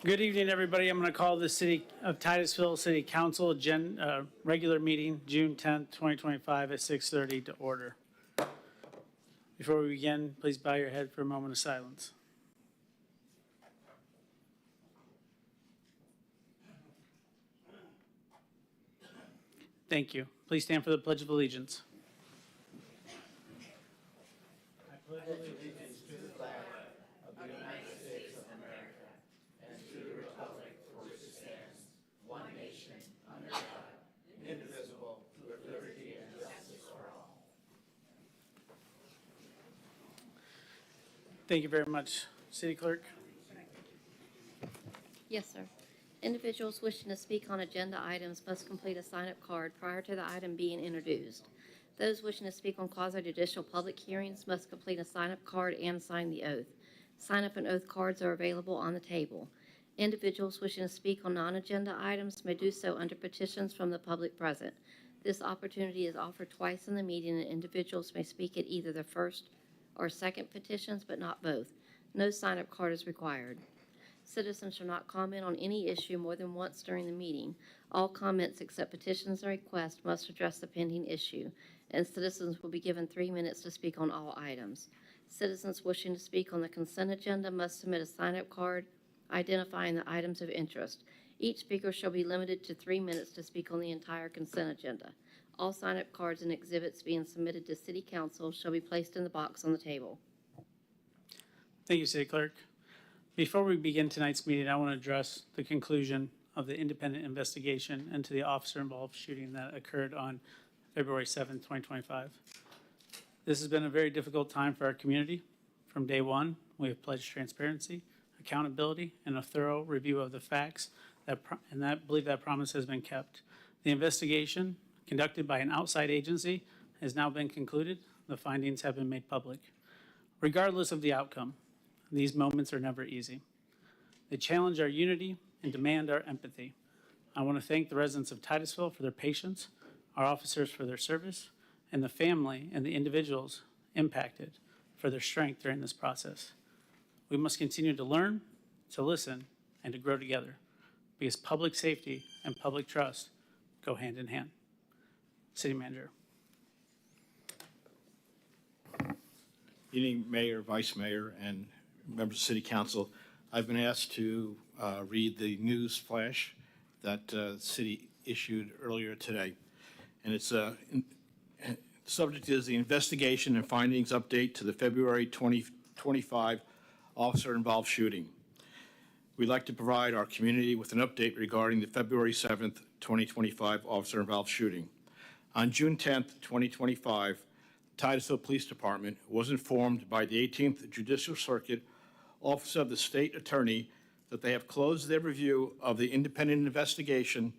Good evening, everybody. I'm going to call the City of Titusville City Council regular meeting, June 10th, 2025 at 6:30 to order. Before we begin, please bow your head for a moment of silence. Thank you. Please stand for the Pledge of Allegiance. I pledge allegiance to the flag of the United States of America and to the republic for which it stands, one nation, under God, indivisible, with liberty and justice for all. Thank you very much. City Clerk? Yes, sir. Individuals wishing to speak on agenda items must complete a sign-up card prior to the item being introduced. Those wishing to speak on quasi-judicial public hearings must complete a sign-up card and sign the oath. Sign-up and oath cards are available on the table. Individuals wishing to speak on non-agenda items may do so under petitions from the public present. This opportunity is offered twice in the meeting, and individuals may speak at either the first or second petitions, but not both. No sign-up card is required. Citizens shall not comment on any issue more than once during the meeting. All comments except petitions and requests must address the pending issue, and citizens will be given 3 minutes to speak on all items. Citizens wishing to speak on the consent agenda must submit a sign-up card identifying the items of interest. Each speaker shall be limited to 3 minutes to speak on the entire consent agenda. All sign-up cards and exhibits being submitted to City Council shall be placed in the box on the table. Thank you, City Clerk. Before we begin tonight's meeting, I want to address the conclusion of the independent investigation into the officer-involved shooting that occurred on February 7th, 2025. This has been a very difficult time for our community. From day one, we have pledged transparency, accountability, and a thorough review of the facts, and I believe that promise has been kept. The investigation, conducted by an outside agency, has now been concluded. The findings have been made public. Regardless of the outcome, these moments are never easy. They challenge our unity and demand our empathy. I want to thank the residents of Titusville for their patience, our officers for their service, and the family and the individuals impacted for their strength during this process. We must continue to learn, to listen, and to grow together, because public safety and public trust go hand in hand. City Manager. Good evening, Mayor, Vice Mayor, and members of City Council. I've been asked to read the news flash that the city issued earlier today. And it's the subject is the investigation and findings update to the February 2025 officer-involved shooting. We'd like to provide our community with an update regarding the February 7th, 2025 officer-involved shooting. On June 10th, 2025, Titusville Police Department was informed by the 18th Judicial Circuit Office of the State Attorney that they have closed their review of the independent investigation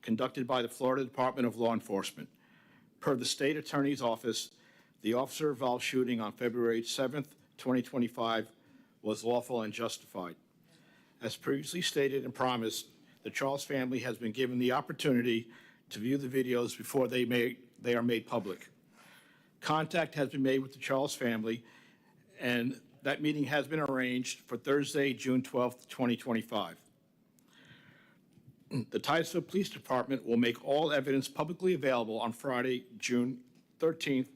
conducted by the Florida Department of Law Enforcement. Per the State Attorney's Office, the officer-involved shooting on February 7th, 2025 was lawful and justified. As previously stated and promised, the Charles family has been given the opportunity to view the videos before they are made public. Contact has been made with the Charles family, and that meeting has been arranged for Thursday, June 12th, 2025. The Titusville Police Department will make all evidence publicly available on Friday, June 13th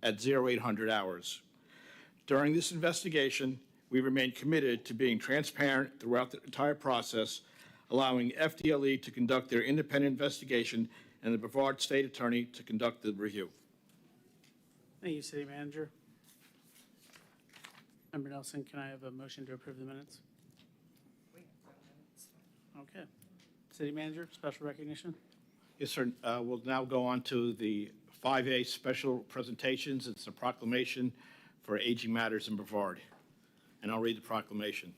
at 0800 hours. During this investigation, we remain committed to being transparent throughout the entire process, allowing FDLE to conduct their independent investigation and the Brevard State Attorney to conduct the review. Thank you, City Manager. Member Nelson, can I have a motion to approve the minutes? Okay. City Manager, special recognition. Yes, sir. We'll now go on to the 5A special presentations. It's a proclamation for aging matters in Brevard. And I'll read the proclamation.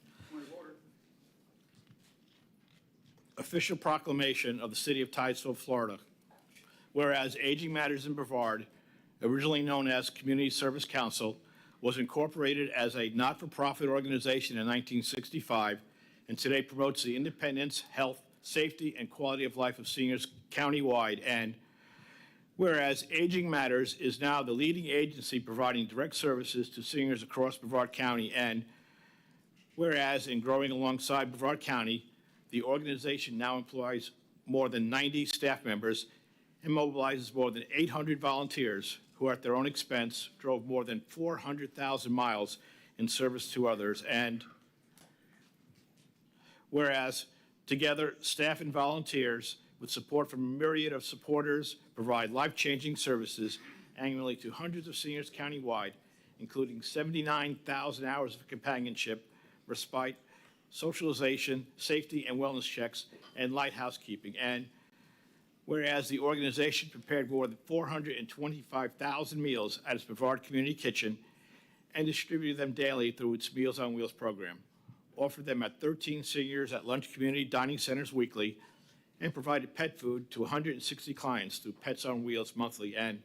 Official proclamation of the City of Titusville, Florida. Whereas Aging Matters in Brevard, originally known as Community Service Council, was incorporated as a not-for-profit organization in 1965 and today promotes the independence, health, safety, and quality of life of seniors countywide. And whereas Aging Matters is now the leading agency providing direct services to seniors across Brevard County, and Whereas in growing alongside Brevard County, the organization now employs more than 90 staff members and mobilizes more than 800 volunteers who, at their own expense, drove more than 400,000 miles in service to others. And whereas together, staff and volunteers, with support from a myriad of supporters, provide life-changing services annually to hundreds of seniors countywide, including 79,000 hours of companionship, respite, socialization, safety and wellness checks, and light housekeeping. And whereas the organization prepared more than 425,000 meals at its Brevard Community Kitchen and distributed them daily through its Meals on Wheels program, offered them at 13 seniors at lunch community dining centers weekly, and provided pet food to 160 clients through Pets on Wheels monthly. And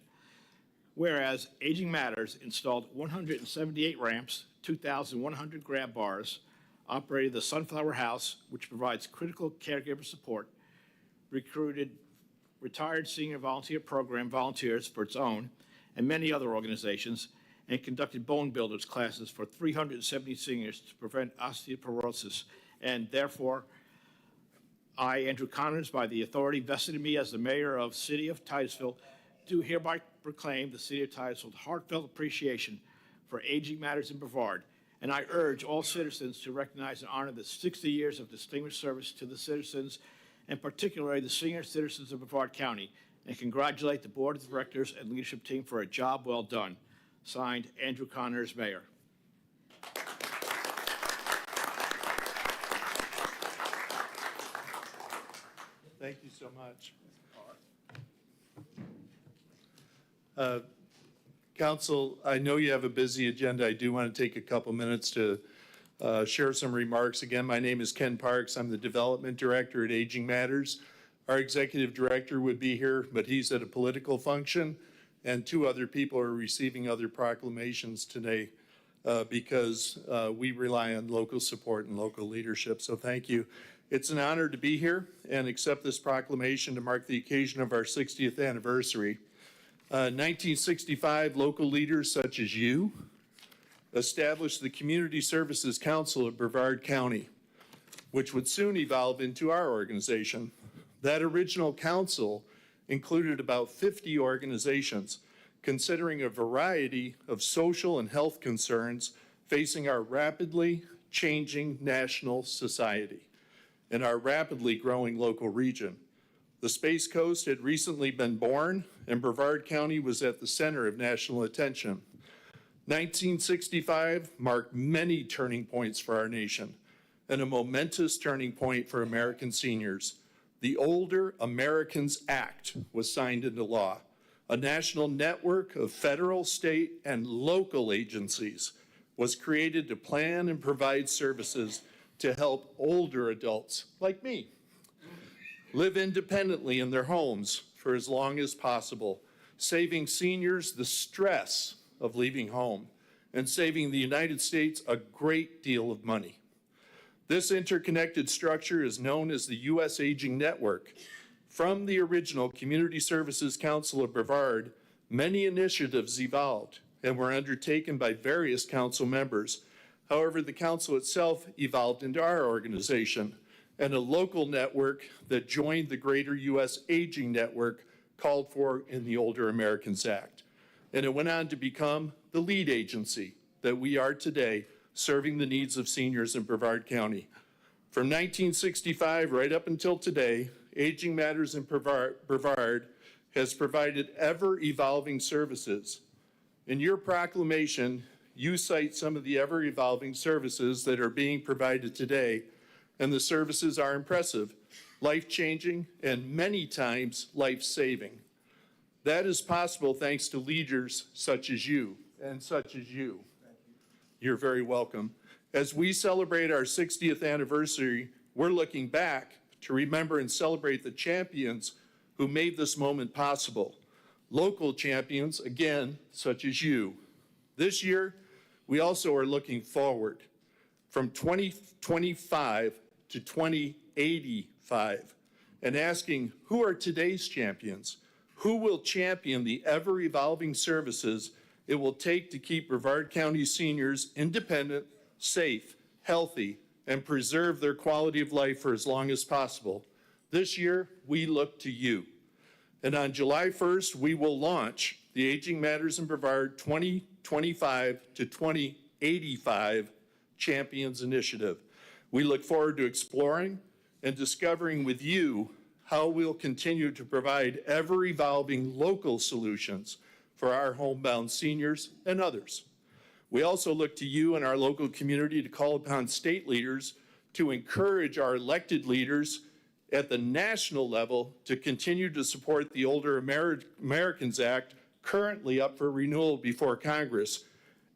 whereas Aging Matters installed 178 ramps, 2,100 grab bars, operated the Sunflower House, which provides critical caregiver support, recruited retired senior volunteer program volunteers for its own and many other organizations, and conducted bone builders classes for 370 seniors to prevent osteoporosis. And therefore, I, Andrew Connors, by the authority vested in me as the mayor of City of Titusville, do hereby proclaim the City of Titusville's heartfelt appreciation for Aging Matters in Brevard. And I urge all citizens to recognize and honor the 60 years of distinguished service to the citizens, and particularly the senior citizens of Brevard County, and congratulate the Board of Directors and leadership team for a job well done. Signed, Andrew Connors, Mayor. Thank you so much. Council, I know you have a busy agenda. I do want to take a couple minutes to share some remarks. Again, my name is Ken Parks. I'm the Development Director at Aging Matters. Our Executive Director would be here, but he's at a political function, and two other people are receiving other proclamations today because we rely on local support and local leadership. So thank you. It's an honor to be here and accept this proclamation to mark the occasion of our 60th anniversary. 1965, local leaders such as you established the Community Services Council of Brevard County, which would soon evolve into our organization. That original council included about 50 organizations, considering a variety of social and health concerns facing our rapidly changing national society and our rapidly growing local region. The Space Coast had recently been born, and Brevard County was at the center of national attention. 1965 marked many turning points for our nation and a momentous turning point for American seniors. The Older Americans Act was signed into law. A national network of federal, state, and local agencies was created to plan and provide services to help older adults like me live independently in their homes for as long as possible, saving seniors the stress of leaving home and saving the United States a great deal of money. This interconnected structure is known as the U.S. Aging Network. From the original Community Services Council of Brevard, many initiatives evolved and were undertaken by various council members. However, the council itself evolved into our organization and a local network that joined the greater U.S. Aging Network called for in the Older Americans Act. And it went on to become the lead agency that we are today, serving the needs of seniors in Brevard County. From 1965 right up until today, Aging Matters in Brevard has provided ever-evolving services. In your proclamation, you cite some of the ever-evolving services that are being provided today, and the services are impressive, life-changing, and many times life-saving. That is possible thanks to leaders such as you and such as you. You're very welcome. As we celebrate our 60th anniversary, we're looking back to remember and celebrate the champions who made this moment possible. Local champions, again, such as you. This year, we also are looking forward from 2025 to 2085 and asking, who are today's champions? Who will champion the ever-evolving services it will take to keep Brevard County seniors independent, safe, healthy, and preserve their quality of life for as long as possible. This year, we look to you. And on July 1st, we will launch the Aging Matters in Brevard 2025 to 2085 Champions Initiative. We look forward to exploring and discovering with you how we'll continue to provide ever-evolving local solutions for our homebound seniors and others. We also look to you and our local community to call upon state leaders to encourage our elected leaders at the national level to continue to support the Older Americans Act, currently up for renewal before Congress.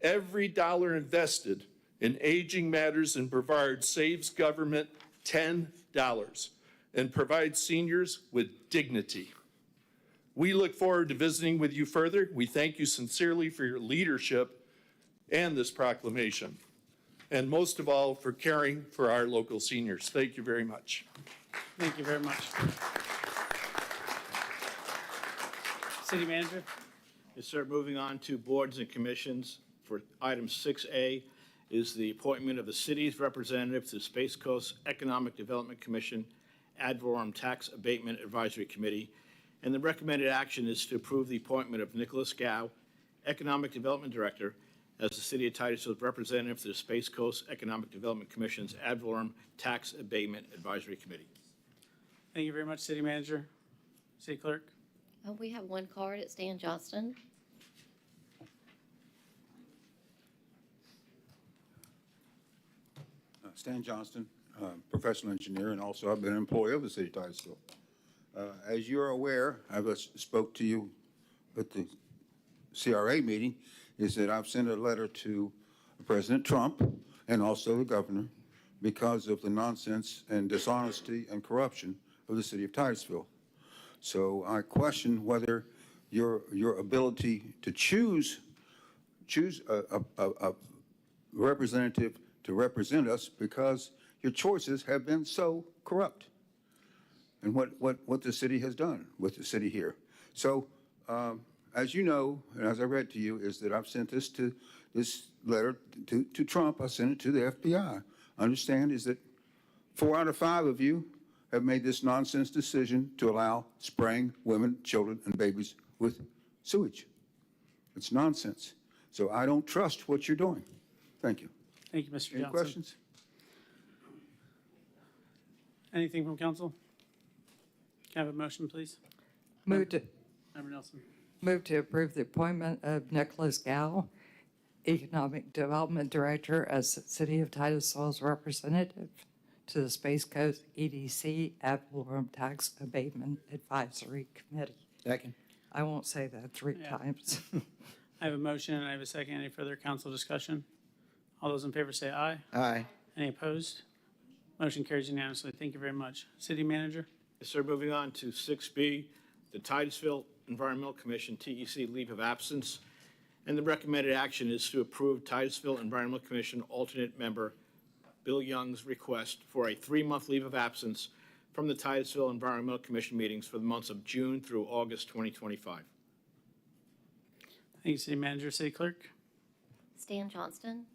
Every dollar invested in Aging Matters in Brevard saves government $10 and provides seniors with dignity. We look forward to visiting with you further. We thank you sincerely for your leadership and this proclamation, and most of all, for caring for our local seniors. Thank you very much. Thank you very much. City Manager? Yes, sir. Moving on to boards and commissions. For item 6A is the appointment of the city's representative to Space Coast Economic Development Commission ad valorem tax abatement advisory committee. And the recommended action is to approve the appointment of Nicholas Gow, Economic Development Director, as the City of Titusville's representative to the Space Coast Economic Development Commission's ad valorem tax abatement advisory committee. Thank you very much, City Manager. City Clerk? We have one card at Stan Johnston. Stan Johnston, professional engineer, and also I've been an employee of the City of Titusville. As you're aware, I spoke to you at the CRA meeting, is that I've sent a letter to President Trump and also the governor because of the nonsense and dishonesty and corruption of the City of Titusville. So I question whether your ability to choose a representative to represent us, because your choices have been so corrupt, and what the city has done with the city here. So as you know, and as I read to you, is that I've sent this letter to Trump. I sent it to the FBI. Understand is that 4 out of 5 of you have made this nonsense decision to allow spraying women, children, and babies with sewage. It's nonsense. So I don't trust what you're doing. Thank you. Thank you, Mr. Johnson. Any questions? Anything from council? Can I have a motion, please? Move to Member Nelson. approve the appointment of Nicholas Gow, Economic Development Director, as the City of Titusville's representative to the Space Coast EDC ad valorem tax abatement advisory committee. Second. I won't say that 3 times. I have a motion and I have a second. Any further council discussion? All those in favor say aye. Aye. Any opposed? Motion carries unanimously. Thank you very much. City Manager? Yes, sir. Moving on to 6B, the Titusville Environmental Commission, TEC, leave of absence. And the recommended action is to approve Titusville Environmental Commission alternate member Bill Young's request for a 3-month leave of absence from the Titusville Environmental Commission meetings for the months of June through August 2025. Thank you, City Manager. City Clerk? Stan Johnston.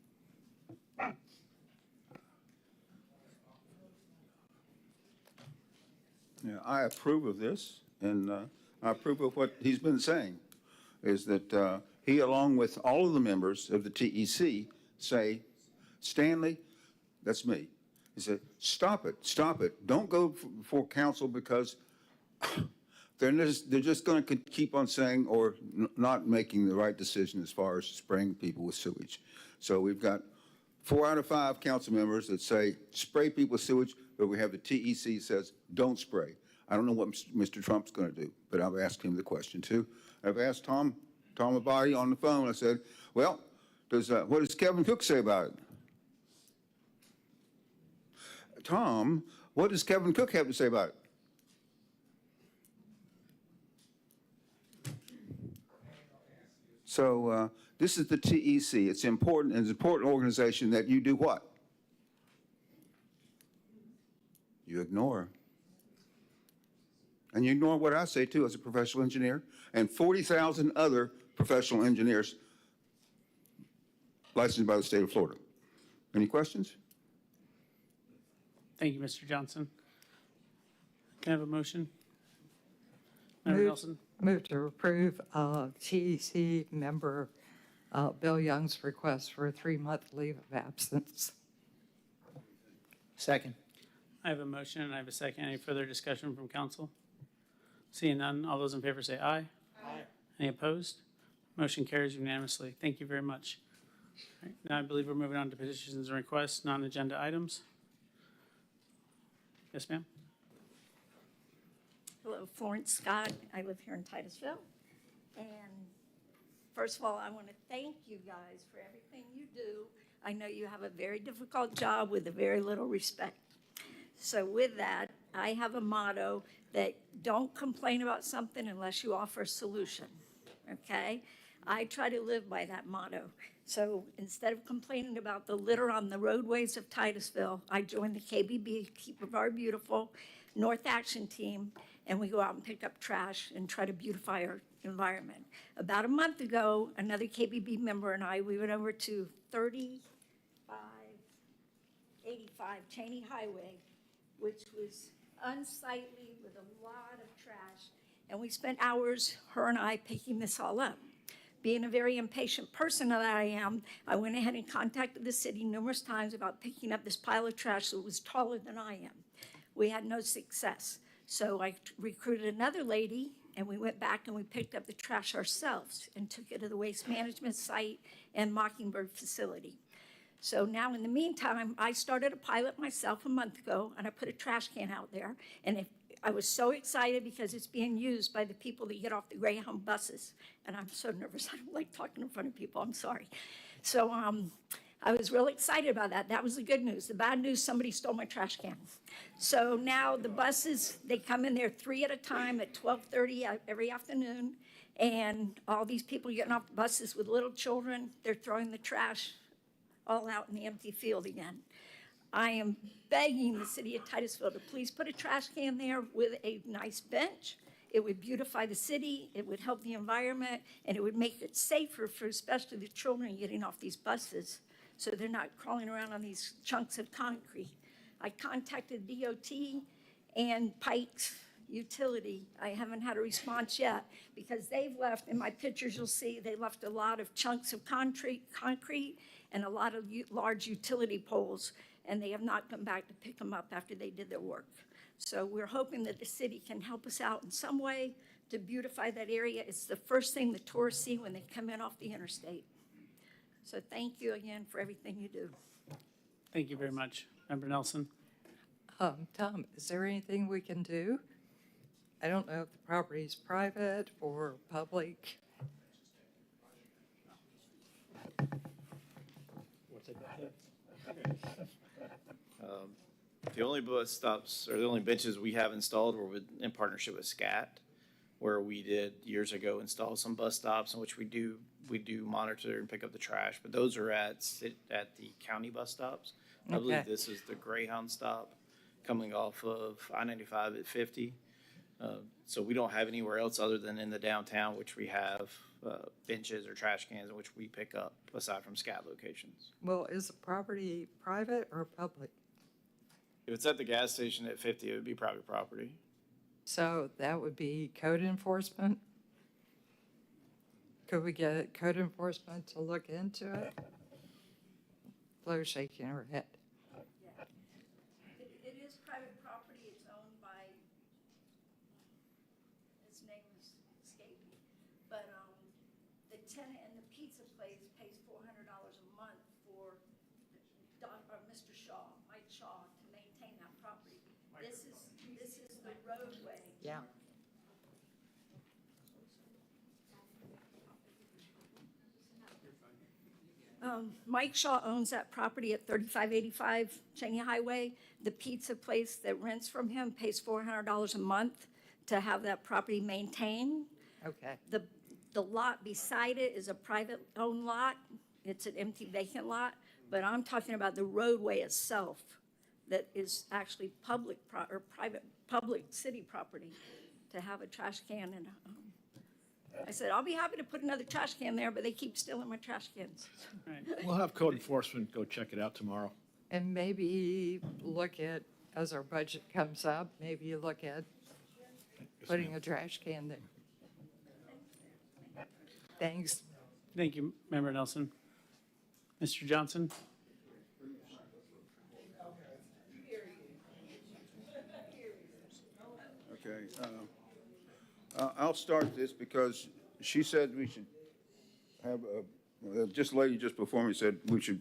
Yeah, I approve of this, and I approve of what he's been saying, is that he, along with all of the members of the TEC, say, Stanley, that's me. He said, stop it. Don't go before council, because they're just going to keep on saying or not making the right decision as far as spraying people with sewage. So we've got 4 out of 5 council members that say spray people with sewage, but we have the TEC says don't spray. I don't know what Mr. Trump's going to do, but I've asked him the question too. I've asked Tom Abadi on the phone. I said, well, what does Kevin Cook say about it? Tom, what does Kevin Cook have to say about it? So this is the TEC. It's important, and it's an important organization that you do what? You ignore. And you ignore what I say too as a professional engineer, and 40,000 other professional engineers licensed by the state of Florida. Any questions? Thank you, Mr. Johnson. Can I have a motion? Member Move- Nelson? Move to approve TEC member Bill Young's request for a 3-month leave of absence. Second. I have a motion and I have a second. Any further discussion from council? Seeing none, all those in favor say aye. Aye. Any opposed? Motion carries unanimously. Thank you very much. All right, now I believe we're moving on to petitions and requests, non-agenda items. Yes, ma'am? Hello, Florence Scott. I live here in Titusville. And first of all, I want to thank you guys for everything you do. I know you have a very difficult job with a very little respect. So with that, I have a motto that don't complain about something unless you offer a solution, okay? I try to live by that motto. So instead of complaining about the litter on the roadways of Titusville, I joined the KBB, Keep of Our Beautiful North Action Team, and we go out and pick up trash and try to beautify our environment. About a month ago, another KBB member and I, we went over to 3585 Cheney Highway, which was unsightly with a lot of trash. And we spent hours, her and I, picking this all up. Being a very impatient person that I am, I went ahead and contacted the city numerous times about picking up this pile of trash that was taller than I am. We had no success. So I recruited another lady, and we went back and we picked up the trash ourselves and took it to the waste management site and Mockingbird facility. So now in the meantime, I started a pilot myself a month ago, and I put a trash can out there. And I was so excited because it's being used by the people that get off the Greyhound buses. And I'm so nervous. I don't like talking in front of people. I'm sorry. So I was really excited about that. That was the good news. The bad news, somebody stole my trash can. So now the buses, they come in there 3 at a time at 12:30 every afternoon. And all these people getting off the buses with little children, they're throwing the trash all out in the empty field again. I am begging the city of Titusville to please put a trash can there with a nice bench. It would beautify the city, it would help the environment, and it would make it safer for especially the children getting off these buses so they're not crawling around on these chunks of concrete. I contacted DOT and Pike's Utility. I haven't had a response yet because they've left, in my pictures you'll see, they left a lot of chunks of concrete and a lot of large utility poles, and they have not come back to pick them up after they did their work. So we're hoping that the city can help us out in some way to beautify that area. It's the first thing the tourists see when they come in off the interstate. So thank you again for everything you do. Thank you very much. Member Nelson? Tom, is there anything we can do? I don't know if the property is private or public. The only bus stops, or the only benches we have installed were in partnership with SCAT, where we did years ago install some bus stops in which we do monitor and pick up the trash, but those are at the county bus stops. I believe Okay. this is the Greyhound stop coming off of I-95 at 50. So we don't have anywhere else other than in the downtown, which we have benches or trash cans in which we pick up aside from SCAT locations. Well, is the property private or public? If it's at the gas station at 50, it would be private property. So that would be code enforcement? Could we get code enforcement to look into it? Flo's shaking her head. It is private property. It's owned by, his name is escaping me, but the tenant in the pizza place pays $400 a month for Mr. Shaw, Mike Shaw, to maintain that property. This is the roadway. Yeah. Mike Shaw owns that property at 3585 Cheney Highway. The pizza place that rents from him pays $400 a month to have that property maintained. Okay. The lot beside it is a private-owned lot. It's an empty vacant lot, but I'm talking about the roadway itself that is actually public city property to have a trash can and I said, I'll be happy to put another trash can there, but they keep stealing my trash cans. Right. We'll have code enforcement go check it out tomorrow. And maybe look at as our budget comes up, maybe you look at putting a trash can there. Thanks. Thank you, Member Nelson. Mr. Johnson? Okay, I'll start this because she said we should have, just lady just before me said we should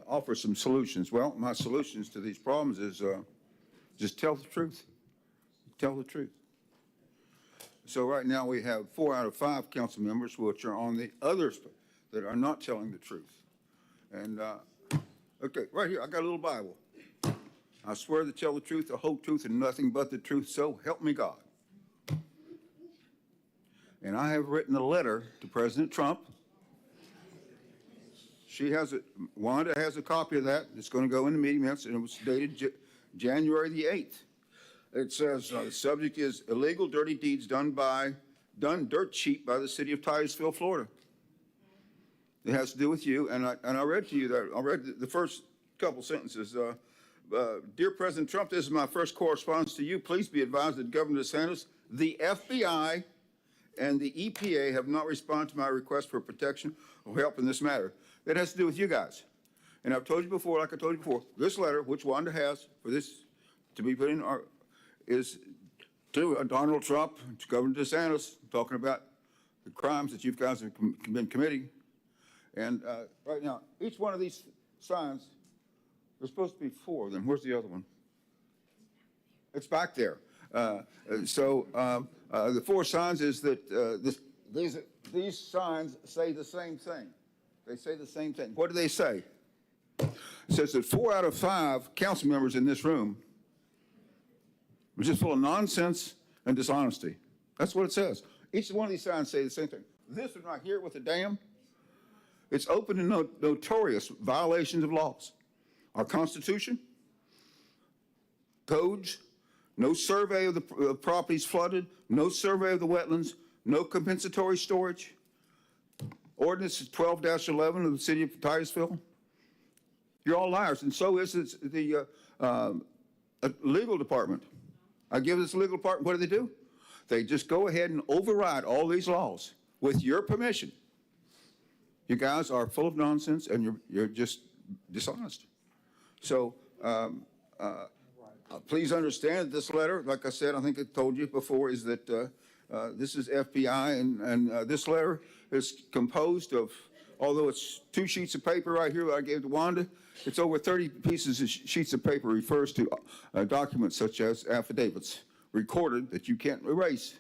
offer some solutions. Well, my solutions to these problems is just tell the truth. Tell the truth. So right now we have 4 out of 5 council members which are on the others that are not telling the truth. And, okay, right here, I got a little Bible. I swear to tell the truth, the whole truth, and nothing but the truth, so help me God. And I have written a letter to President Trump. She has Wanda has a copy of that. It's going to go in the meeting minutes, and it was dated January the 8th. It says, the subject is illegal dirty deeds done dirt cheap by the city of Titusville, Florida. It has to do with you, and I read to you that, I read the first couple sentences. Dear President Trump, this is my first correspondence to you. Please be advised that Governor DeSantis, the FBI, and the EPA have not responded to my request for protection or help in this matter. It has to do with you guys. And I've told you before, like I told you before, this letter, which Wanda has for this to be put in, is to Donald Trump, to Governor DeSantis, talking about the crimes that you guys have been committing. And right now, each one of these signs, there's supposed to be 4 of them. Where's the other one? It's back there. The 4 signs is that these signs say the same thing. They say the same thing. What do they say? It says that 4 out of 5 council members in this room are just full of nonsense and dishonesty. That's what it says. Each one of these signs say the same thing. This one right here with the dam, it's open and notorious violations of laws. Our Constitution, codes, no survey of the properties flooded, no survey of the wetlands, no compensatory storage. Ordinance 12-11 of the city of Titusville. You're all liars, and so is the legal department. I give this legal department, what do? They just go ahead and override all these laws with your permission. You guys are full of nonsense, and you're just dishonest. So please understand this letter, like I said, I think I told you before, is that this is FBI, and this letter is composed of, although it's 2 sheets of paper right here that I gave to Wanda, it's over 30 pieces of sheets of paper, refers to documents such as affidavits recorded that you can't erase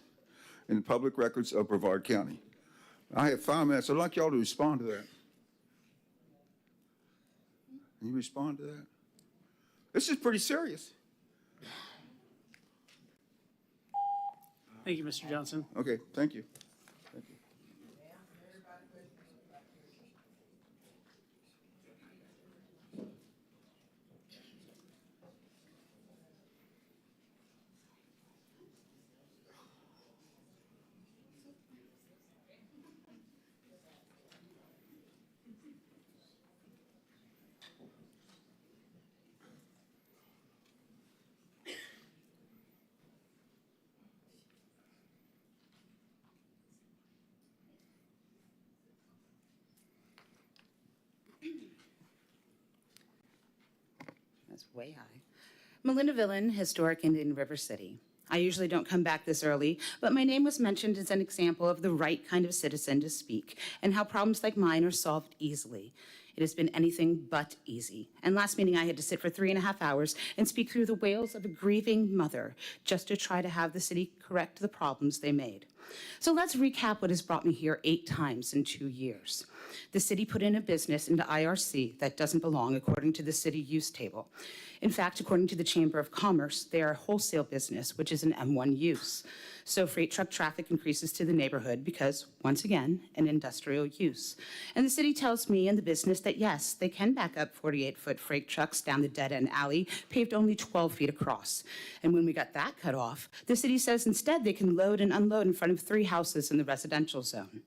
in the public records of Brevard County. I have 5 minutes. I'd like y'all to respond to that. Can you respond to that? This is pretty serious. Thank you, Mr. Johnson. Okay, thank you. Thank you. That's way high. Melinda Villan, Historic Indian River City. I usually don't come back this early, but my name was mentioned as an example of the right kind of citizen to speak and how problems like mine are solved easily. It has been anything but easy. And last meeting I had to sit for 3.5 hours and speak through the wails of a grieving mother just to try to have the city correct the problems they made. So let's recap what has brought me here 8 times in 2 years. The city put in a business into IRC that doesn't belong according to the city use table. In fact, according to the Chamber of Commerce, they are a wholesale business, which is an M1 use. So freight truck traffic increases to the neighborhood because, once again, an industrial use. And the city tells me and the business that yes, they can back up 48-foot freight trucks down the dead-end alley, paved only 12 feet across. And when we got that cut off, the city says instead they can load and unload in front of 3 houses in the residential zone.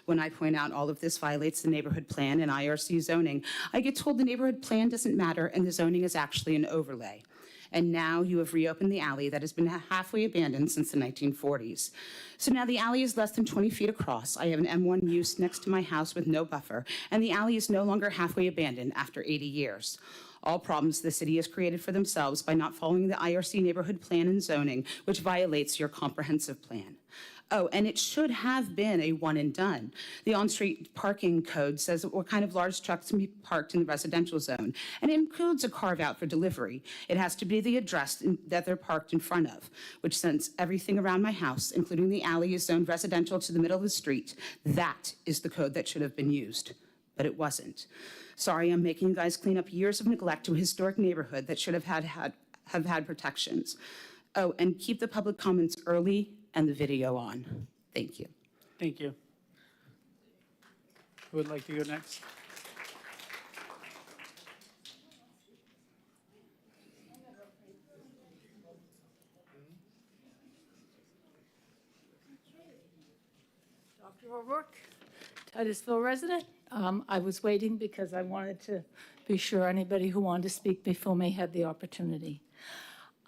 When I point out all of this violates the neighborhood plan and IRC zoning, I get told the neighborhood plan doesn't matter and the zoning is actually an overlay. And now you have reopened the alley that has been halfway abandoned since the 1940s. So now the alley is less than 20 feet across. I have an M1 use next to my house with no buffer, and the alley is no longer halfway abandoned after 80 years. All problems the city has created for themselves by not following the IRC neighborhood plan and zoning, which violates your comprehensive plan. Oh, and it should have been a one and done. The on-street parking code says what kind of large trucks can be parked in the residential zone, and it includes a carve-out for delivery. It has to be the address that they're parked in front of, which since everything around my house, including the alley, is zoned residential to the middle of the street, that is the code that should have been used, but it wasn't. Sorry, I'm making you guys clean up years of neglect to a historic neighborhood that should have had protections. Oh, and keep the public comments early and the video on. Thank you. Thank you. Who would like to go next? Dr. O'Rourke, Titusville resident. I was waiting because I wanted to be sure anybody who wanted to speak before me had the opportunity.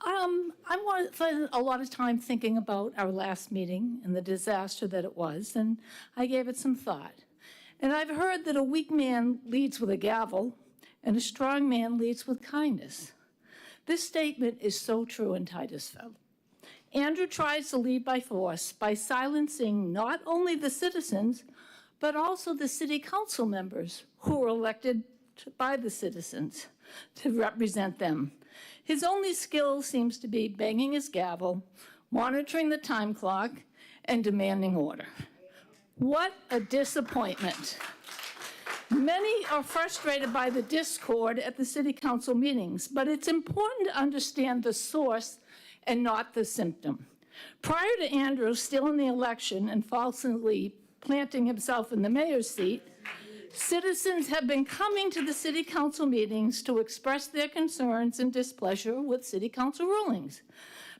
I spent a lot of time thinking about our last meeting and the disaster that it was, and I gave it some thought. And I've heard that a weak man leads with a gavel, and a strong man leads with kindness. This statement is so true in Titusville. Andrew tries to lead by force by silencing not only the citizens, but also the city council members who were elected by the citizens to represent them. His only skill seems to be banging his gavel, monitoring the time clock, and demanding order. What a disappointment. Many are frustrated by the discord at the city council meetings, but it's important to understand the source and not the symptom. Prior to Andrew stealing the election and falsely planting himself in the mayor's seat, citizens have been coming to the city council meetings to express their concerns and displeasure with city council rulings.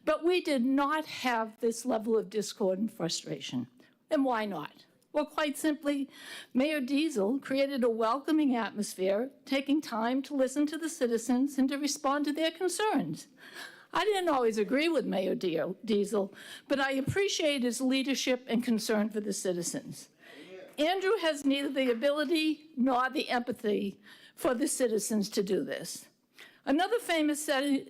But we did not have this level of discord and frustration. And why not? Well, quite simply, Mayor Diesel created a welcoming atmosphere, taking time to listen to the citizens and to respond to their concerns. I didn't always agree with Mayor Diesel, but I appreciate his leadership and concern for the citizens. Andrew has neither the ability nor the empathy for the citizens to do this. Another famous saying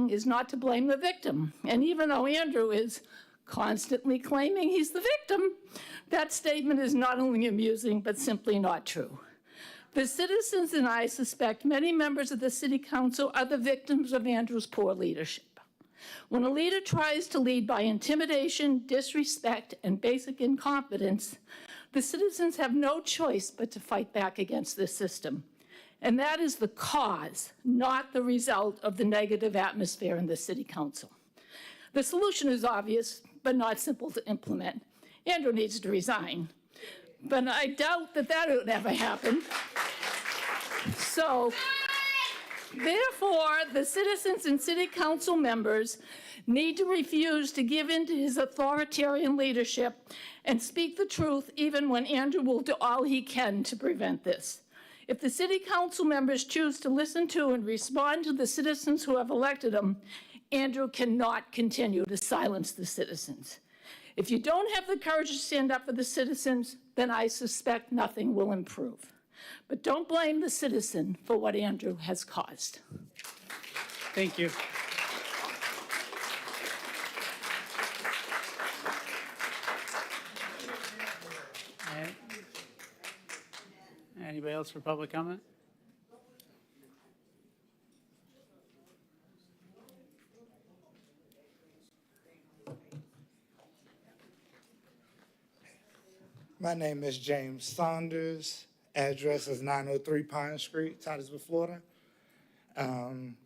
is not to blame the victim. And even though Andrew is constantly claiming he's the victim, that statement is not only amusing, but simply not true. The citizens and I suspect many members of the city council are the victims of Andrew's poor leadership. When a leader tries to lead by intimidation, disrespect, and basic incompetence, the citizens have no choice but to fight back against this system. And that is the cause, not the result of the negative atmosphere in the city council. The solution is obvious, but not simple to implement. Andrew needs to resign. But I doubt that that would ever happen. So, therefore, the citizens and city council members need to refuse to give in to his authoritarian leadership and speak the truth even when Andrew will do all he can to prevent this. If the city council members choose to listen to and respond to the citizens who have elected him, Andrew cannot continue to silence the citizens. If you don't have the courage to stand up for the citizens, then I suspect nothing will improve. But don't blame the citizen for what Andrew has caused. Thank you. Anybody else for public comment? My name is James Saunders. Address is 903 Pine Street, Titusville, Florida.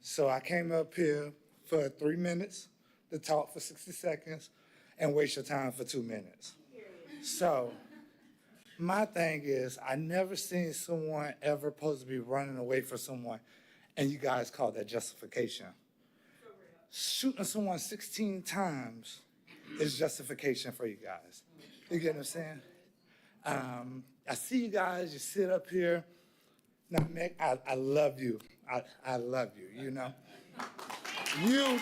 So I came up here for 3 minutes to talk for 60 seconds and waste your time for 2 minutes. So my thing is, I never seen someone ever supposed to be running away from someone, and you guys call that justification. Shooting someone 16 times is justification for you guys. You get what I'm saying? I see you guys, you sit up here. Now, Mick, I love you. I love you, you know? You.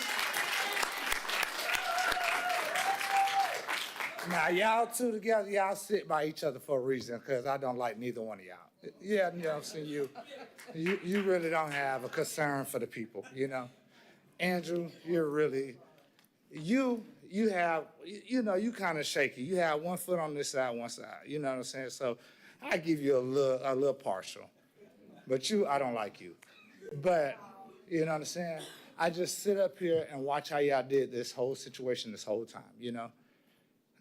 Now, y'all two together, y'all sit by each other for a reason, because I don't like neither one of y'all. Yeah, you know what I'm saying? You really don't have a concern for the people, you know? Andrew, you're really, you have, you know, you kind of shaky. You have one foot on this side, one side, you know what I'm saying? So I give you a little partial. But you, I don't like you. But, you know what I'm saying? I just sit up here and watch how y'all did this whole situation this whole time, you know?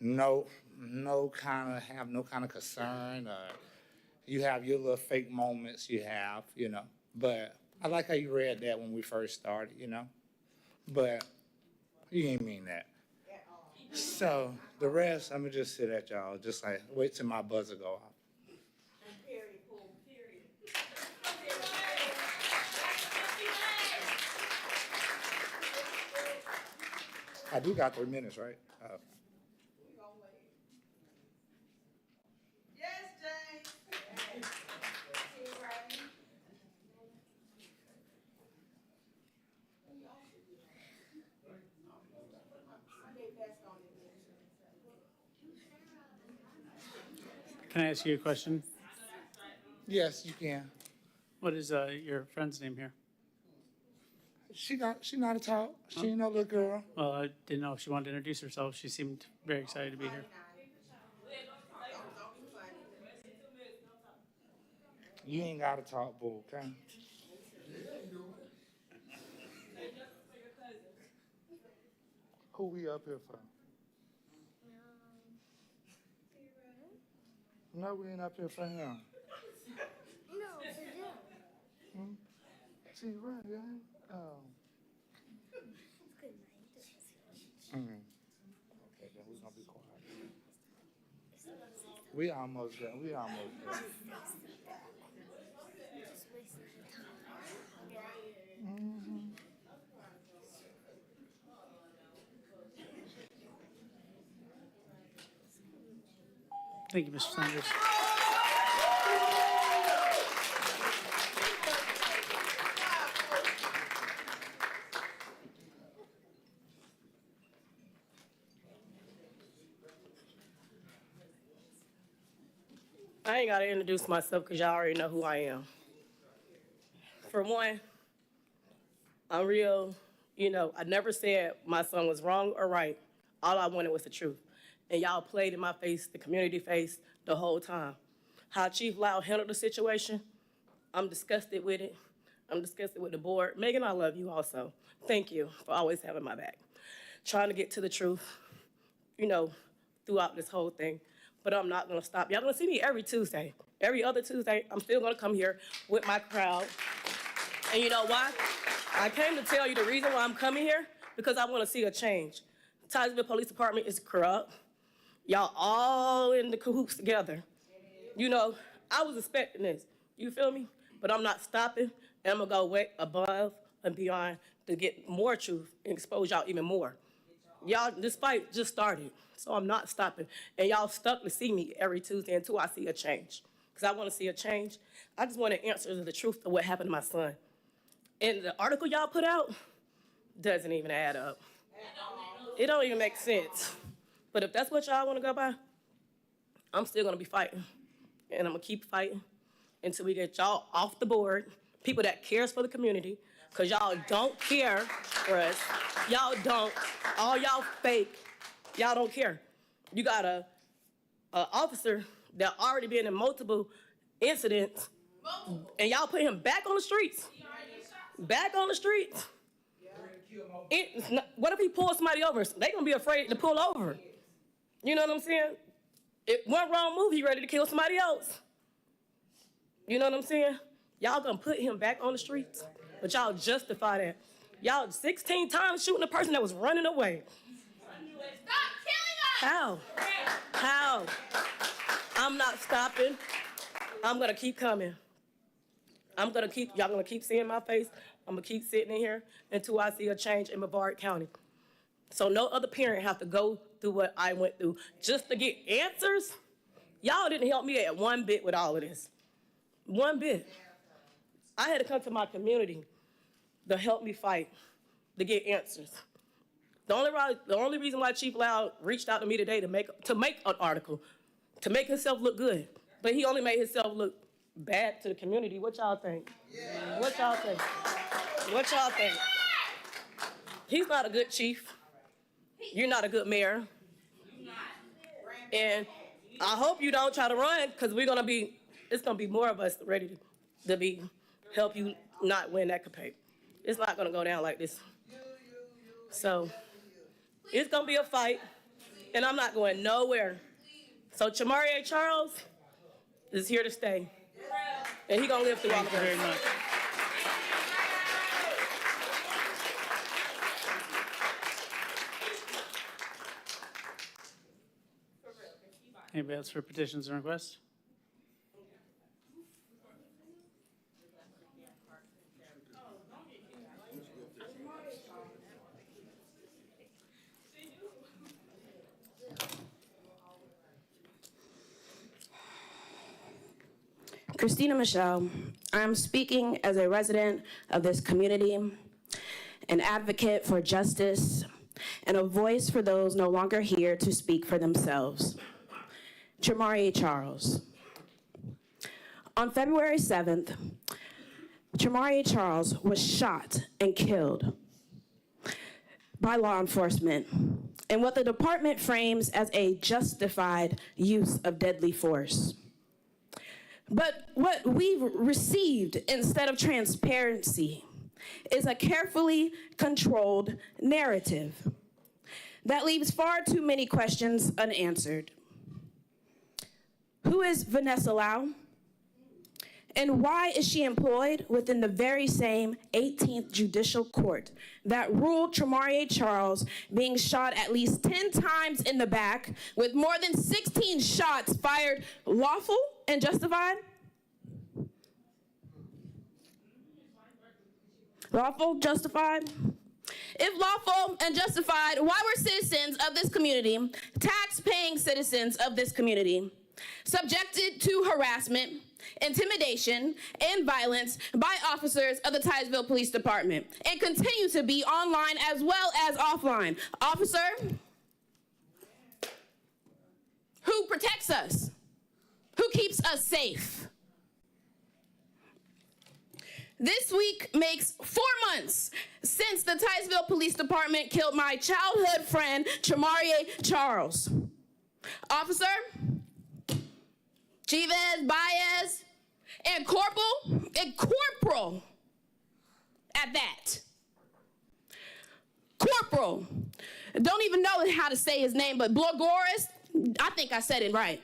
No kind of concern, or you have your little fake moments you have, you know. But I like how you read that when we first started, you know. But you ain't mean that. So the rest, I'm gonna just sit at y'all, just like wait till my buzzer go off. I do got 3 minutes, right? Can I ask you a question? Yes, you can. What is your friend's name here? She not a talk. She ain't no little girl. Well, I didn't know if she wanted to introduce herself. She seemed very excited to be here. You ain't got to talk, boo, okay? Who we up here for? No, we ain't up here for him. No, for them. See, right, yeah? Oh. Good night. Okay, then we're gonna be quiet. We almost done. We almost done. Just wasting time. Thank you, Mr. Sanders. I ain't gotta introduce myself because y'all already know who I am. For one, I'm real, I never said my son was wrong or right. All I wanted was the truth. And y'all played in my face, the community face, the whole time. How Chief Lau handled the situation, I'm disgusted with it. I'm disgusted with the board. Megan, I love you also. Thank you for always having my back. Trying to get to the truth, throughout this whole thing. But I'm not gonna stop. Y'all gonna see me every Tuesday. Every other Tuesday, I'm still gonna come here with my crowd. And you know why? I came to tell you the reason why I'm coming here, because I wanna see a change. Titusville Police Department is corrupt. Y'all all in the cahoots together. I was expecting this. You feel me? But I'm not stopping, and I'm gonna go way above and beyond to get more truth and expose y'all even more. Y'all, this fight just started, so I'm not stopping. And y'all stuck to see me every Tuesday until I see a change. Because I want to see a change. I just want to answer the truth of what happened to my son. And the article y'all put out doesn't even add up. It don't even make sense. But if that's what y'all want to go by, I'm still going to be fighting. And I'm going to keep fighting until we get y'all off the board, people that cares for the community, because y'all don't care for us. Y'all don't. All y'all fake. Y'all don't care. You got a officer that already been in multiple incidents, and y'all put him back on the streets. Back on the streets. What if he pulls somebody over? They gonna be afraid to pull over. You know what I'm saying? If one wrong move, he ready to kill somebody else. You know what I'm saying? Y'all gonna put him back on the streets, but y'all justify that. Y'all 16 times shooting a person that was running away. Stop killing us! How? I'm not stopping. I'm gonna keep coming. Y'all gonna keep seeing my face. I'm gonna keep sitting in here until I see a change in Brevard County. So no other parent have to go through what I went through just to get answers. Y'all didn't help me at one bit with all of this. One bit. I had to come to my community to help me fight, to get answers. The only reason why Chief Loud reached out to me today to make an article, to make himself look good, but he only made himself look bad to the community. What y'all think? What y'all think? What y'all think? He's not a good chief. You're not a good mayor. And I hope you don't try to run, because it's gonna be more of us ready to help you not win that campaign. It's not gonna go down like this. So it's gonna be a fight, and I'm not going nowhere. So Chamarie Charles is here to stay, and he's gonna live through all of Thank you very this. much. Anybody else for petitions and requests? Christina Michelle, I'm speaking as a resident of this community, an advocate for justice, and a voice for those no longer here to speak for themselves. Chamarie Charles. On February 7th, Chamarie Charles was shot and killed by law enforcement in what the department frames as a justified use of deadly force. But what we've received instead of transparency is a carefully controlled narrative that leaves far too many questions unanswered. Who is Vanessa Lau? And why is she employed within the very same 18th Judicial Court that ruled Chamarie Charles being shot at least 10 times in the back with more than 16 shots fired lawful and justified? Lawful, justified? If lawful and justified, why were citizens of this community, tax-paying citizens of this community, subjected to harassment, intimidation, and violence by officers of the Titusville Police Department, and continue to be online as well as offline? Officer, who protects us? Who keeps us safe? This week makes 4 months since the Titusville Police Department killed my childhood friend, Chamarie Charles. Officer, Chivez, Baez, and Corporal at that. Corporal, don't even know how to say his name, but Blogoris, I think I said it right,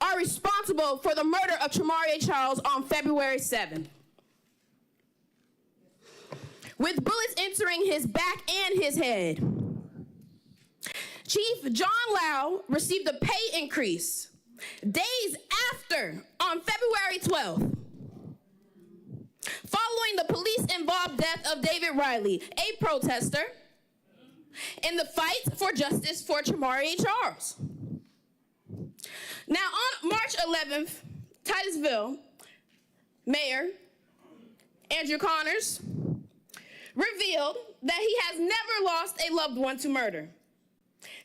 are responsible for the murder of Chamarie Charles on February 7th. With bullets entering his back and his head. Chief John Lau received a pay increase days after, on February 12th, following the police-involved death of David Riley, a protester, in the fight for justice for Chamarie Charles. Now, on March 11th, Titusville Mayor Andrew Connors revealed that he has never lost a loved one to murder,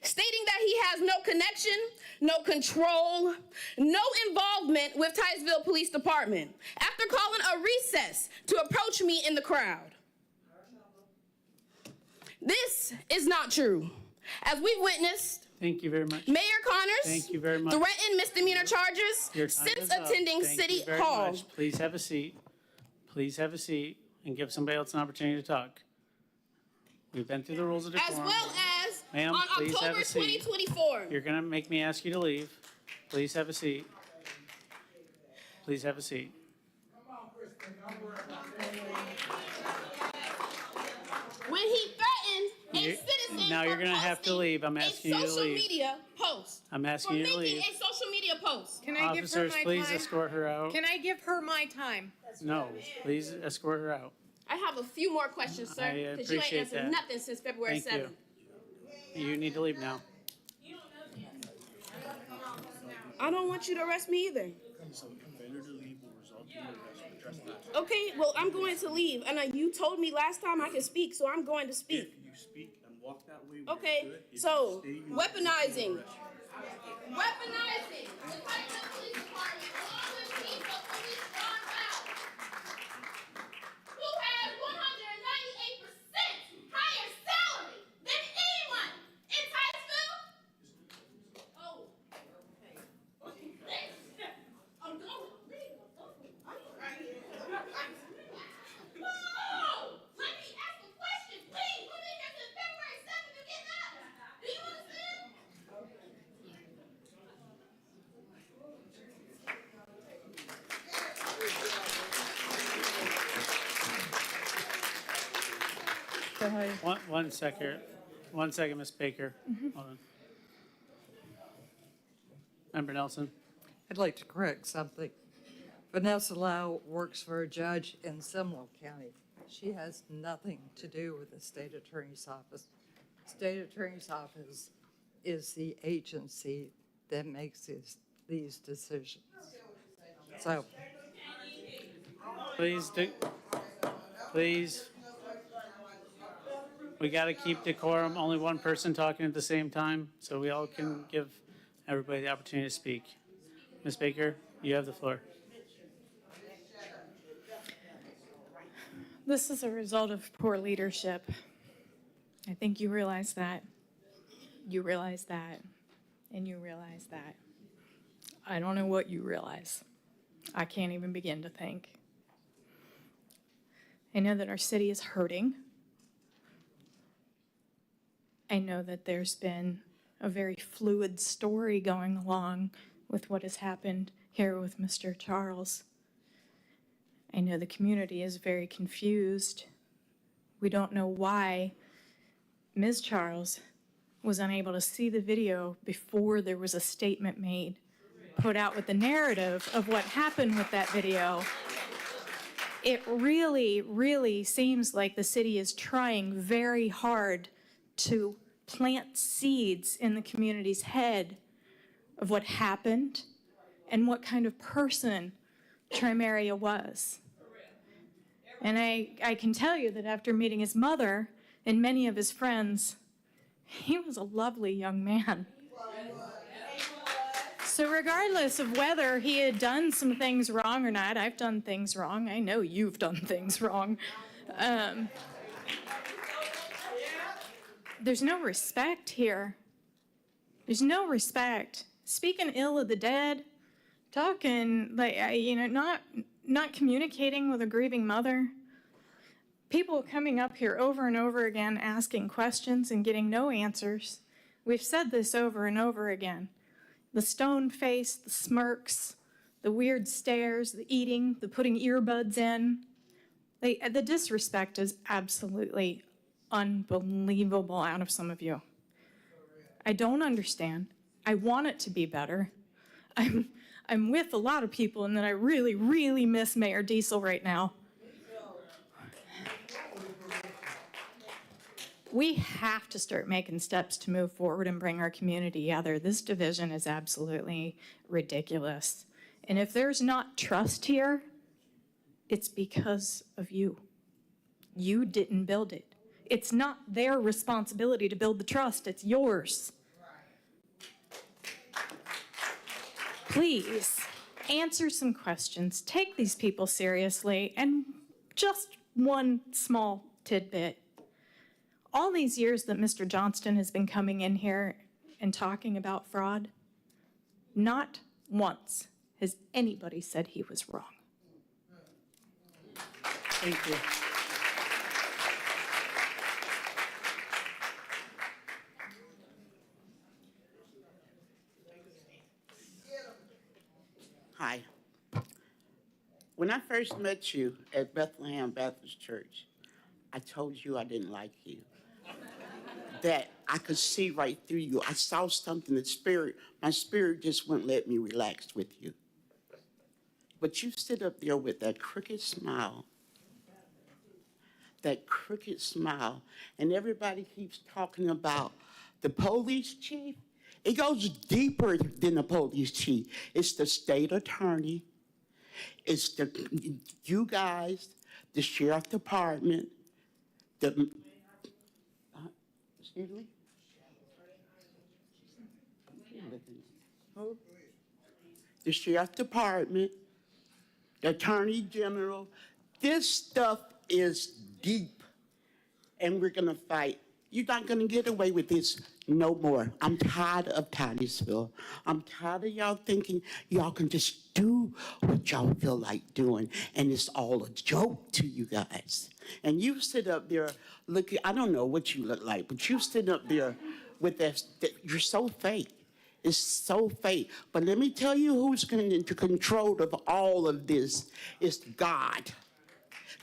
stating that he has no connection, no control, no involvement with Titusville Police Department, after calling a recess to approach me in the crowd. This is not true. As we've witnessed, Thank you very much. Mayor Connors Thank you very much. threatened misdemeanor charges Your time since is up. attending Thank City you very Hall. much. Please have a seat. Please have a seat and give somebody else an opportunity to talk. We've been through the rules of As decorum. well as Ma'am, on please have October a seat. 2024. You're going to make me ask you to leave. Please have a seat. Please have a seat. When he threatened a You- citizen now for you're gonna have to posting leave. I'm asking you to a social leave. media post. I'm asking you to for making leave. a social media post. Can I give her Officers, my please time? escort her out. Can I give her my time? No, please escort her out. I have a few more questions, sir, I because you ain't appreciate answered that. nothing since February Thank 7th. you. You need to leave now. I don't want you to arrest me either. Okay, well, I'm going to leave. And you told me last time I could speak, so I'm going to speak. If you speak and walk that way, Okay, so weaponizing. Weaponizing the Titusville Police Department along with Chief of Police Ron Rao, who has 198% higher salary than anyone in Titusville. Oh, okay. I'm going. Whoa! Let me ask a question, please. We've been here since February 7th. You get that? Do you understand? One second, Ms. Baker. Hold on. Member Nelson. I'd like to correct something. Vanessa Lau works for a judge in Seminole County. She has nothing to do with the state attorney's office. State attorney's office is the agency that makes these decisions. So, Please. We got to keep decorum. Only one person talking at the same time, so we all can give everybody the opportunity to speak. Ms. Baker, you have the floor. This is a result of poor leadership. I think you realize that. You realize that. And you realize that. I don't know what you realize. I can't even begin to think. I know that our city is hurting. I know that there's been a very fluid story going along with what has happened here with Mr. Charles. I know the community is very confused. We don't know why Ms. Charles was unable to see the video before there was a statement made, put out with the narrative of what happened with that video. It really, really seems like the city is trying very hard to plant seeds in the community's head of what happened and what kind of person Trimaria was. And I can tell you that after meeting his mother and many of his friends, he was a lovely young man. So regardless of whether he had done some things wrong or not, I've done things wrong. I know you've done things wrong. There's no respect here. There's no respect. Speaking ill of the dead, talking like, not communicating with a grieving mother. People coming up here over and over again asking questions and getting no answers. We've said this over and over again. The stone face, the smirks, the weird stares, the eating, the putting earbuds in. The disrespect is absolutely unbelievable out of some of you. I don't understand. I want it to be better. I'm with a lot of people and that I really, really miss Mayor Diesel right now. We have to start making steps to move forward and bring our community together. This division is absolutely ridiculous. And if there's not trust here, it's because of you. You didn't build it. It's not their responsibility to build the trust, it's yours. Please answer some questions, take these people seriously, and just one small tidbit. All these years that Mr. Johnston has been coming in here and talking about fraud, not once has anybody said he was wrong. Thank you. Hi. When I first met you at Bethlehem Baptist Church, I told you I didn't like you. That I could see right through you. I saw something, my spirit just wouldn't let me relax with you. But you sit up there with that crooked smile, and everybody keeps talking about the police chief. It goes deeper than the police chief. It's the state attorney. It's you guys, the sheriff department, excuse me? The sheriff department, the attorney general. This stuff is deep, and we're gonna fight. You're not gonna get away with this no more. I'm tired of Titusville. I'm tired of y'all thinking y'all can just do what y'all feel like doing, and it's all a joke to you guys. And you sit up there looking, I don't know what you look like, but you sit up there with that, you're so fake. It's so fake. But let me tell you who's in control of all of this. It's God.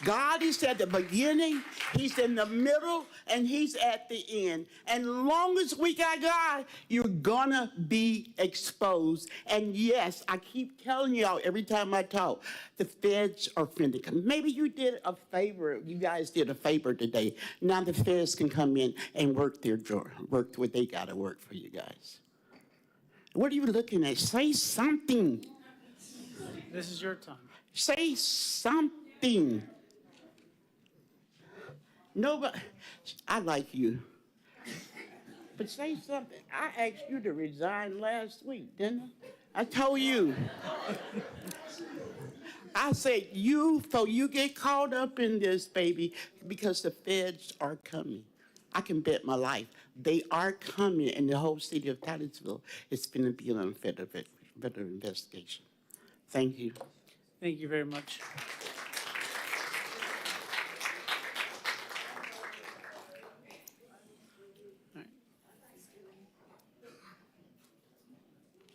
God is at the beginning, he's in the middle, and he's at the end. And as long as we got God, you're gonna be exposed. And yes, I keep telling y'all every time I talk, the feds are finna come. Maybe you did a favor, you guys did a favor today. Now the feds can come in and work what they gotta work for you guys. What are you looking at? Say something. This is your time. Say something. Nobody, I like you. But say something. I asked you to resign last week, didn't I? I told you. I said so you get caught up in this, baby, because the feds are coming. I can bet my life. They are coming, and the whole city of Titusville is going to be on a federal investigation. Thank you. Thank you very much.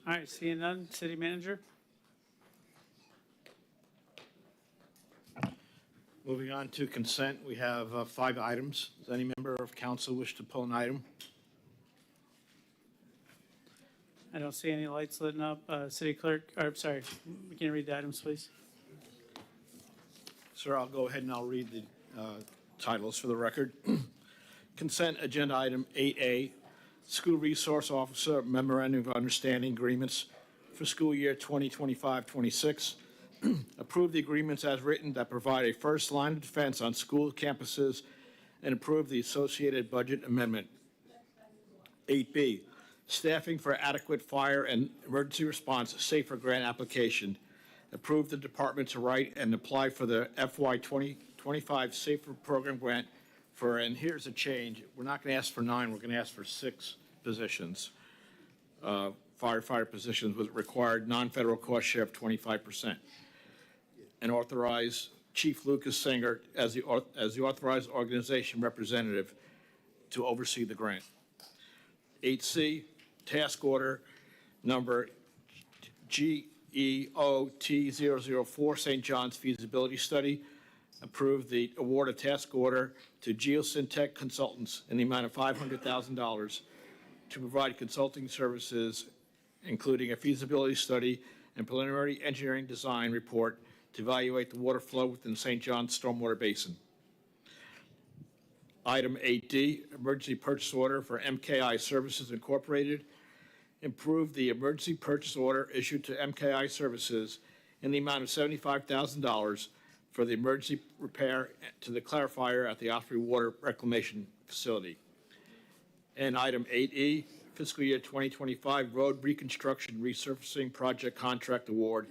All right, seeing none, city manager? Moving on to consent, we have 5 items. Does any member of council wish to pull an item? I don't see any lights lit up. City clerk, or sorry, can you read the items, please? Sir, I'll go ahead and I'll read the titles for the record. Consent agenda item 8A, School Resource Officer Memorandum of Understanding Agreements for school year 2025-26. Approve the agreements as written that provide a first line of defense on school campuses and approve the associated budget amendment. 8B, Staffing for Adequate Fire and Emergency Response Safer Grant Application. Approve the department to write and apply for the FY 2025 Safer Program Grant for, and here's a change, we're not going to ask for 9, we're going to ask for 6 positions, firefighter positions with required non-federal cost share of 25%. And authorize Chief Lucas Singer as the authorized organization representative to oversee the grant. 8C, task order number GEOT004, St. John's feasibility study. Approve the award of task order to Geosyntech Consultants in the amount of $500,000 to provide consulting services, including a feasibility study and preliminary engineering design report to evaluate the water flow within St. John's stormwater basin. Item 8D, emergency purchase order for MKI Services Incorporated. Improve the emergency purchase order issued to MKI Services in the amount of $75,000 for the emergency repair to the clarifier at the Osprey Water Reclamation Facility. And item 8E, fiscal year 2025 road reconstruction resurfacing project contract award.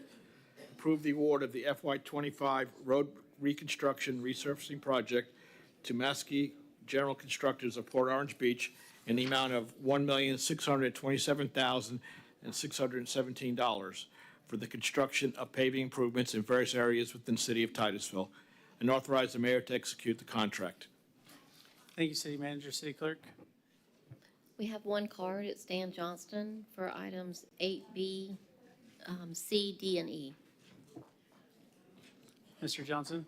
Approve the award of the FY25 road reconstruction resurfacing project to Maskey General Constructors of Port Orange Beach in the amount of $1,627,617 for the construction of paving improvements in various areas within the city of Titusville, and authorize the mayor to execute the contract. Thank you, city manager. City clerk? We have one card. It's Dan Johnston for items 8B, C, D, and E. Mr. Johnson?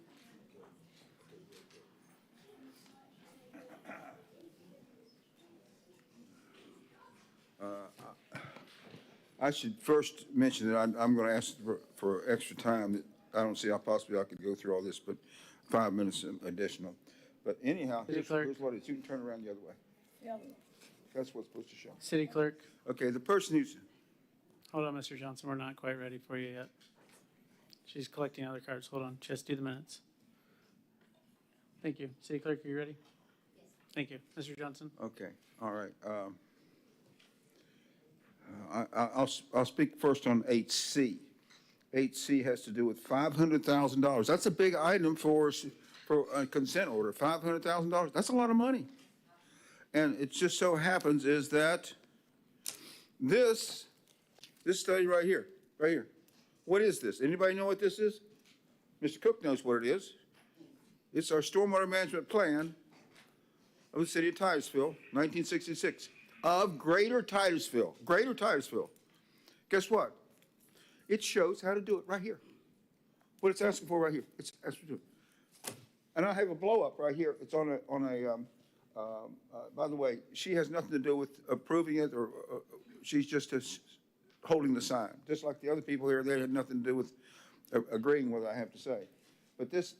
I should first mention that I'm going to ask for extra time. That I don't see how possibly I could go through all this, but 5 minutes additional. But anyhow, here's what it is. You can turn around the other way. That's what's supposed to show. City Clerk, Okay, the person who's, hold on, Mr. Johnson, we're not quite ready for you yet. She's collecting other cards. Hold on, just do the minutes. Thank you. City Clerk, are you ready? Yes. Thank you. Mr. Johnson? okay, all right. I'll speak first on 8C. 8C has to do with $500,000. That's a big item for a consent order, $500,000. That's a lot of money. And it just so happens is that this study right here, what is this? Anybody know what this is? Mr. Cook knows what it is. It's our stormwater management plan of the city of Titusville, 1966, of Greater Titusville. Greater Titusville. Guess what? It shows how to do it right here. What it's asking for right here. It's asking to do it. And I have a blow up right here. It's on a by the way, she has nothing to do with approving it, or she's just holding the sign. Just like the other people here, they had nothing to do with agreeing with what I have to say. But this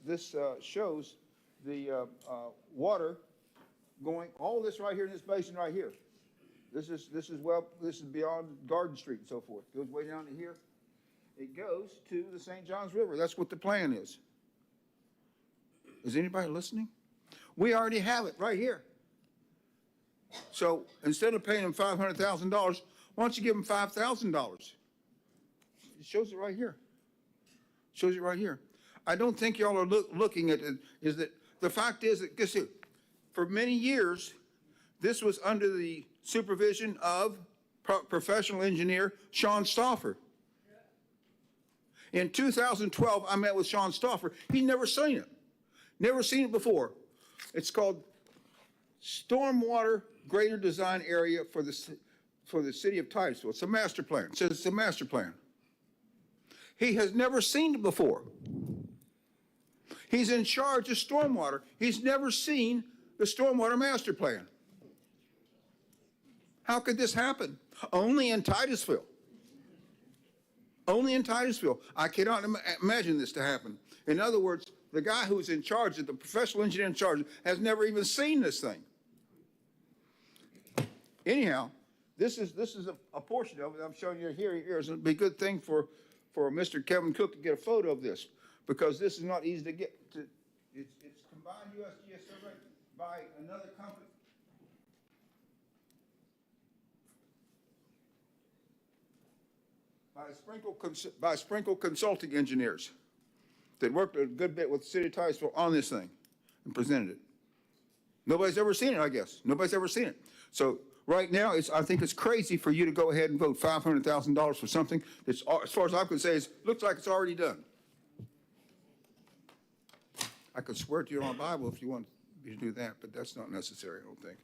shows the water going, all this right here in this basin right here. This is beyond Garden Street and so forth. It goes way down to here. It goes to the St. Johns River. That's what the plan is. Is anybody listening? We already have it right here. So instead of paying them $500,000, why don't you give them $5,000? It shows it right here. Shows it right here. I don't think y'all are looking at it. Is that the fact is that, guess who? For many years, this was under the supervision of professional engineer Sean Stauffer. In 2012, I met with Sean Stauffer. He'd never seen it. Never seen it before. It's called Stormwater Greater Design Area for the city of Titusville. It's a master plan. It says it's a master plan. He has never seen it before. He's in charge of stormwater. He's never seen the stormwater master plan. How could this happen? Only in Titusville. Only in Titusville. I cannot imagine this to happen. In other words, the guy who's in charge, the professional engineer in charge, has never even seen this thing. Anyhow, this is a portion of it I'm showing you here. It would be a good thing for Mr. Kevin Cook to get a photo of this, because this is not easy to get to. It's combined USGS survey by another company. By Sprinkle Consulting Engineers that worked a good bit with the city of Titusville on this thing and presented it. Nobody's ever seen it, I guess. Nobody's ever seen it. So right now, I think it's crazy for you to go ahead and vote $500,000 for something that's, as far as I can say, looks like it's already done. I could swear to you on my Bible if you want me to do that, but that's not necessary, I don't think.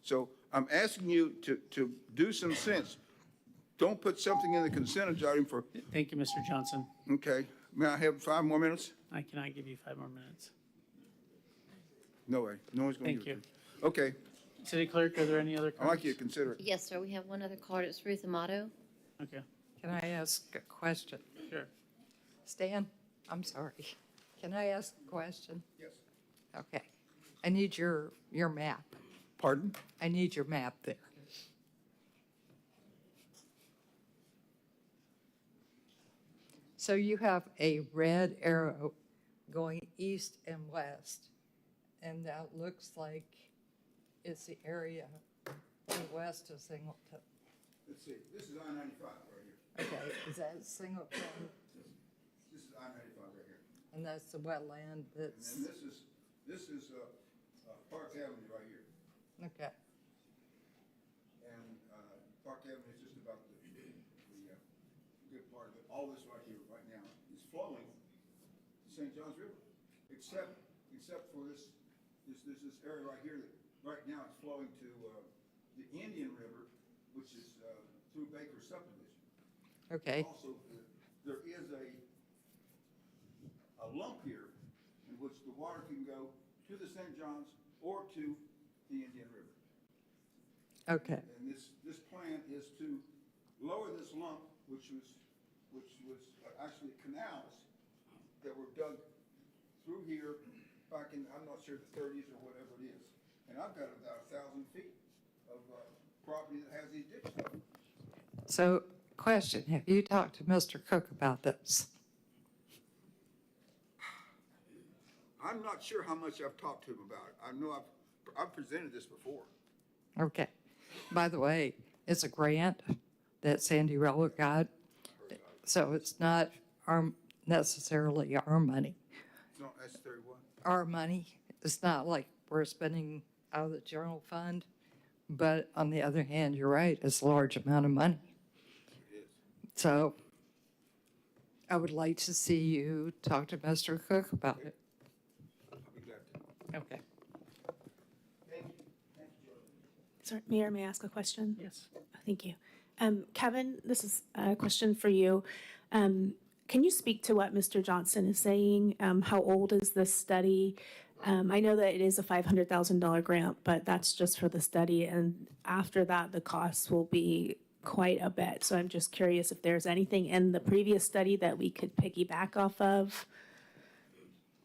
So I'm asking you to do some sense. Don't put something in the consent agenda for. Thank you, Mr. Johnson. Okay. May I have 5 more minutes? I cannot give you 5 more minutes. No way. No one's going to Thank give you. it to you. Okay. City Clerk, are there any other I'd cards? like you to consider it. Yes, sir. We have one other card. It's Ruth Amato. Okay, Can I ask a question? sure. Stan, I'm sorry. Can I ask a question? Yes. Okay. I need your map. Pardon? I need your map there. So you have a red arrow going east and west, and that looks like it's the area to the west of Singleton. Let's see. This is I-95 right here. Okay, is that Singleton? This is I-95 right here. And that's the wetland that's, And this is Park Avenue right here. okay. And Park Avenue is just about the good part of it. All this right here, right now, is flowing to St. Johns River, except for this area right here that right now it's flowing to the Indian River, which is through Baker subdivision. Okay. Also, there is a lump here in which the water can go to the St. Johns or to the Indian River. Okay. And this plan is to lower this lump, which was actually canals that were dug through here back in, I'm not sure, the 30s or whatever it is. And I've got about 1,000 feet of property that has these ditches. So, question, have you talked to Mr. Cook about this? I'm not sure how much I've talked to him about it. I know I've presented this before. Okay. By the way, it's a grant that Sandy Reller got, so it's not necessarily our money. It's not necessary what? Our money. It's not like we're spending out of the general fund, but on the other hand, you're right, it's a large amount of money. It is. So I would like to see you talk to Mr. Cook about it. I'll be glad to. Okay. Sorry, Mayor, may I ask a question? Yes. Thank you. Kevin, this is a question for you. Can you speak to what Mr. Johnson is saying? How old is this study? I know that it is a $500,000 grant, but that's just for the study. And after that, the costs will be quite a bit. So I'm just curious if there's anything in the previous study that we could piggyback off of.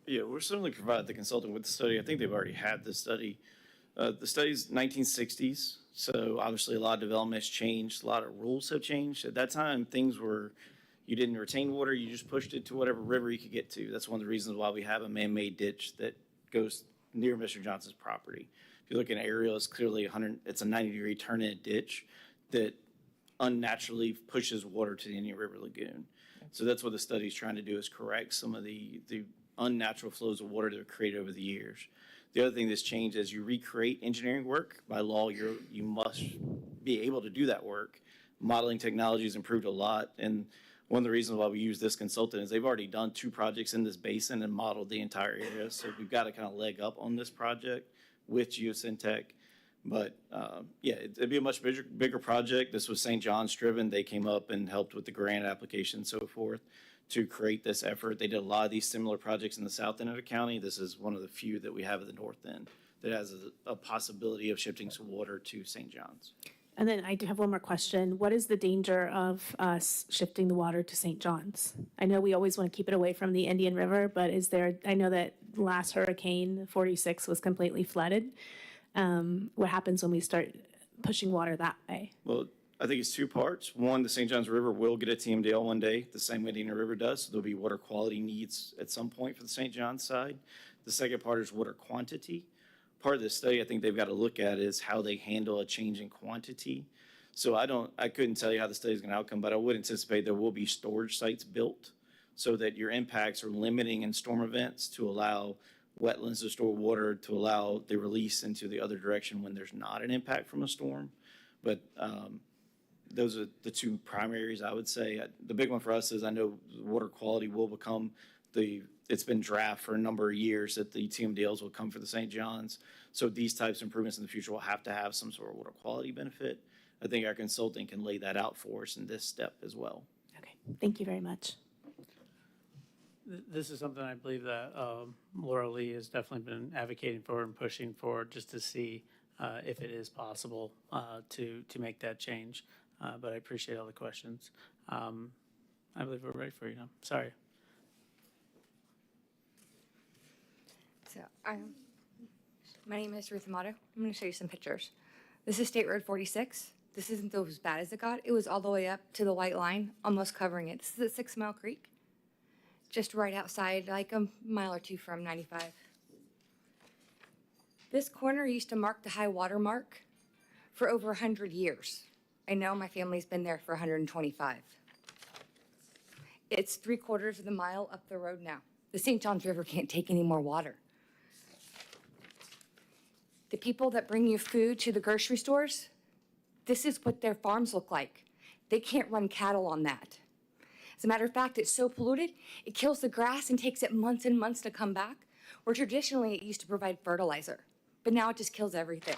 Yeah, we're certainly provide the consultant with the study. I think they've already had the study. The study's 1960s, so obviously a lot of development has changed. A lot of rules have changed. At that time, things were, you didn't retain water, you just pushed it to whatever river you could get to. That's one of the reasons why we have a man-made ditch that goes near Mr. Johnson's property. If you look at an aerial, it's clearly it's a 90-degree turn-in ditch that unnaturally pushes water to the Indian River Lagoon. So that's what the study's trying to do, is correct some of the unnatural flows of water that were created over the years. The other thing that's changed is you recreate engineering work. By law, you must be able to do that work. Modeling technology has improved a lot, and one of the reasons why we use this consultant is they've already done 2 projects in this basin and modeled the entire area. So we've got to kind of leg up on this project with Geosyntec. But yeah, it'd be a much bigger project. This was St. John's driven. They came up and helped with the grant application and so forth to create this effort. They did a lot of these similar projects in the south end of the county. This is one of the few that we have at the north end that has a possibility of shifting some water to St. John's. And then I do have one more question. What is the danger of us shifting the water to St. John's? I know we always want to keep it away from the Indian River, but is there, I know that last hurricane, 46, was completely flooded. What happens when we start pushing water that way? Well, I think it's 2 parts. One, the St. Johns River will get a TMDL one day, the same way the Indian River does. So there'll be water quality needs at some point for the St. Johns side. The second part is water quantity. Part of this study I think they've got to look at is how they handle a change in quantity. So I couldn't tell you how the study is going to outcome, but I would anticipate there will be storage sites built so that your impacts are limiting in storm events to allow wetlands to store water, to allow the release into the other direction when there's not an impact from a storm. But those are the 2 primaries, I would say. The big one for us is I know water quality will become it's been draft for a number of years that the TMDLs will come for the St. John's. So these types of improvements in the future will have to have some sort of water quality benefit. I think our consultant can lay that out for us in this step as well. Okay, thank you very much. This is something I believe that Laura Lee has definitely been advocating for and pushing for, just to see if it is possible to make that change. But I appreciate all the questions. I believe we're ready for you now. Sorry. So, my name is Ruth Amato. I'm going to show you some pictures. This is State Road 46. This isn't as bad as it got. It was all the way up to the white line, almost covering it. This is at 6 Mile Creek, just right outside, like a mile or 2 from 95. This corner used to mark the high water mark for over 100 years. I know my family's been there for 125. It's 3/4 of the mile up the road now. The St. Johns River can't take any more water. The people that bring you food to the grocery stores, this is what their farms look like. They can't run cattle on that. As a matter of fact, it's so polluted, it kills the grass and takes it months and months to come back, where traditionally it used to provide fertilizer, but now it just kills everything.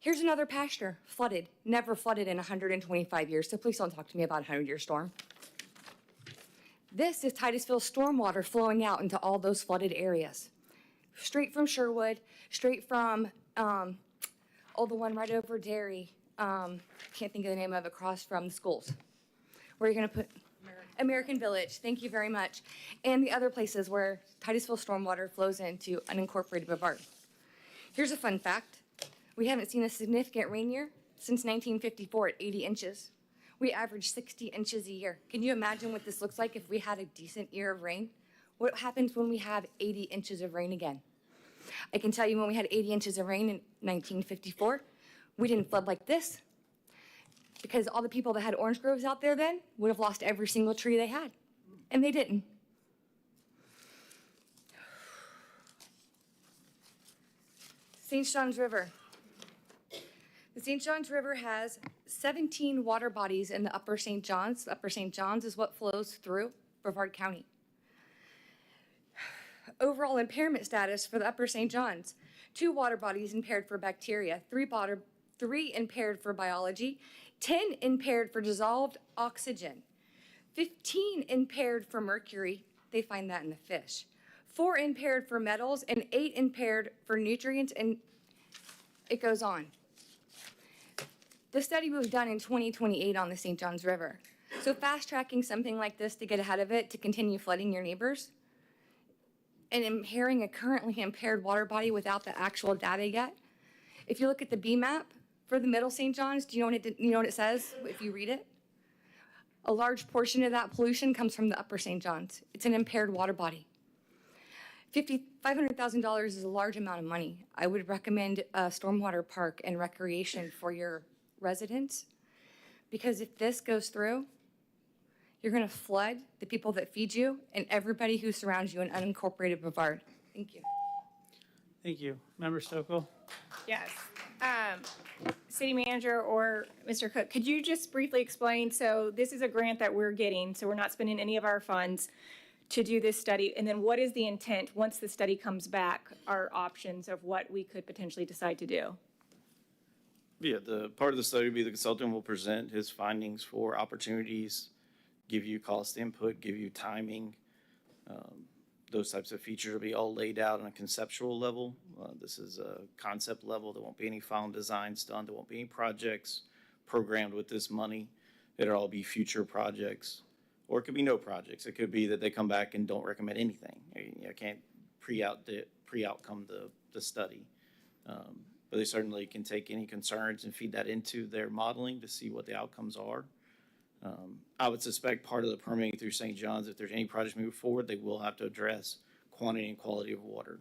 Here's another pasture, flooded, never flooded in 125 years, so please don't talk to me about a 100-year storm. This is Titusville stormwater flowing out into all those flooded areas. Straight from Sherwood, straight from, the one right over Dairy, can't think of the name of it, across from the schools. Where are you gonna put? American Village, thank you very much. And the other places where Titusville stormwater flows into unincorporated Brevard. Here's a fun fact. We haven't seen a significant rain year since 1954 at 80 inches. We average 60 inches a year. Can you imagine what this looks like if we had a decent year of rain? What happens when we have 80 inches of rain again? I can tell you when we had 80 inches of rain in 1954, we didn't flood like this because all the people that had orange groves out there then would have lost every single tree they had, and they didn't. St. John's River. The St. John's River has 17 water bodies in the Upper St. John's. The Upper St. John's is what flows through Brevard County. Overall impairment status for the Upper St. John's: 2 water bodies impaired for bacteria, 3 impaired for biology, 10 impaired for dissolved oxygen, 15 impaired for mercury, they find that in the fish, 4 impaired for metals, and 8 impaired for nutrients, and it goes on. The study was done in 2028 on the St. John's River. So fast-tracking something like this to get ahead of it, to continue flooding your neighbors, and impairing a currently impaired water body without the actual data yet. If you look at the B map for the Middle St. John's, do you know what it says if you read it? A large portion of that pollution comes from the Upper St. John's. It's an impaired water body. $500,000 is a large amount of money. I would recommend a stormwater park and recreation for your residents, because if this goes through, you're going to flood the people that feed you and everybody who surrounds you in unincorporated Brevard. Thank you. Thank you. Member Stokel? Yes. City Manager or Mr. Cook, could you just briefly explain, so this is a grant that we're getting, so we're not spending any of our funds to do this study, and then what is the intent once the study comes back, our options of what we could potentially decide to do? Yeah, the part of the study will be the consultant will present his findings for opportunities, give you cost input, give you timing. Those types of features will be all laid out on a conceptual level. This is a concept level. There won't be any final designs done. There won't be any projects programmed with this money. It'll all be future projects, or it could be no projects. It could be that they come back and don't recommend anything. I can't pre-outcome the study. But they certainly can take any concerns and feed that into their modeling to see what the outcomes are. I would suspect part of the permitting through St. John's, if there's any projects moving forward, they will have to address quantity and quality of water.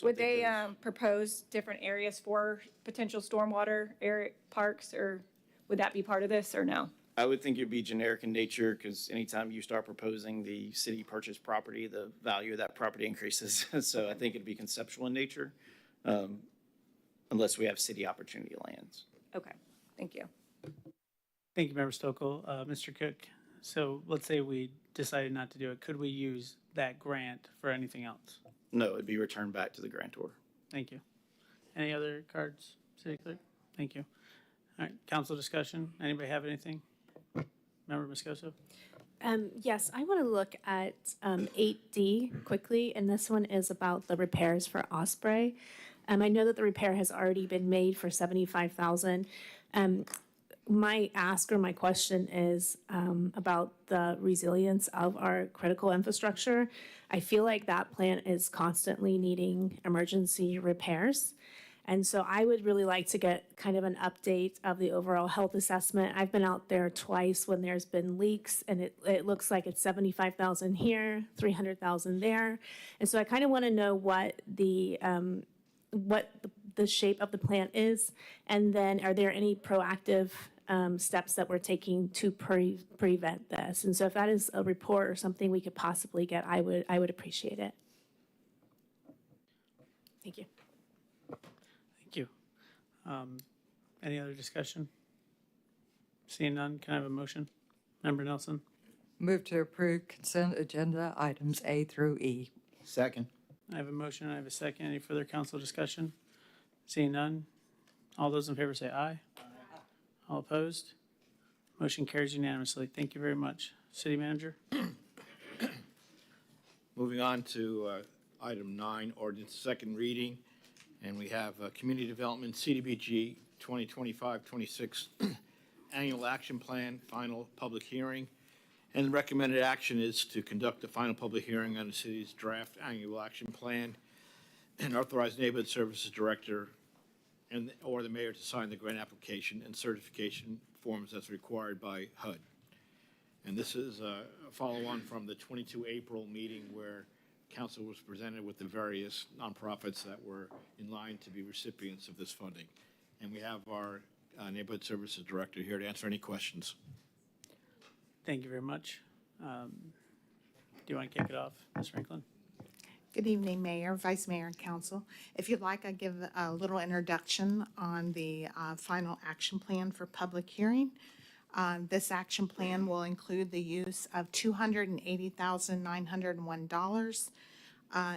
Would they propose different areas for potential stormwater area parks, or would that be part of this, or no? I would think it'd be generic in nature, because anytime you start proposing the city purchase property, the value of that property increases. So I think it'd be conceptual in nature, unless we have city opportunity lands. Okay, thank you. Thank you, Member Stokel. Mr. Cook, so let's say we decided not to do it. Could we use that grant for anything else? No, it'd be returned back to the grantor. Thank you. Any other cards, City Clerk? Thank you. All right, council discussion. Anybody have anything? Member Moscoso? Yes, I want to look at 8D quickly, and this one is about the repairs for Osprey. I know that the repair has already been made for $75,000. My ask or my question is about the resilience of our critical infrastructure. I feel like that plant is constantly needing emergency repairs. And so I would really like to get kind of an update of the overall health assessment. I've been out there twice when there's been leaks, and it looks like it's 75,000 here, 300,000 there. And so I kind of want to know what the shape of the plant is, and then are there any proactive steps that we're taking to prevent this? And so if that is a report or something we could possibly get, I would appreciate it. Thank you. Thank you. Any other discussion? Seeing none, can I have a motion? Member Nelson? Move to approve consent agenda items A through E. Second. I have a motion, I have a second. Any further council discussion? Seeing none, all those in favor say aye. All opposed? Motion carries unanimously. Thank you very much. City Manager? Moving on to item 9, ordinance second reading. And we have Community Development CDBG 2025-26 Annual Action Plan, final public hearing. And the recommended action is to conduct the final public hearing on the city's draft annual action plan. and authorize neighborhood services director or the mayor to sign the grant application and certification forms as required by HUD. And this is a follow-on from the 22 April meeting where council was presented with the various nonprofits that were in line to be recipients of this funding. And we have our neighborhood services director here to answer any questions. Thank you very much. Do you want to kick it off, Ms. Franklin? Good evening, Mayor, Vice Mayor, and Council. If you'd like, I give a little introduction on the final action plan for public hearing. This action plan will include the use of $280,901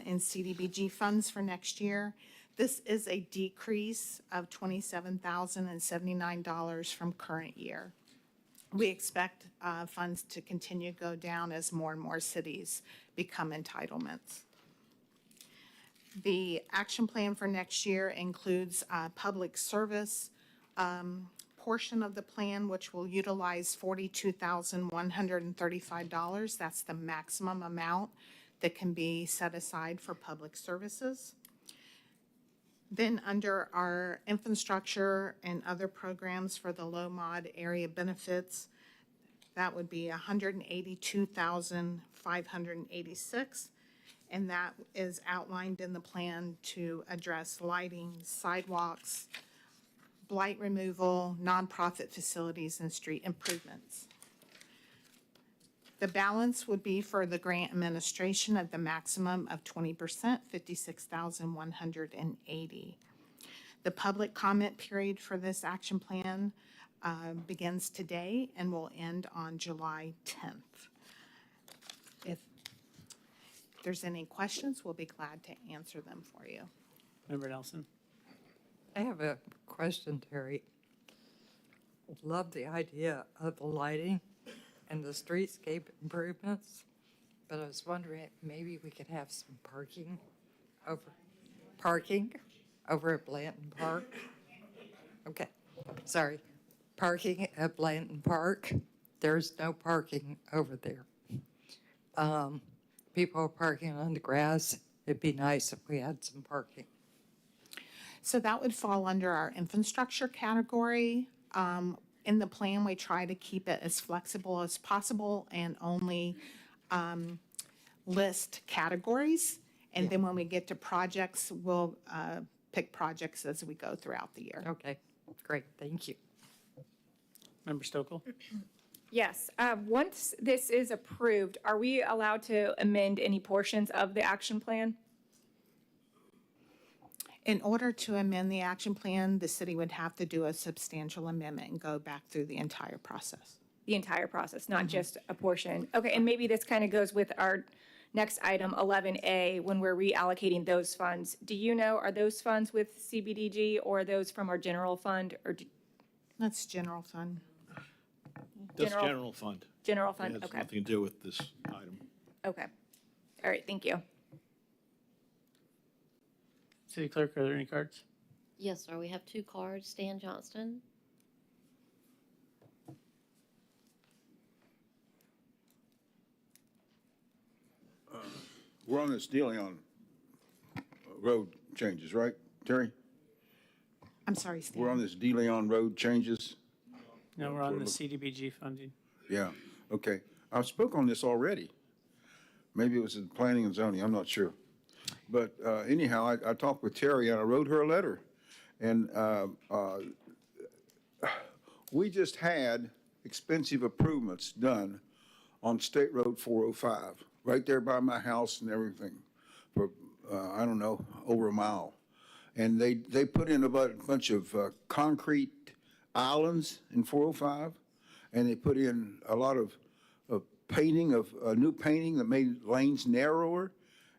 in CDBG funds for next year. This is a decrease of $27,079 from current year. We expect funds to continue to go down as more and more cities become entitlements. The action plan for next year includes public service portion of the plan, which will utilize $42,135. That's the maximum amount that can be set aside for public services. Then under our infrastructure and other programs for the low mod area benefits, that would be $182,586. And that is outlined in the plan to address lighting, sidewalks, blight removal, nonprofit facilities, and street improvements. The balance would be for the grant administration at the maximum of 20%, $56,180. The public comment period for this action plan begins today and will end on July 10th. If there's any questions, we'll be glad to answer them for you. Member Nelson? I have a question, Terry. Love the idea of the lighting and the streetscape improvements, but I was wondering if maybe we could have some parking over at Blanton Park. Okay, sorry. Parking at Blanton Park. There's no parking over there. People are parking on the grass. It'd be nice if we had some parking. So that would fall under our infrastructure category. In the plan, we try to keep it as flexible as possible and only list categories. And then when we get to projects, we'll pick projects as we go throughout the year. Okay, great, thank you. Member Stokel? Yes. Once this is approved, are we allowed to amend any portions of the action plan? In order to amend the action plan, the city would have to do a substantial amendment and go back through the entire process. The entire process, not just a portion. Okay, and maybe this kind of goes with our next item, 11A, when we're reallocating those funds. Do you know, are those funds with CBDG or are those from our general fund? Or That's general fund. That's general fund. General fund, It has okay. nothing to do with this item. Okay. All right, thank you. City Clerk, are there any cards? Yes, sir. We have 2 cards. Stan Johnston. We're on this deal on road changes, right, Terry? I'm sorry, Stan. We're on this De Leon road changes? No, we're on the CDBG funding. Yeah, okay. I spoke on this already. Maybe it was in planning and zoning, I'm not sure. But anyhow, I talked with Terry and I wrote her a letter. And we just had expensive improvements done on State Road 405, right there by my house and everything, for, I don't know, over a mile. And they put in a bunch of concrete islands in 405, and they put in a lot of painting, new painting that made lanes narrower.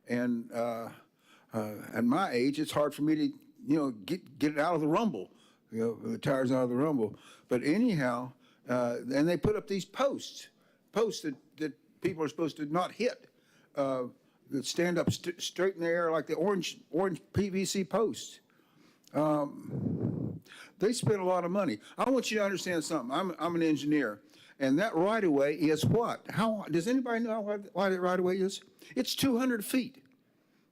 And at my age, it's hard for me to, get it out of the rumble, the tires out of the rumble. But anyhow, and they put up these posts that people are supposed to not hit, that stand up straight in the air like the orange PVC posts. They spend a lot of money. I want you to understand something. I'm an engineer, and that right-of-way is what? How does anybody know why that right-of-way is? It's 200 feet.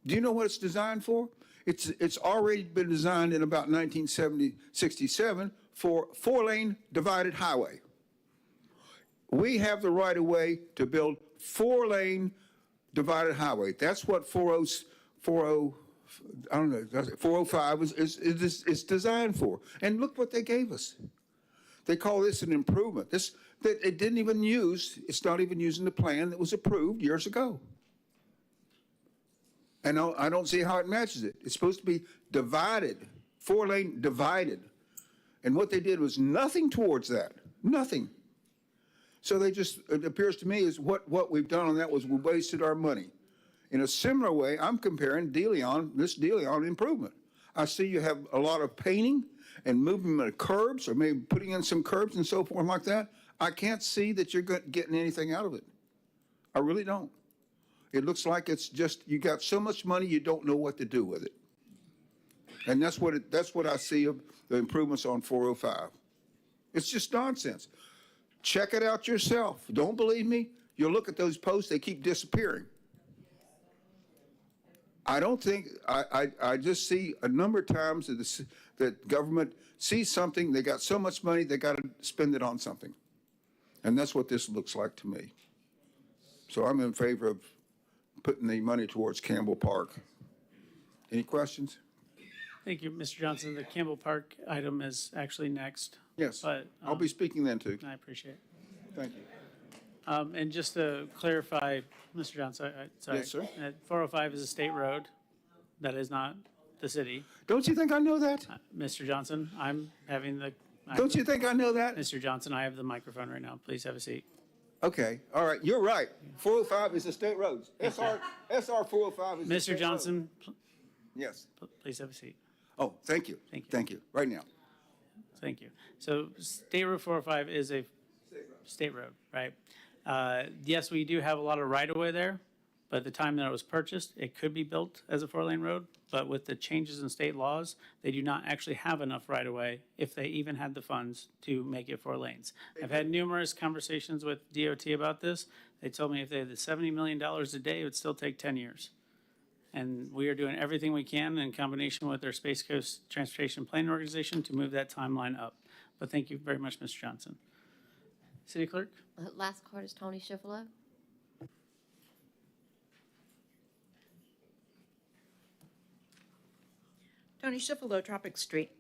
Do you know what it's designed for? It's already been designed in about 1967 for 4-lane divided highway. We have the right of way to build 4-lane divided highway. That's what 405 is designed for. And look what they gave us. They call this an improvement. That it didn't even use, it's not even using the plan that was approved years ago. And I don't see how it matches it. It's supposed to be divided, 4-lane divided. And what they did was nothing towards that, nothing. So they just, it appears to me is what we've done on that was we wasted our money. In a similar way, I'm comparing this De Leon improvement. I see you have a lot of painting and movement of curbs, or maybe putting in some curbs and so forth like that. I can't see that you're getting anything out of it. I really don't. It looks like it's just, you got so much money you don't know what to do with it. And that's what I see of the improvements on 405. It's just nonsense. Check it out yourself. Don't believe me? You'll look at those posts, they keep disappearing. I don't think, I just see a number of times that government sees something, they got so much money, they got to spend it on something. And that's what this looks like to me. So I'm in favor of putting the money towards Campbell Park. Any questions? Thank you, Mr. Johnson. The Campbell Park item is actually next. Yes, But I'll be speaking then too. I appreciate it. Thank you. And just to clarify, Mr. Johnson, sorry. Yes, sir. 405 is a state road. That is not the city. Don't you think I know that? Mr. Johnson, I'm having the. Don't you think I know that? Mr. Johnson, I have the microphone right now. Please have a seat. Okay, all right, you're right. 405 is a state road. SR 405 is a state Mr. Johnson, Yes. please have a seat. Oh, thank you. Thank you. Thank you, right now. Thank you. So State Road 405 is a state road, right? Yes, we do have a lot of right-of-way there, but at the time that it was purchased, it could be built as a 4-lane road. But with the changes in state laws, they do not actually have enough right-of-way, if they even had the funds, to make it 4 lanes. I've had numerous conversations with DOT about this. They told me if they had the $70 million a day, it would still take 10 years. And we are doing everything we can in combination with our Space Coast Transportation Planning Organization to move that timeline up. But thank you very much, Mr. Johnson. City Clerk? Last card is Tony Schifolo. Tony Schifolo, Tropic Street.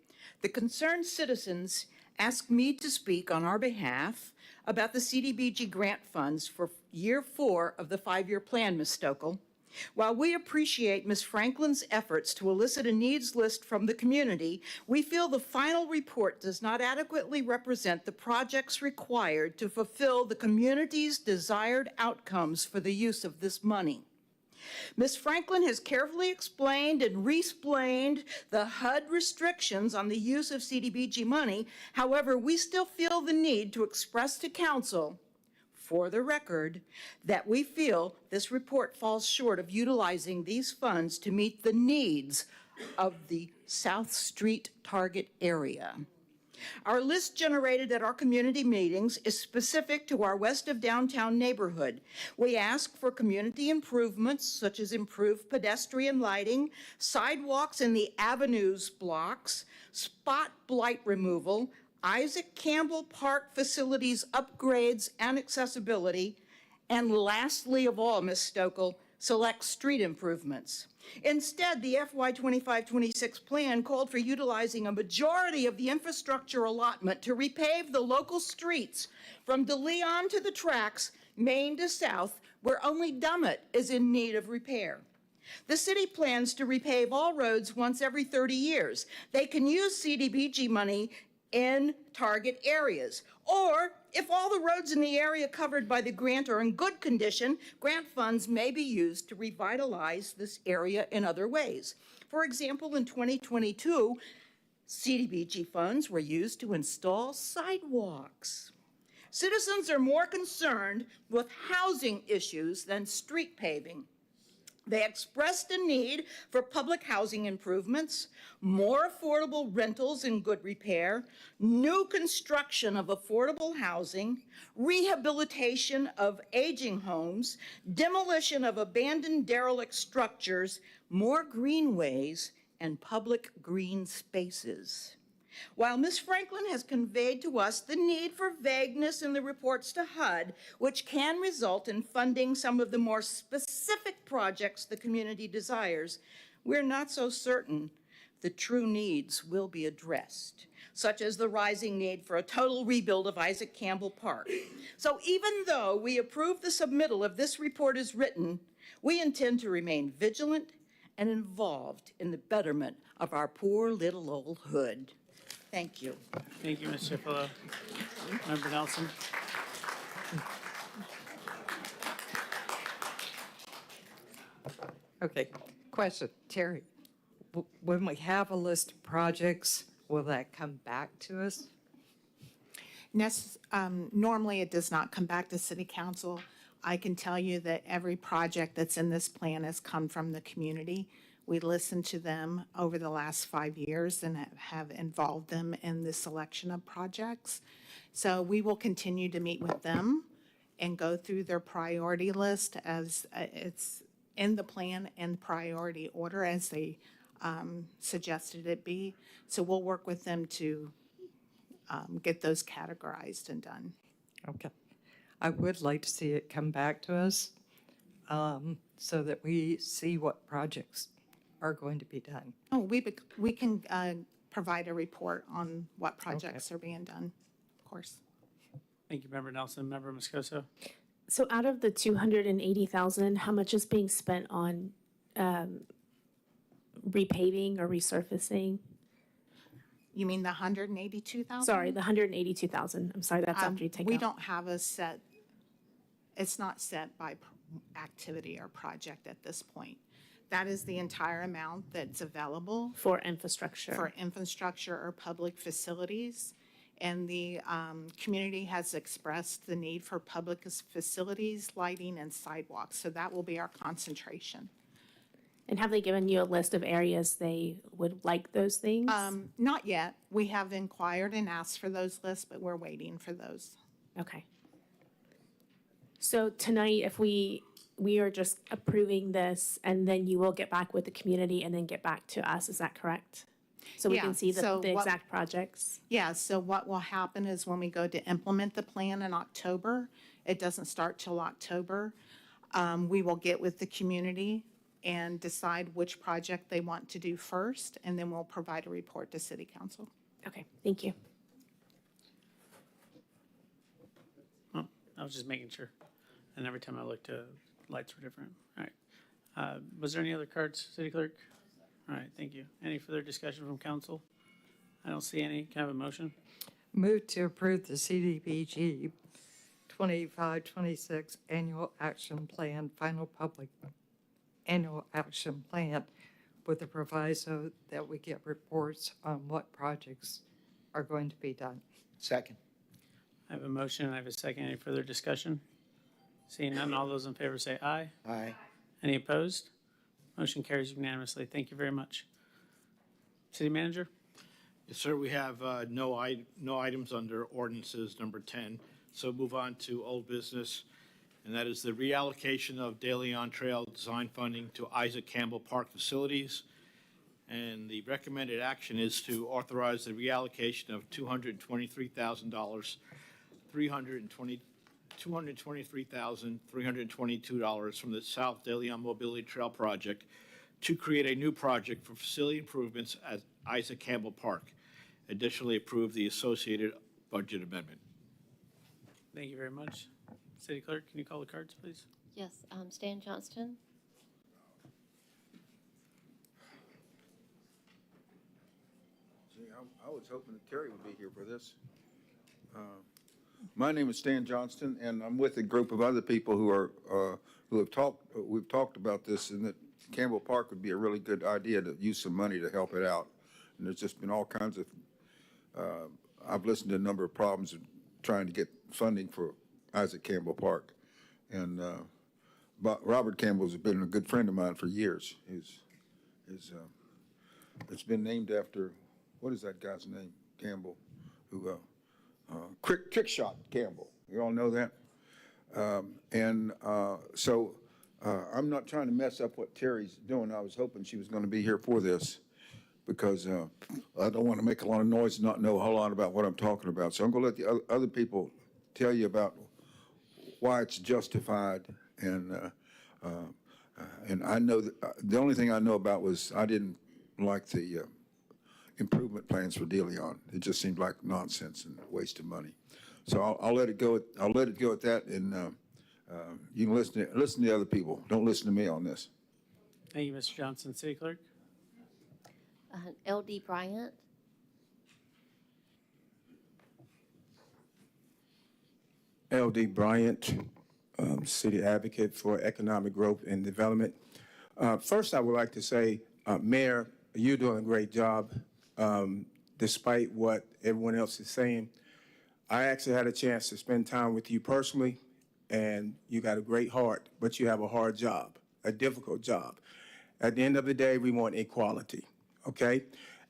The concerned citizens asked me to speak on our behalf about the CDBG grant funds for year 4 of the 5-year plan, Ms. Stokel. While we appreciate Ms. Franklin's efforts to elicit a needs list from the community, we feel the final report does not adequately represent the projects required to fulfill the community's desired outcomes for the use of this money. Ms. Franklin has carefully explained and re-explained the HUD restrictions on the use of CDBG money. However, we still feel the need to express to Council, for the record, that we feel this report falls short of utilizing these funds to meet the needs of the South Street target area. Our list generated at our community meetings is specific to our west of downtown neighborhood. We ask for community improvements such as improved pedestrian lighting, sidewalks in the avenues blocks, spot blight removal, Isaac Campbell Park facilities upgrades and accessibility, and lastly of all, Ms. Stokel, select street improvements. Instead, the FY 25-26 plan called for utilizing a majority of the infrastructure allotment to repave the local streets from De Leon to the tracks, Main to South, where only Dummit is in need of repair. The city plans to repave all roads once every 30 years. They can use CDBG money in target areas. Or, if all the roads in the area covered by the grant are in good condition, grant funds may be used to revitalize this area in other ways. For example, in 2022, CDBG funds were used to install sidewalks. Citizens are more concerned with housing issues than street paving. They expressed a need for public housing improvements, more affordable rentals in good repair, new construction of affordable housing, rehabilitation of aging homes, demolition of abandoned derelict structures, more greenways, and public green spaces. While Ms. Franklin has conveyed to us the need for vagueness in the reports to HUD, which can result in funding some of the more specific projects the community desires, we're not so certain the true needs will be addressed, such as the rising need for a total rebuild of Isaac Campbell Park. So even though we approve the submittal of this report as written, we intend to remain vigilant and involved in the betterment of our poor little old hood. Thank you. Thank you, Ms. Chifilo. Member Nelson. Okay, question, Terry. When we have a list of projects, will that come back to us? Normally, it does not come back to City Council. I can tell you that every project that's in this plan has come from the community. We listened to them over the last 5 years and have involved them in the selection of projects. So we will continue to meet with them and go through their priority list as it's in the plan and priority order as they suggested it be. So we'll work with them to get those categorized and done. Okay. I would like to see it come back to us so that we see what projects are going to be done. Oh, we can provide a report on what projects are being done, of course. Thank you, Member Nelson. Member Moscoso. So out of the 280,000, how much is being spent on repaving or resurfacing? You mean the 182,000? Sorry, the 182,000. I'm sorry, that's after you take We out. don't have a set, it's not set by activity or project at this point. That is the entire amount that's available. For infrastructure. For infrastructure or public facilities. And the community has expressed the need for public facilities, lighting, and sidewalks. So that will be our concentration. And have they given you a list of areas they would like those things? Not yet. We have inquired and asked for those lists, but we're waiting for those. Okay. So tonight, if we are just approving this, and then you will get back with the community and then get back to us, is that correct? So we Yeah, can see the so what- exact projects? Yeah, so what will happen is when we go to implement the plan in October, it doesn't start till October, we will get with the community and decide which project they want to do first, and then we'll provide a report to City Council. Okay, thank you. Oh, I was just making sure. And every time I looked, lights were different. All right. Was there any other cards, City Clerk? All right, thank you. Any further discussion from council? I don't see any. Can I have a motion? Move to approve the CDBG 25-26 Annual Action Plan, Final Public Annual Action Plan, with a proviso that we get reports on what projects are going to be done. Second. I have a motion and I have a second. Any further discussion? Seeing none, all those in favor say aye. Aye. Any opposed? Motion carries unanimously. Thank you very much. City Manager? Yes, sir, we have no items under ordinances number 10. So move on to old business, and that is the reallocation of De Leon Trail design funding to Isaac Campbell Park facilities. And the recommended action is to authorize the reallocation of $223,322 from the South De Leon Mobility Trail Project to create a new project for facility improvements at Isaac Campbell Park. Additionally, approve the associated budget amendment. Thank you very much. City Clerk, can you call the cards, please? Yes, Stan Johnston, Gee, I was hoping that Terry would be here for this. My name is Stan Johnston, and I'm with a group of other people we've talked about this, and that Campbell Park would be a really good idea to use some money to help it out. And there's just been all kinds of, I've listened to a number of problems of trying to get funding for Isaac Campbell Park. And Robert Campbell's been a good friend of mine for years. It's been named after, what is that guy's name? Campbell, who, Trick Shot Campbell. You all know that? So I'm not trying to mess up what Terry's doing. I was hoping she was going to be here for this. because I don't want to make a lot of noise and not know a whole lot about what I'm talking about. So I'm going to let the other people tell you about why it's justified. And I know that, the only thing I know about was I didn't like the improvement plans for De Leon. It just seemed like nonsense and a waste of money. So I'll let it go. I'll let it go at that, and you can listen to the other people. Don't listen to me on this. Thank you, Mr. Johnson. City Clerk? L.D. Bryant. L.D. Bryant, City Advocate for Economic Growth and Development. First, I would like to say, Mayor, you're doing a great job, despite what everyone else is saying. I actually had a chance to spend time with you personally, and you got a great heart, but you have a hard job, a difficult job. At the end of the day, we want equality, okay?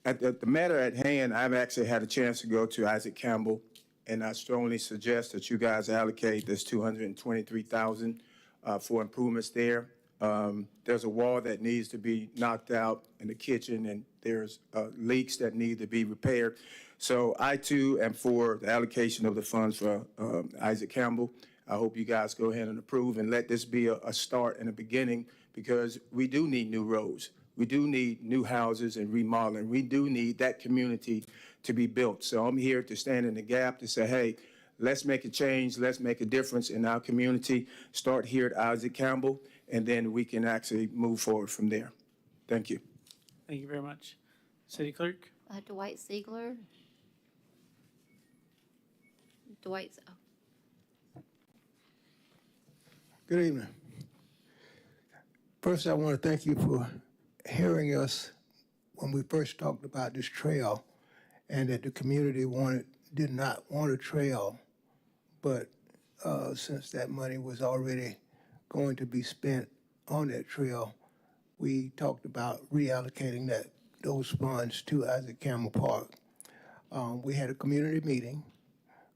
At the matter at hand, I've actually had a chance to go to Isaac Campbell, and I strongly suggest that you guys allocate this $223,000 for improvements there. There's a wall that needs to be knocked out in the kitchen, and there's leaks that need to be repaired. So I, too, am for the allocation of the funds for Isaac Campbell. I hope you guys go ahead and approve and let this be a start and a beginning, because we do need new roads. We do need new houses and remodeling. We do need that community to be built. So I'm here to stand in the gap to say, hey, let's make a change. Let's make a difference in our community. Start here at Isaac Campbell, and then we can actually move forward from there. Thank you. Thank you very much. City Clerk? Dwight Ziegler. Dwight, Good evening. First, I want to thank you for hearing us when we first talked about this trail, and that the community did not want a trail, but since that money was already going to be spent on that trail, we talked about reallocating those funds to Isaac Campbell Park. We had a community meeting.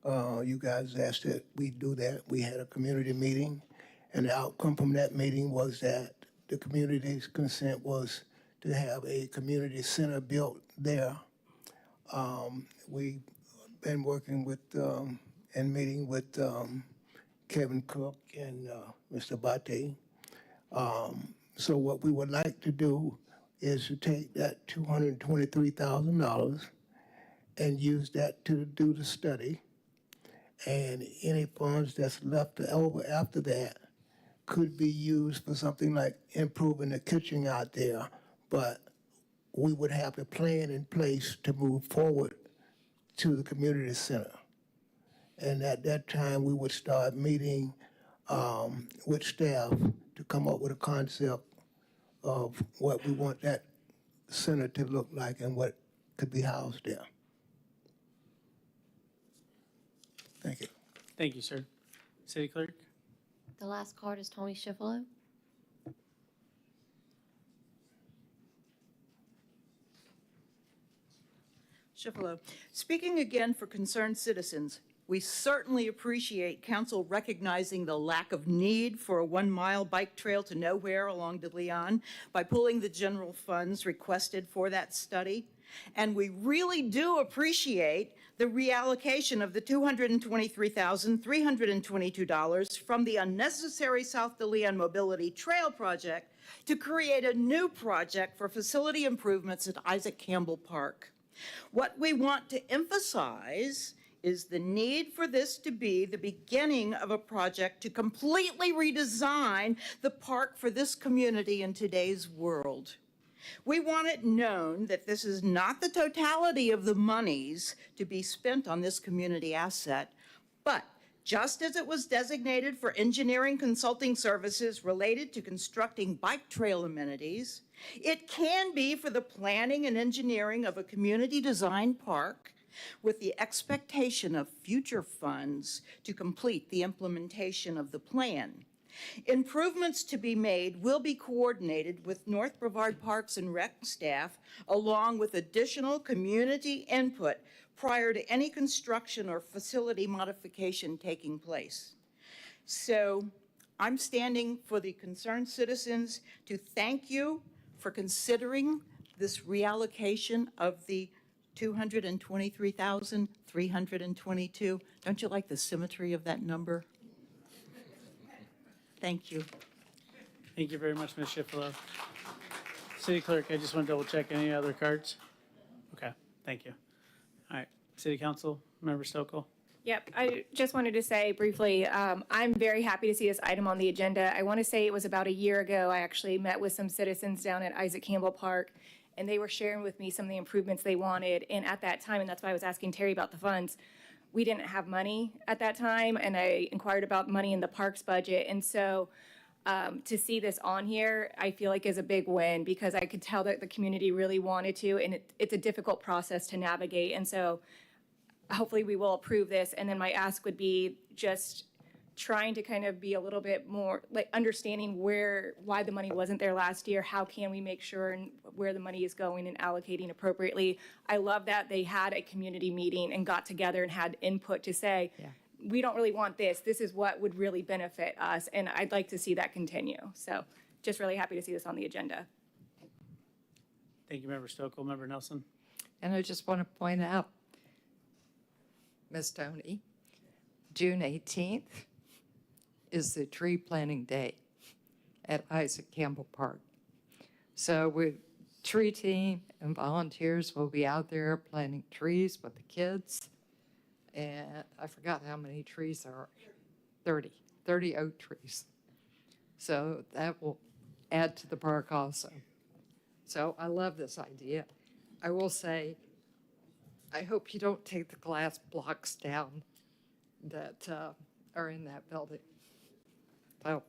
You guys asked that we do that. We had a community meeting, and the outcome from that meeting was that the community's consent was to have a community center built there. We've been working with and meeting with Kevin Cook and Mr. Bate. So what we would like to do is to take that $223,000 and use that to do the study. And any funds that's left over after that could be used for something like improving the kitchen out there. But we would have a plan in place to move forward to the community center. And at that time, we would start meeting with staff to come up with a concept of what we want that center to look like and what could be housed there. Thank you. Thank you, sir. City Clerk? the last card is Tony Schifolo. Schifolo. Speaking again for concerned citizens, we certainly appreciate council recognizing the lack of need for a 1-mile bike trail to nowhere along De Leon by pulling the general funds requested for that study. And we really do appreciate the reallocation of the $223,322 from the unnecessary South De Leon Mobility Trail Project to create a new project for facility improvements at Isaac Campbell Park. What we want to emphasize is the need for this to be the beginning of a project to completely redesign the park for this community in today's world. We want it known that this is not the totality of the monies to be spent on this community asset, but just as it was designated for engineering consulting services related to constructing bike trail amenities, it can be for the planning and engineering of a community design park with the expectation of future funds to complete the implementation of the plan. Improvements to be made will be coordinated with North Brevard Parks and Rec staff, along with additional community input prior to any construction or facility modification taking place. So I'm standing for the concerned citizens to thank you for considering this reallocation of the 223,322. Don't you like the symmetry of that number? Thank you. Thank you very much, Ms. Shifalo. City Clerk, I just want to double check any other cards. Okay, thank you. All right, City Council, Member Stokel. Yep, I just wanted to say briefly, I'm very happy to see this item on the agenda. I want to say it was about a year ago, I actually met with some citizens down at Campbell Park, and they were sharing with me some of the improvements they wanted. And at that time, and that's why I was asking Terry about the funds, we didn't have money at that time, and I inquired about money in the parks budget. And so to see this on here, I feel like is a big win, because I could tell that the community really wanted to, and it's a difficult process to navigate. And so hopefully we will approve this. And then my ask would be just trying to kind of be a little bit more like understanding why the money wasn't there last year. How can we make sure and where the money is going and allocating appropriately? I love that they had a community meeting and got together and had input to say, we don't really want this. This is what would really benefit us. And I'd like to see that continue. So just really happy to see this on the agenda. Thank you, Member Stokel. Member Nelson. And I just want to point out, Ms. Tony, June 18th is the tree planting day at Campbell Park. So tree team and volunteers will be out there planting trees with the kids. And I forgot how many trees there are. 30 oak trees. So that will add to the park also. So I love this idea. I will say, I hope you don't take the glass blocks down that are in that building. Oh.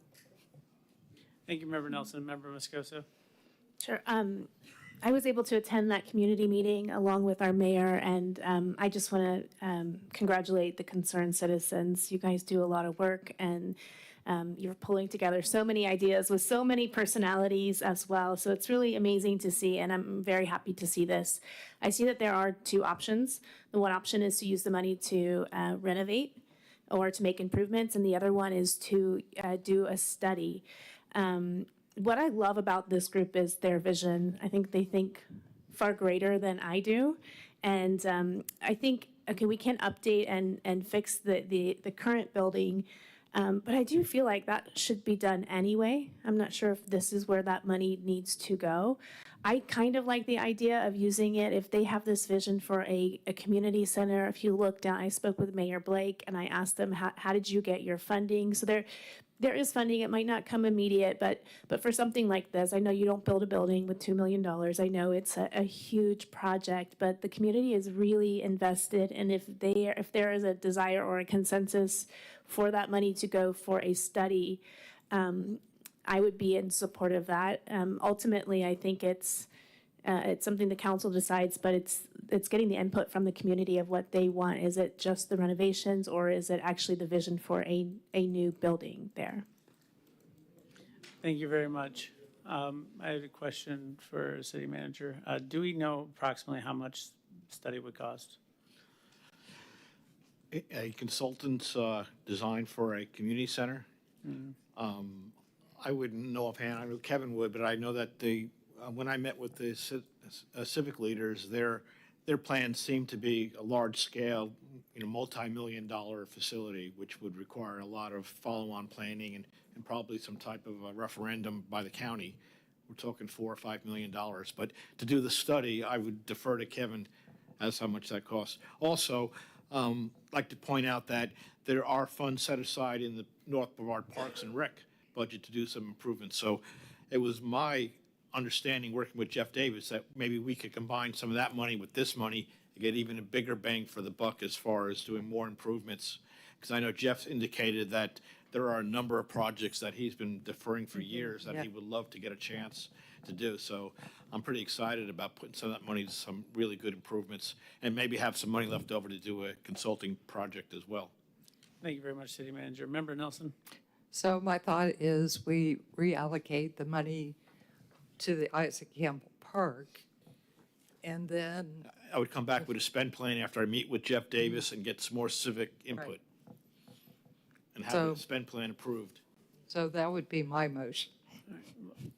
Thank you, Member Nelson. Member Moscoso. Sure. I was able to attend that community meeting along with our mayor, and I just want to congratulate the concerned citizens. You guys do a lot of work, and you're pulling together so many ideas with so many personalities as well. So it's really amazing to see, and I'm very happy to see this. I see that there are two options. The one option is to use the money to renovate or to make improvements, and the other one is to do a study. What I love about this group is their vision. I think they think far greater than I do. And I think, okay, we can update and fix the current building, but I do feel like that should be done anyway. I'm not sure if this is where that money needs to go. I kind of like the idea of using it if they have this vision for a community center. If you look down, I spoke with Mayor Blake and I asked them, how did you get your funding? So there is funding. It might not come immediate, but for something like this, I know you don't build a building with $2 million. I know it's a huge project, but the community is really invested. And if there is a desire or a consensus for that money to go for a study, I would be in support of that. Ultimately, I think it's something the council decides, but it's getting the input from the community of what they want. Is it just the renovations, or is it actually the vision for a new building there? Thank you very much. I had a question for City Manager. Do we know approximately how much study would cost? A consultant's design for a community center. I wouldn't know offhand. I know Kevin would, but I know that when I met with the civic leaders, their plans seem to be a large-scale, multi-million-dollar facility, which would require a lot of follow-on planning and probably some type of a referendum by the county. We're talking $4 or $5 million. But to do the study, I would defer to Kevin as how much that costs. Also, I'd like to point out that there are funds set aside in the North Brevard Parks and Rec budget to do some improvements. So it was my understanding, working with Jeff Davis, that maybe we could combine some of that money with this money to get even a bigger bang for the buck as far as doing more improvements. Because I know Jeff's indicated that there are a number of projects that he's been deferring for years that he would love to get a chance to do. So I'm pretty excited about putting some of that money to some really good improvements and maybe have some money left over to do a consulting project as well. Thank you very much, City Manager. Member Nelson. So my thought is we reallocate the money to the Campbell Park, and then I would come back with a spend plan after I meet with Jeff Davis and get some more civic input and have a spend plan approved. So that would be my motion.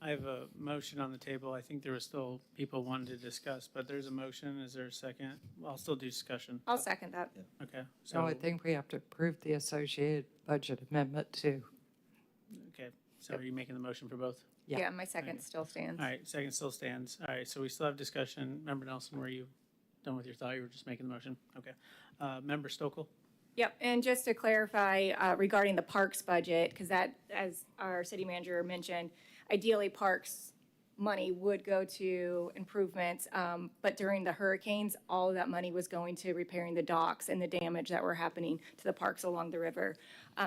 I have a motion on the table. I think there were still people wanting to discuss, but there's a motion. Is there a second? Well, I'll still do discussion. I'll second that. Okay, So I so, think we have to approve the associated budget amendment too. okay, so are you making the motion for both? Yeah. Yeah, my second still stands. All right, second still stands. All right, so we still have discussion. Member Nelson, were you done with your thought? You were just making the motion? Okay. Member Stokel? Yep, and just to clarify regarding the parks budget, because that, as our city manager mentioned, ideally parks money would go to improvements, but during the hurricanes, all of that money was going to repairing the docks and the damage that were happening to the parks along the river.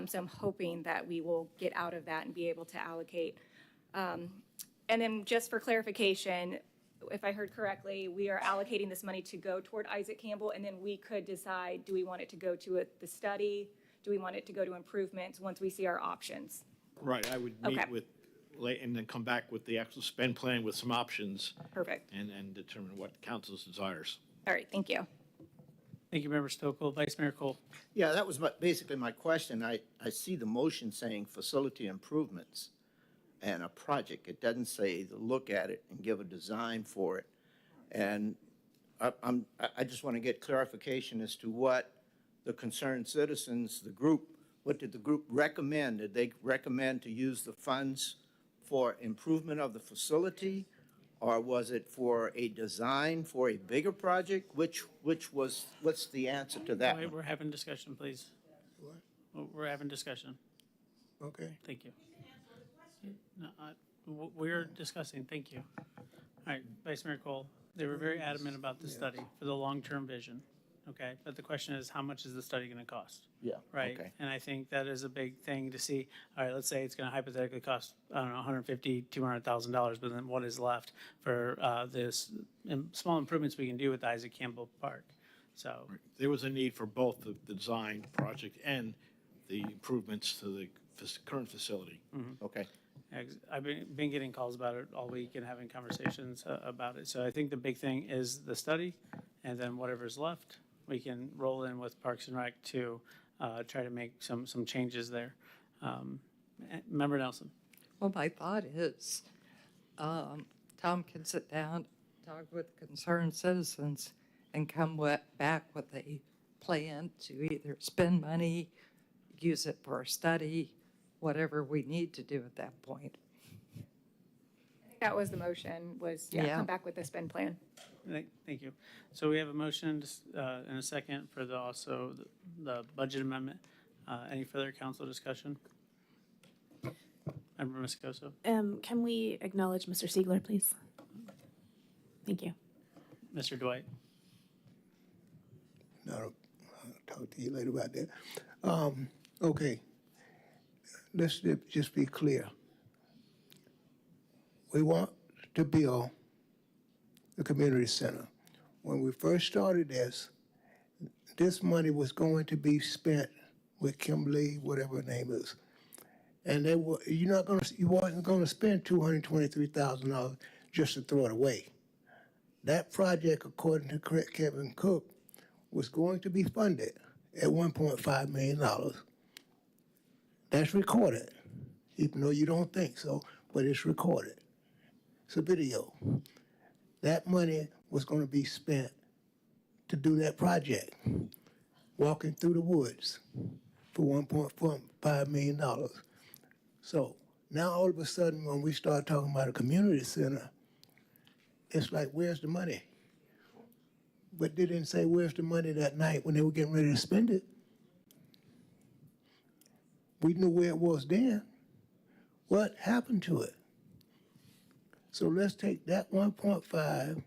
So I'm hoping that we will get out of that and be able to allocate. And then just for clarification, if I heard correctly, we are allocating this money to go toward Isaac Campbell, and then we could decide, do we want it to go to the study? Do we want it to go to improvements once we see our options? Right, I would meet Okay. with, and then come back with the actual spend plan with some options Perfect. and determine what council's desires. All right, thank you. Thank you, Member Stokel. Vice Mayor Cole? Yeah, that was basically my question. I see the motion saying facility improvements and a project. It doesn't say to look at it and give a design for it. And I just want to get clarification as to what the concerned citizens, the group, what did the group recommend? Did they recommend to use the funds for improvement of the facility? Or was it for a design for a bigger project? What's the answer to that Wait, one? we're having discussion, please. We're having discussion. Okay. Thank you. No, we're discussing, thank you. All right, Vice Mayor Cole, they were very adamant about the study for the long-term vision, okay? But the question is, how much is the study gonna cost? Yeah, Right? okay. And I think that is a big thing to see. All right, let's say it's gonna hypothetically cost, I don't know, $150,000, $200,000, but then what is left for this small improvements we can do with Isaac Campbell Park? So, There was a need for both the design project and the improvements to the current facility. Okay. I've been getting calls about it all week and having conversations about it. So I think the big thing is the study, and then whatever's left, we can roll in with Parks and Rec to try to make some changes there. Member Nelson? Well, my thought is, Tom can sit down, talk with concerned citizens, and come back with a plan to either spend money, use it for a study, whatever we need to do at that point. That was the motion, was, yeah, Yeah. come back with a spend plan. Thank you. So we have a motion and a second for the budget amendment. Any further council discussion? Member Moscoso? Can we acknowledge Mr. Siegler, please? Thank you. Mr. Dwight? No, I'll talk to you later about that. Okay, let's just be clear. We want to build the community center. When we first started this money was going to be spent with Kimberly, whatever her name is. And you wasn't gonna spend $223,000 just to throw it away. That project, according to Kevin Cook, was going to be funded at $1.5 million. That's recorded, even though you don't think so, but it's recorded. It's a video. That money was going to be spent to do that project, walking through the woods for $1.5 million. So now all of a sudden, when we start talking about a community center, it's like, where's the money? But they didn't say where's the money that night when they were getting ready to spend it. We knew where it was then. What happened to it? So let's take that 1.5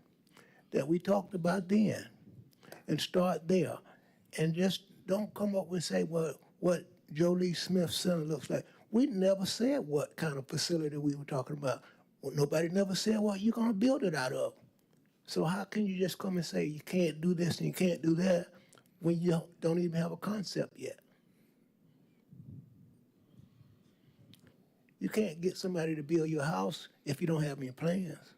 that we talked about then and start there. And just don't come up and say, well, what Jolie Smith Center looks like. We never said what kind of facility we were talking about. Well, nobody never said what you're gonna build it out of. So how can you just come and say you can't do this and you can't do that when you don't even have a concept yet? You can't get somebody to build your house if you don't have any plans.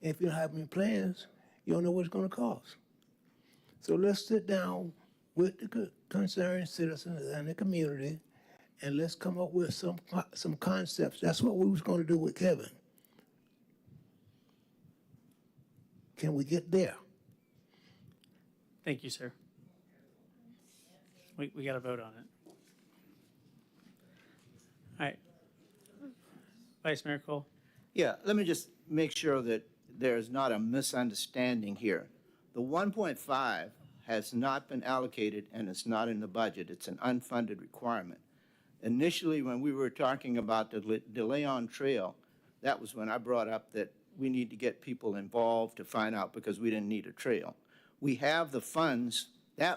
If you don't have any plans, you don't know what it's going to cost. So let's sit down with the concerned citizens and the community and let's come up with some concepts. That's what we was gonna do with Kevin. Can we get there? Thank you, sir. We got to vote on it. All right. Vice Mayor Cole? Yeah, let me just make sure that there's not a misunderstanding here. The 1.5 has not been allocated and it's not in the budget. It's an unfunded requirement. Initially, when we were talking about the DeLeon Trail, that was when I brought up that we need to get people involved to find out because we didn't need a trail. We have the funds,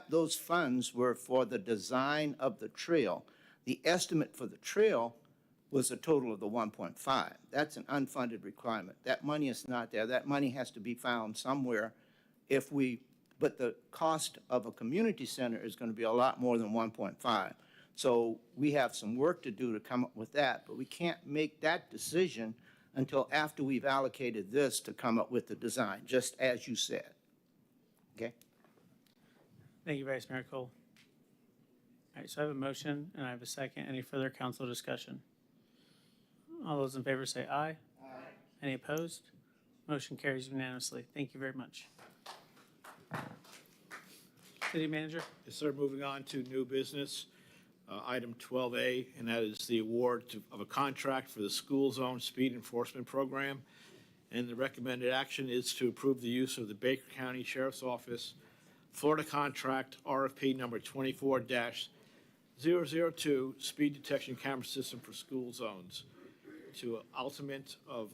those funds were for the design of the trail. The estimate for the trail was a total of the 1.5. That's an unfunded requirement. That money is not there. That money has to be found somewhere but the cost of a community center is going to be a lot more than 1.5. So we have some work to do to come up with that, but we can't make that decision until after we've allocated this to come up with the design, just as you said. Okay? Thank you, Vice Mayor Cole. All right, so I have a motion and I have a second. Any further council discussion? All those in favor say aye. Aye. Any opposed? Motion carries unanimously. Thank you very much. City Manager? Yes, sir. Moving on to new business, item 12A, and that is the award of a contract for the school zone speed enforcement program. And the recommended action is to approve the use of the Baker County Sheriff's Office Florida contract RFP number 24-002 speed detection camera system for school zones to Ultimate of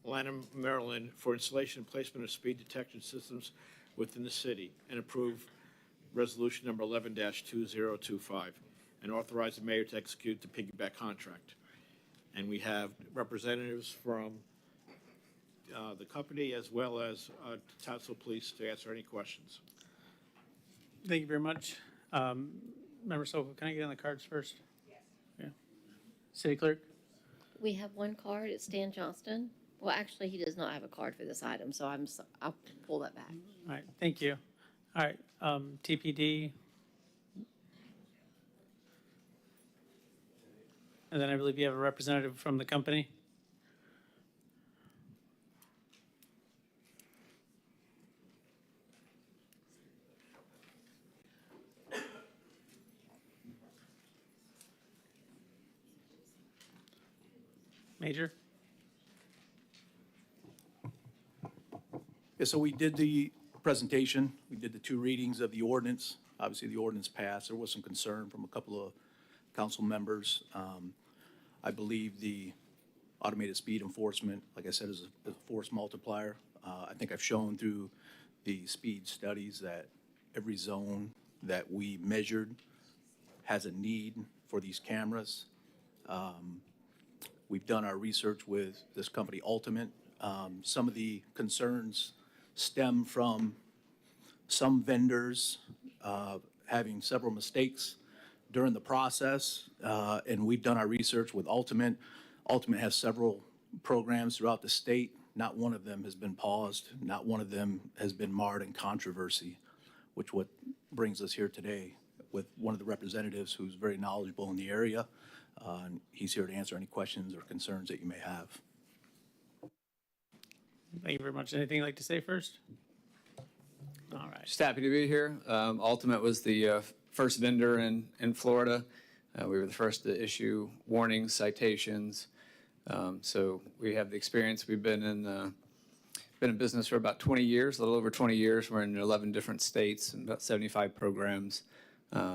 Lanham, Maryland for installation and placement of speed detection systems within the city, and approve resolution number 11-2025 and authorize the mayor to execute the piggyback contract. And we have representatives from the company as well as Titusville Police to answer any questions. Thank you very much. Member Sokol, can I get on the cards first? Yes. Yeah. City Clerk? We have one card. It's Stan Johnston. Well, actually, he does not have a card for this item, so I'll pull that back. All right, thank you. All right, TPD. And then I believe you have a representative from the company. Major? Yeah, so we did the presentation. We did the 2 readings of the ordinance. Obviously, the ordinance passed. There was some concern from a couple of council members. I believe the automated speed enforcement, like I said, is a force multiplier. I think I've shown through the speed studies that every zone that we measured has a need for these cameras. We've done our research with this company, Ultimate. Some of the concerns stem from some vendors having several mistakes during the process, and we've done our research with Ultimate. Ultimate has several programs throughout the state. Not one of them has been paused. Not one of them has been marred in controversy, which what brings us here today with one of the representatives who's very knowledgeable in the area. And he's here to answer any questions or concerns that you may have. Thank you very much. Anything you'd like to say first? All right. Just happy to be here. Ultimate was the first vendor in Florida. We were the first to issue warnings, citations. So we have the experience. We've been in business for about 20 years, a little over 20 years. We're in 11 different states and about 75 programs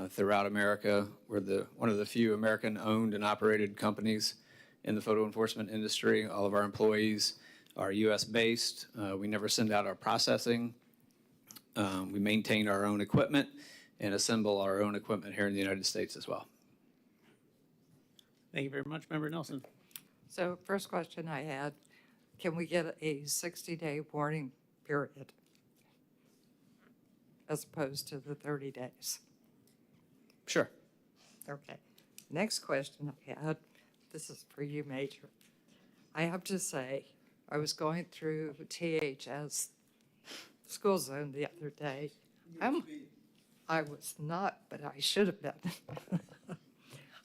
throughout America. We're one of the few American-owned and operated companies in the photo enforcement industry. All of our employees are U.S.-based. We never send out our processing. We maintain our own equipment and assemble our own equipment here in the United States as well. Thank you very much. Member Nelson. So first question I had, can we get a 60-day warning period as opposed to the 30 days? Sure. Okay. Next question I had, this is for you, Major. I have to say, I was going through THS school zone the other day. I was not, but I should have been.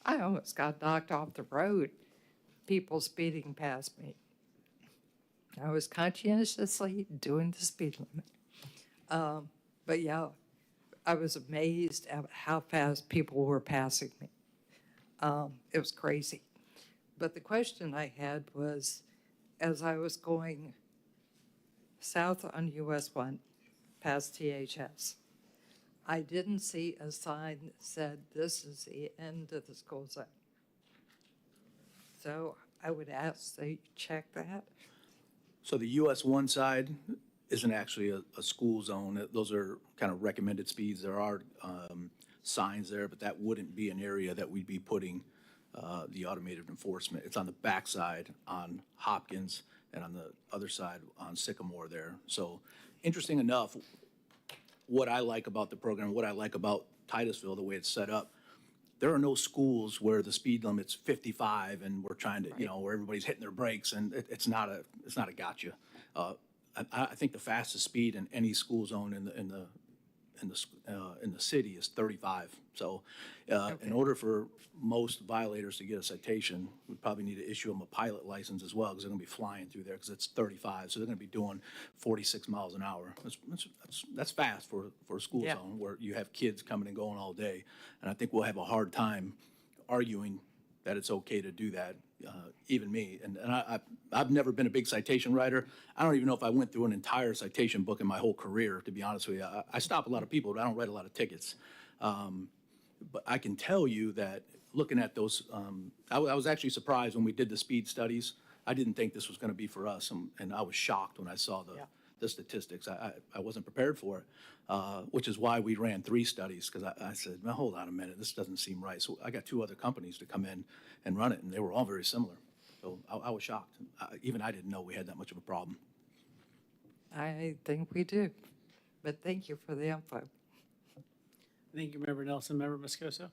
I almost got knocked off the road, people speeding past me. I was conscientiously doing the speed limit. But yeah, I was amazed at how fast people were passing me. It was crazy. But the question I had was, as I was going south on US 1 past THS, I didn't see a sign that said, this is the end of the school zone. So I would ask that you check that. So the US 1 side isn't actually a school zone. Those are kind of recommended speeds. There are signs there, but that wouldn't be an area that we'd be putting the automated enforcement. It's on the backside on Hopkins and on the other side on Sycamore there. So interesting enough, what I like about the program, what I like about Titusville, the way it's set up, there are no schools where the speed limit's 55 and we're trying to, where everybody's hitting their brakes, and it's not a gotcha. I think the fastest speed in any school zone in the city is 35. So in order for most violators to get a citation, we probably need to issue them a pilot license as well, because they're going to be flying through there because it's 35. So they're going to be doing 46 miles an hour. That's fast for a school zone where you have kids coming and going all day. And I think we'll have a hard time arguing that it's okay to do that, even me. And I've never been a big citation writer. I don't even know if I went through an entire citation book in my whole career, to be honest with you. I stop a lot of people, but I don't write a lot of tickets. But I can tell you that looking at those, I was actually surprised when we did the speed studies. I didn't think this was going to be for us, and I was shocked when I saw the statistics. I wasn't prepared for it, which is why we ran 3 studies, because I said, well, hold on a minute, this doesn't seem right. So I got 2 other companies to come in and run it, and they were all very similar. So I was shocked. Even I didn't know we had that much of a problem. I think we do, but thank you for the info. Thank you, Member Nelson. Member Moscoso?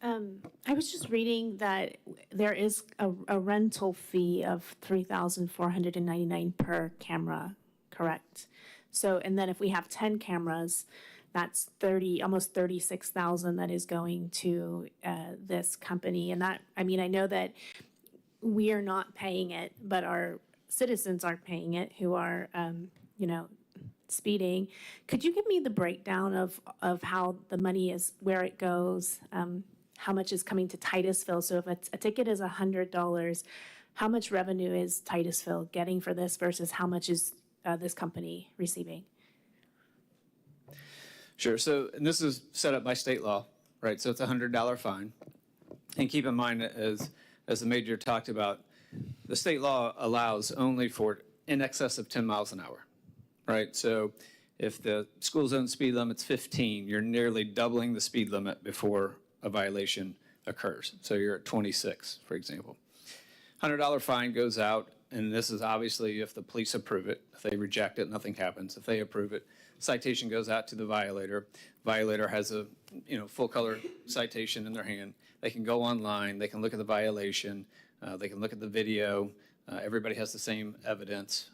I was just reading that there is a rental fee of $3,499 per camera, correct? So, and then if we have 10 cameras, that's almost $36,000 that is going to this company. And that, I mean, I know that we are not paying it, but our citizens aren't paying it who are, speeding. Could you give me the breakdown of how the money is, where it goes, how much is coming to Titusville? So if a ticket is $100, how much revenue is Titusville getting for this versus how much is this company receiving? Sure. So, and this is set up by state law, right? So it's a $100 fine. And keep in mind, as the major talked about, the state law allows only for in excess of 10 miles an hour, right? So if the school zone speed limit's 15, you're nearly doubling the speed limit before a violation occurs. So you're at 26, for example. $100 fine goes out, and this is obviously if the police approve it. If they reject it, nothing happens. If they approve it, citation goes out to the violator. Violator has a full color citation in their hand. They can go online, they can look at the violation, they can look at the video. Everybody has the same evidence.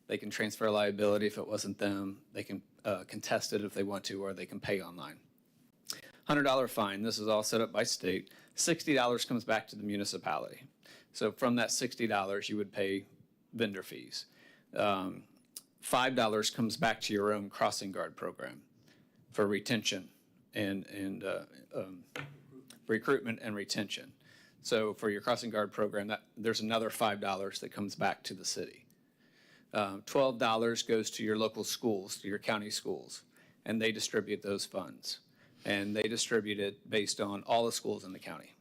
They can transfer liability if it wasn't them. They can contest it if they want to, or they can pay online. $100 fine, this is all set up by state. $60 comes back to the municipality. So from that $60, you would pay vendor fees. $5 comes back to your own crossing guard program for retention and recruitment and retention. So for your crossing guard program, there's another $5 that comes back to the city. $12 goes to your local schools, to your county schools, and they distribute those funds. And they distribute it based on all the schools in the county.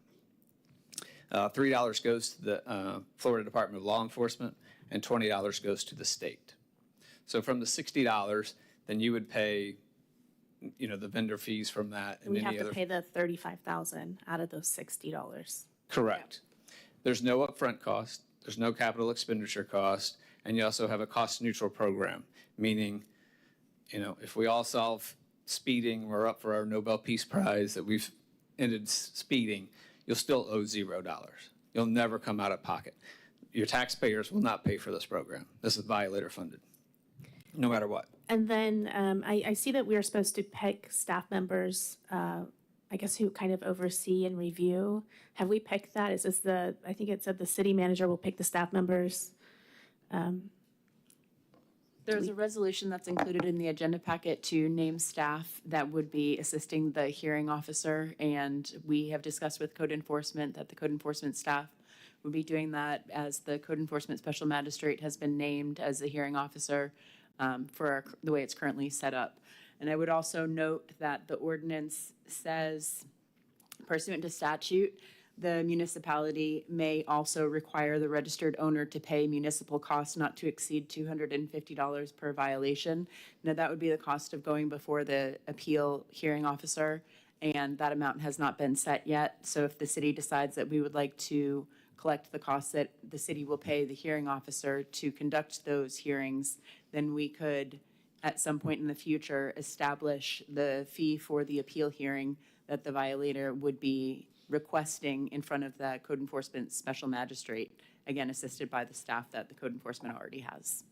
$3 goes to the Florida Department of Law Enforcement, and $20 goes to the state. So from the $60, then you would pay, the vendor fees from that. And We have to pay the $35,000 out of those $60. Correct. There's no upfront cost. There's no capital expenditure cost. And you also have a cost-neutral program, meaning, if we all solve speeding, we're up for our Nobel Peace Prize that we've ended speeding, you'll still owe $0. You'll never come out of pocket. Your taxpayers will not pay for this program. This is violator funded, no matter what. And then I see that we are supposed to pick staff members I guess, who kind of oversee and review. Have we picked that? Is this I think it said the city manager will pick the staff members. There's a resolution that's included in the agenda packet to name staff that would be assisting the hearing officer. And we have discussed with code enforcement that the code enforcement staff would be doing that, as the code enforcement special magistrate has been named as the hearing officer for the way it's currently set up. And I would also note that the ordinance says, pursuant to statute, the municipality may also require the registered owner to pay municipal costs not to exceed $250 per violation. Now, that would be the cost of going before the appeal hearing officer, and that amount has not been set yet. So if the city decides that we would like to collect the costs that the city will pay the hearing officer to conduct those hearings, then we could, at some point in the future, establish the fee for the appeal hearing that the violator would be requesting in front of the code enforcement special magistrate, again, assisted by the staff that the code enforcement already has.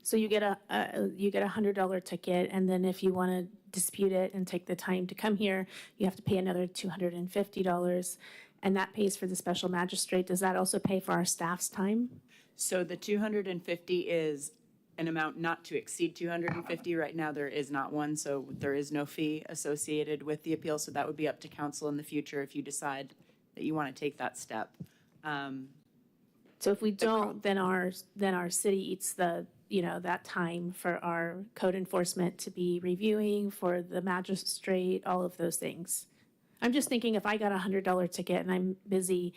So you get a $100 ticket, and then if you want to dispute it and take the time to come here, you have to pay another $250, and that pays for the special magistrate. Does that also pay for our staff's time? So the 250 is an amount not to exceed 250. Right now, there is not one, so there is no fee associated with the appeal. So that would be up to council in the future if you decide that you want to take that step. So if we don't, then our city eats that time for our code enforcement to be reviewing, for the magistrate, all of those things. I'm just thinking, if I got a $100 ticket and I'm busy,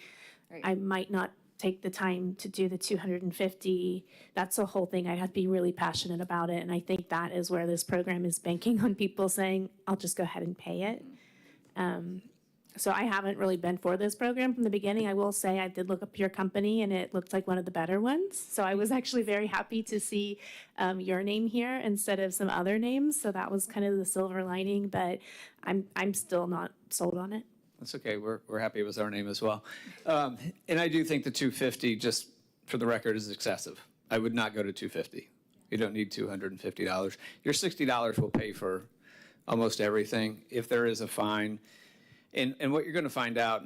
I might not take the time to do the 250. That's a whole thing. I have to be really passionate about it. And I think that is where this program is banking on people saying, I'll just go ahead and pay it. So I haven't really been for this program from the beginning. I will say I did look up your company, and it looked like one of the better ones. So I was actually very happy to see your name here instead of some other names. So that was kind of the silver lining, but I'm still not sold on it. That's okay. We're happy it was our name as well. And I do think the 250, just for the record, is excessive. I would not go to 250. You don't need $250. Your $60 will pay for almost everything. If there is a fine, and what you're going to find out,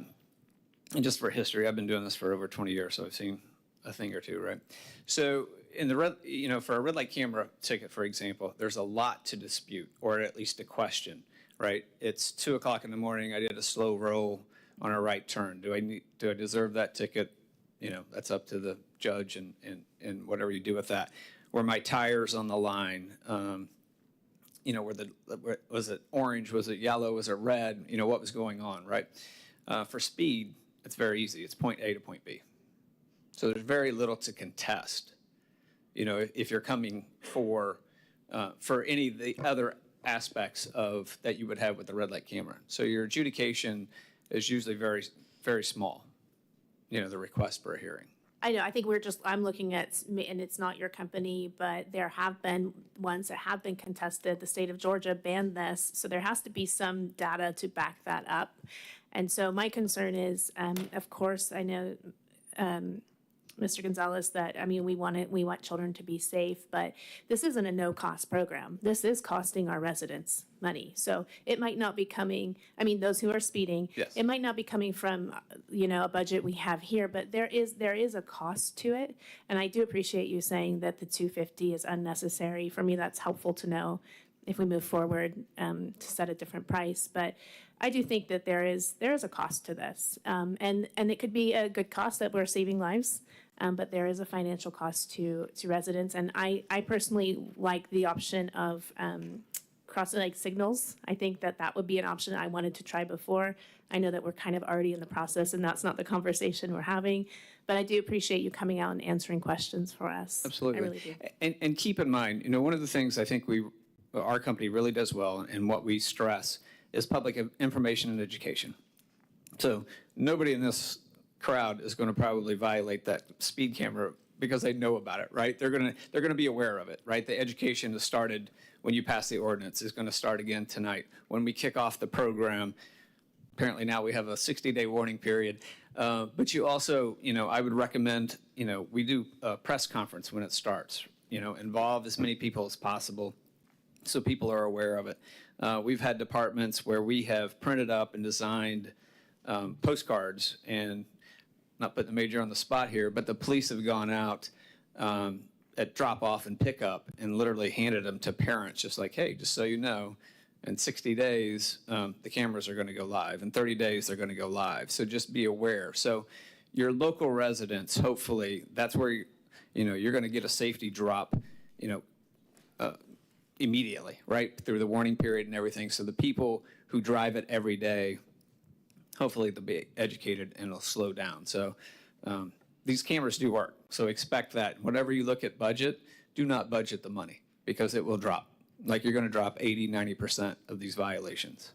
and just for history, I've been doing this for over 20 years, so I've seen a thing or two, right? So in the for a red light camera ticket, for example, there's a lot to dispute, or at least a question. Right? It's 2 o'clock in the morning. I did a slow roll on a right turn. Do I deserve that ticket? That's up to the judge and whatever you do with that. Were my tires on the line? Was it orange? Was it yellow? Was it red? What was going on, right? For speed, it's very easy. It's point A to point B. So there's very little to contest. If you're coming for any of the other aspects of that you would have with the red light camera. So your adjudication is usually very, very small, the request for a hearing. I know, I think I'm looking at, and it's not your company, but there have been ones that have been contested. The state of Georgia banned this, so there has to be some data to back that up. And so my concern is, of course, I know, Mr. Gonzalez, that, we want children to be safe, but this isn't a no-cost program. This is costing our residents money. So it might not be coming, those who are speeding, yes, it might not be coming from, a budget we have here, but there is a cost to it. And I do appreciate you saying that the 250 is unnecessary. For me, that's helpful to know if we move forward to set a different price. But I do think that there is a cost to this. And it could be a good cost that we're saving lives. But there is a financial cost to residents. And I personally like the option of crossing signals. I think that would be an option I wanted to try before. I know that we're kind of already in the process, and that's not the conversation we're having. But I do appreciate you coming out and answering questions for us. Absolutely. I really do. And keep in mind, one of the things I think our company really does well, and what we stress, is public information and education. So nobody in this crowd is going to probably violate that speed camera because they know about it, right? They're going to be aware of it, right? The education has started when you pass the ordinance. Is going to start again tonight when we kick off the program. Apparently now we have a 60-day warning period. But you also, I would recommend, we do a press conference when it starts. Involve as many people as possible so people are aware of it. We've had departments where we have printed up and designed postcards, and not putting the major on the spot here, but the police have gone out at drop off and pickup and literally handed them to parents, just like, hey, just so you know, in 60 days, the cameras are going to go live. In 30 days, they're going to go live. So just be aware. So your local residents, hopefully, that's where you're going to get a safety drop, immediately, right, through the warning period and everything. So the people who drive it every day, hopefully they'll be educated and it'll slow down. So these cameras do work. So expect that. Whenever you look at budget, do not budget the money because it will drop. Like you're going to drop 80, 90% of these violations.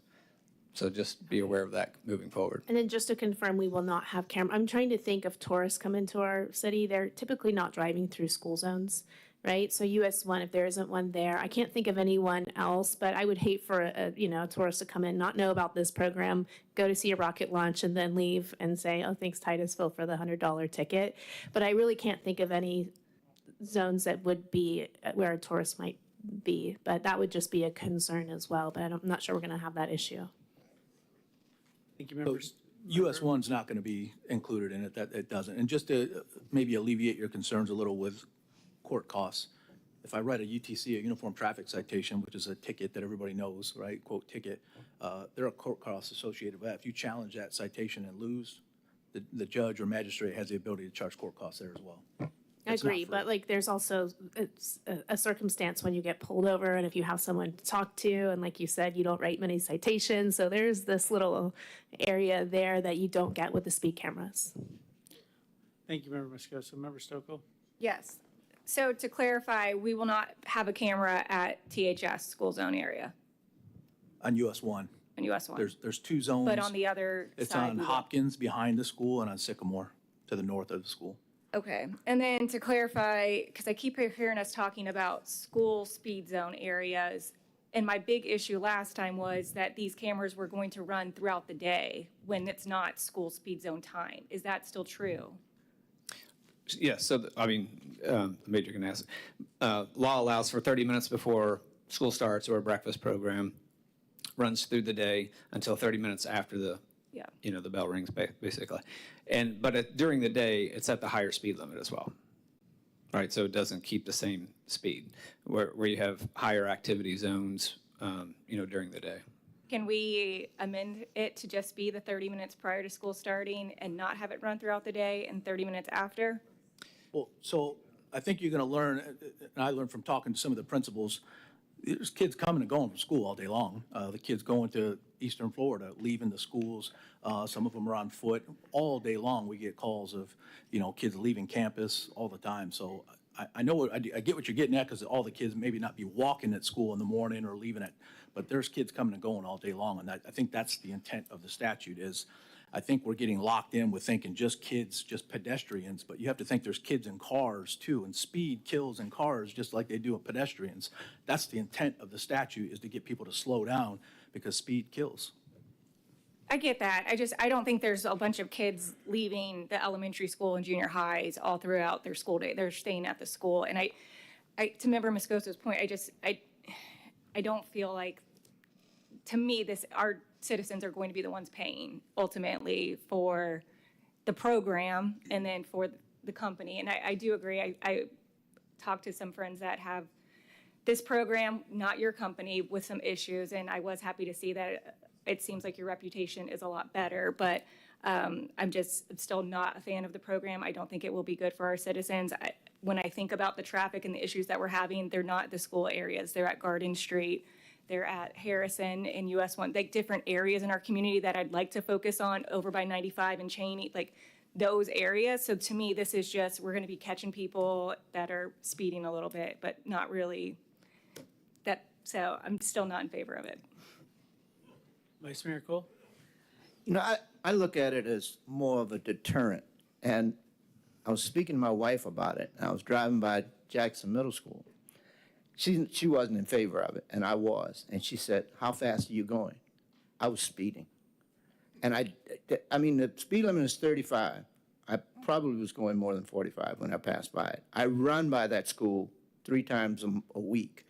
So just be aware of that moving forward. And then just to confirm, we will not have camera. I'm trying to think if tourists come into our city, they're typically not driving through school zones, right? So US 1, if there isn't one there, I can't think of anyone else, but I would hate for a tourist to come in, not know about this program, go to see a rocket launch and then leave and say, oh, thanks Titusville for the $100 ticket. But I really can't think of any zones that would be where a tourist might be, but that would just be a concern as well. But I'm not sure we're going to have that issue. Thank you, members. US 1's not going to be included in it, that it doesn't. And just to maybe alleviate your concerns a little with court costs, if I write a UTC, a Uniform Traffic Citation, which is a ticket that everybody knows, right, quote, ticket, there are court costs associated with that. If you challenge that citation and lose, the judge or magistrate has the ability to charge court costs there as well. I agree, but like there's also a circumstance when you get pulled over and if you have someone to talk to, and like you said, you don't write many citations. So there's this little area there that you don't get with the speed cameras. Thank you, Member Moscoso. Member Stokel? Yes. So to clarify, we will not have a camera at THS school zone area On US 1. in US 1. There's two zones. But on the other It's side. on we will. Hopkins behind the school and on Sycamore to the north of the school. Okay. And then to clarify, because I keep hearing us talking about school speed zone areas, and my big issue last time was that these cameras were going to run throughout the day when it's not school speed zone time. Is that still true? Yes, so, the Major can ask. Law allows for 30 minutes before school starts or a breakfast program, runs through the day until 30 minutes after the bell rings, basically. But during the day, it's at the higher speed limit as well. Right, so it doesn't keep the same speed, where you have higher activity zones, during the day. Can we amend it to just be the 30 minutes prior to school starting and not have it run throughout the day and 30 minutes after? Well, so I think you're going to learn, and I learned from talking to some of the principals, there's kids coming and going from school all day long. The kids going to Eastern Florida, leaving the schools. Some of them are on foot. All day long, we get calls of, kids leaving campus all the time. So I know, I get what you're getting at, because all the kids maybe not be walking at school in the morning or leaving it, but there's kids coming and going all day long. And I think that's the intent of the statute is, I think we're getting locked in with thinking just kids, just pedestrians, but you have to think there's kids in cars too, and speed kills in cars just like they do with pedestrians. That's the intent of the statute, is to get people to slow down because speed kills. I get that. I don't think there's a bunch of kids leaving the elementary school and junior highs all throughout their school day. They're staying at the school. And I to Member Moscoso's point, I don't feel like, to me, our citizens are going to be the ones paying ultimately for the program and then for the company. And I do agree. I talked to some friends that have this program, not your company, with some issues. And I was happy to see that it seems like your reputation is a lot better. But I'm still not a fan of the program. I don't think it will be good for our citizens. When I think about the traffic and the issues that we're having, they're not the school areas. They're at Garden Street. They're at Harrison and US 1, like different areas in our community that I'd like to focus on, over by 95 and Cheney, like those areas. So to me, this is just, we're going to be catching people that are speeding a little bit, but not really that. So I'm still not in favor of it. Vice Mayor Cole? I look at it as more of a deterrent. And I was speaking to my wife about it. And I was driving by Jackson Middle School. She wasn't in favor of it, and I was. And she said, how fast are you going? I was speeding. And I mean, the speed limit is 35. I probably was going more than 45 when I passed by it. I run by that school 3 times a week.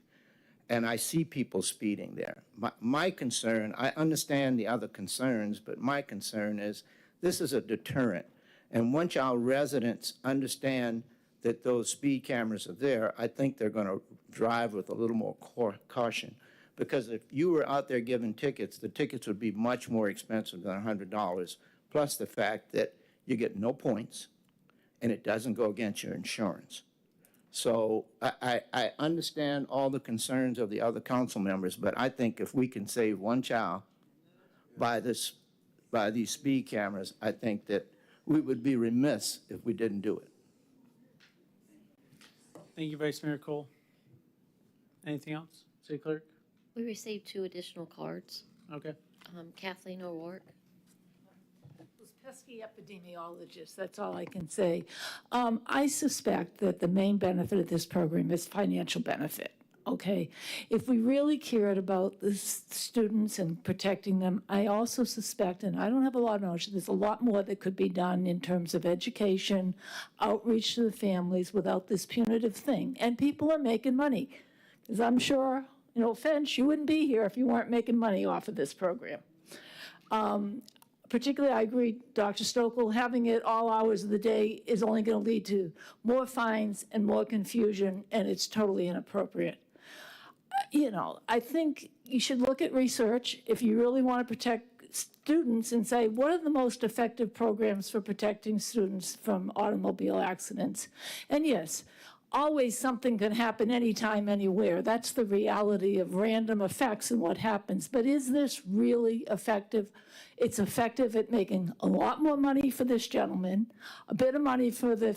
and I see people speeding there. My concern, I understand the other concerns, but my concern is this is a deterrent. And once our residents understand that those speed cameras are there, I think they're going to drive with a little more caution. Because if you were out there giving tickets, the tickets would be much more expensive than $100, plus the fact that you get no points, and it doesn't go against your insurance. So I understand all the concerns of the other council members, but I think if we can save one child by these speed cameras, I think that we would be remiss if we didn't do it. Thank you, Vice Mayor Cole. Anything else, City Clerk? We received 2 additional cards. Okay. Kathleen O'Rourke. Those pesky epidemiologists, that's all I can say. I suspect that the main benefit of this program is financial benefit, okay? If we really cared about the students and protecting them, I also suspect, and I don't have a lot of knowledge, there's a lot more that could be done in terms of education, outreach to the families without this punitive thing. And people are making money, because I'm sure, no offense, you wouldn't be here if you weren't making money off of this program. Particularly, I agree, Dr. Stokel, having it all hours of the day is only going to lead to more fines and more confusion, and it's totally inappropriate. You know, I think you should look at research if you really want to protect students and say, what are the most effective programs for protecting students from automobile accidents? And yes, always something can happen anytime, anywhere. That's the reality of random effects and what happens. But is this really effective? It's effective at making a lot more money for this gentleman, a bit of money for the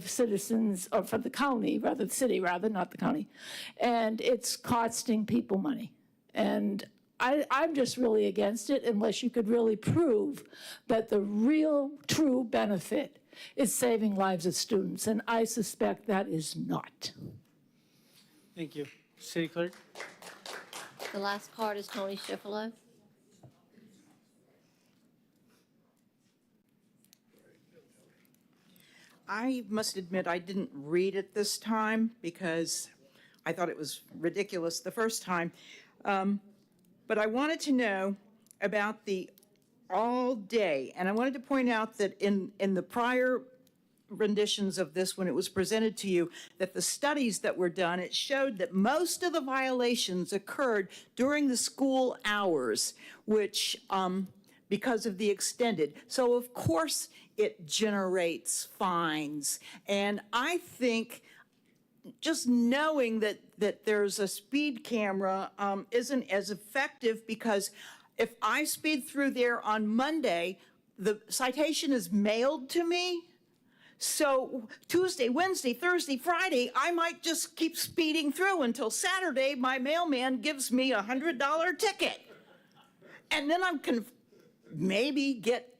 citizens, or for the county, rather, the city, rather, not the county. And it's costing people money. And I'm just really against it unless you could really prove that the real, true benefit is saving lives of students, and I suspect that is not. Thank you. City Clerk? The last card is Tony Schifolo. I must admit I didn't read it this time because I thought it was ridiculous the first time. But I wanted to know about the all day, and I wanted to point out that in the prior renditions of this, when it was presented to you, that the studies that were done, it showed that most of the violations occurred during the school hours, which because of the extended. So of course it generates fines. And I think just knowing that there's a speed camera isn't as effective, because if I speed through there on Monday, the citation is mailed to me. So Tuesday, Wednesday, Thursday, Friday, I might just keep speeding through until Saturday my mailman gives me a $100 ticket. And then I can maybe get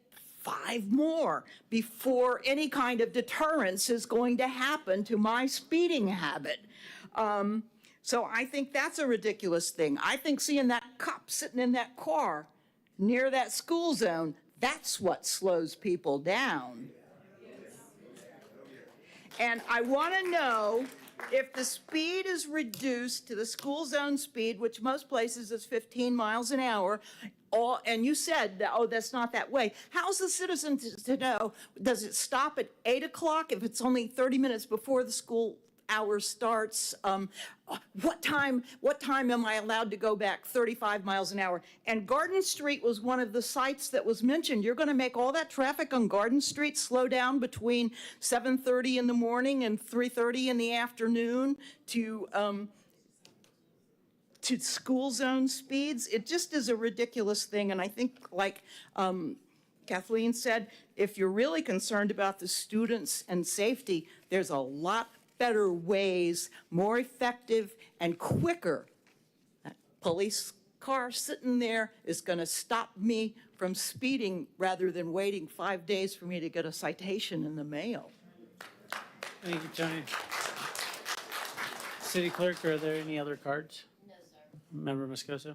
5 more before any kind of deterrence is going to happen to my speeding habit. So I think that's a ridiculous thing. I think seeing that cop sitting in that car near that school zone, that's what slows people down. And I want to know if the speed is reduced to the school zone speed, which most places is 15 miles an hour, and you said, that, oh, that's not that way. How's the citizen to know? Does it stop at 8 o'clock if it's only 30 minutes before the school hour starts? What time am I allowed to go back 35 miles an hour? And Garden Street was one of the sites that was mentioned. You're going to make all that traffic on Garden Street slow down between 7:30 in the morning and 3:30 in the afternoon to school zone speeds. It just is a ridiculous thing. And I think, like Kathleen said, if you're really concerned about the students and safety, there's a lot better ways, more effective and quicker. That police car sitting there is going to stop me from speeding rather than waiting 5 days for me to get a citation in the mail. Thank you, Tony. City Clerk, are there any other cards? No, sir. Member Moscoso?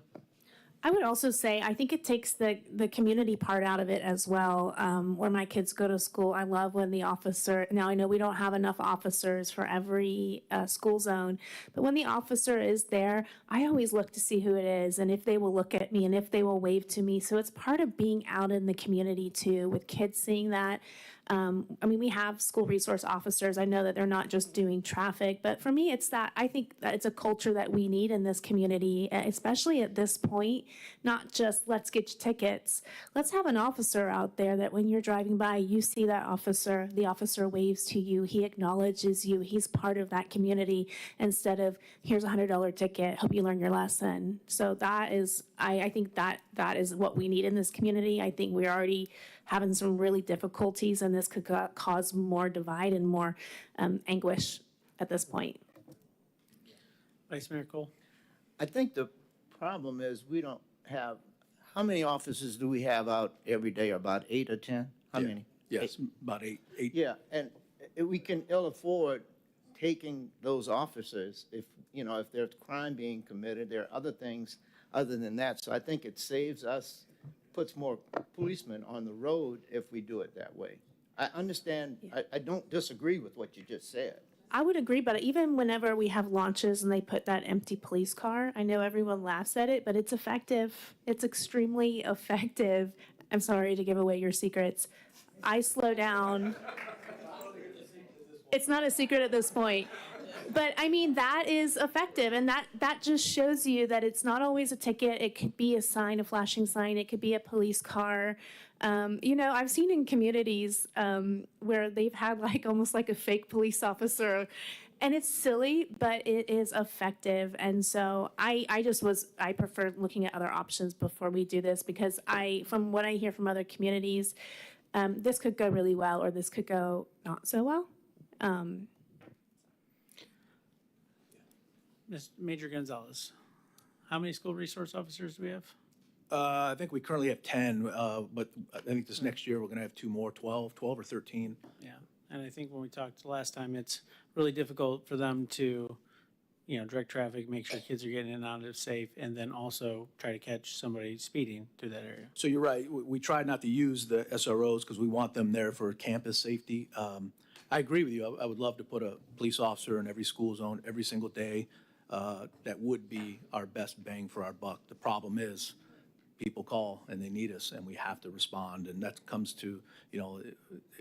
I would also say, I think it takes the community part out of it as well. Where my kids go to school, I love when the officer, now I know we don't have enough officers for every school zone, but when the officer is there, I always look to see who it is and if they will look at me and if they will wave to me. So it's part of being out in the community too, with kids seeing that. I mean, we have school resource officers. I know that they're not just doing traffic, but for me, it's that I think that it's a culture that we need in this community, especially at this point, not just let's get you tickets. Let's have an officer out there that when you're driving by, you see that officer, the officer waves to you, he acknowledges you, he's part of that community instead of here's a $100 ticket, hope you learn your lesson. So that is, I think that is what we need in this community. I think we're already having some really difficulties, and this could cause more divide and more anguish at this point. Vice Mayor Cole? I think the problem is we don't have, how many officers do we have out every day? About 8 or 10? How Yeah. many? Yes, about eight. Yeah, and we can ill afford taking those officers if, you know, if there's crime being committed, there are other things other than that. So I think it saves us, puts more policemen on the road if we do it that way. I understand, I don't disagree with what you just said. I would agree, but even whenever we have launches and they put that empty police car, I know everyone laughs at it, but it's effective. It's extremely effective. I'm sorry to give away your secrets. I slow down. It's not a secret at this point. But I mean, that is effective, and that just shows you that it's not always a ticket. It could be a sign, a flashing sign. It could be a police car. You know, I've seen in communities where they've had like almost like a fake police officer, and it's silly, but it is effective. And so I prefer looking at other options before we do this, because from what I hear from other communities, this could go really well, or this could go not so well. Major Gonzalez, how many school resource officers do we have? I think we currently have 10, but I think this next year we're going to have 2 more, 12 or 13. Yeah, and I think when we talked last time, it's really difficult for them to, you know, direct traffic, make sure kids are getting in and out of safe, and then also try to catch somebody speeding through that area. So you're right. We try not to use the SROs because we want them there for campus safety. I agree with you. I would love to put a police officer in every school zone every single day. That would be our best bang for our buck. The problem is people call and they need us and we have to respond. And that comes to, you know,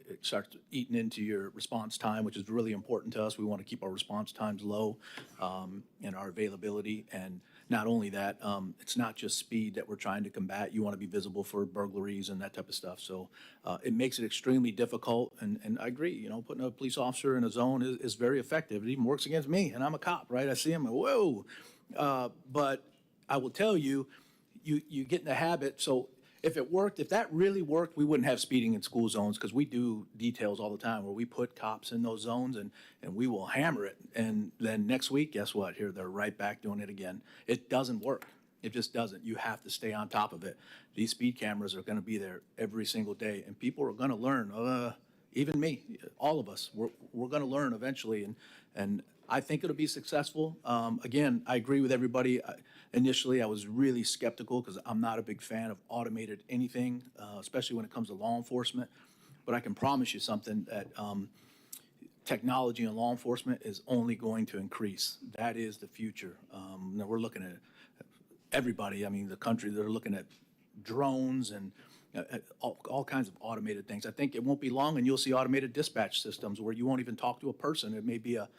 it starts eating into your response time, which is really important to us. We want to keep our response times low and our availability. And not only that, it's not just speed that we're trying to combat. You want to be visible for burglaries and that type of stuff. So it makes it extremely difficult. And I agree, you know, putting a police officer in a zone is very effective. It even works against me, and I'm a cop, right? I see him, and whoa. But I will tell you, you get in the habit. So if it worked, if that really worked, we wouldn't have speeding in school zones, because we do details all the time where we put cops in those zones and we will hammer it. And then next week, guess what? Here, they're right back doing it again. It doesn't work. It just doesn't. You have to stay on top of it. These speed cameras are going to be there every single day, and people are going to learn. Even me, all of us, we're going to learn eventually. And I think it'll be successful. Again, I agree with everybody. Initially, I was really skeptical because I'm not a big fan of automated anything, especially when it comes to law enforcement. But I can promise you something, that technology in law enforcement is only going to increase. That is the future. Now we're looking at everybody, I mean, the country, they're looking at drones and all kinds of automated things. I think it won't be long and you'll see automated dispatch systems where you won't even talk to a person. It may be a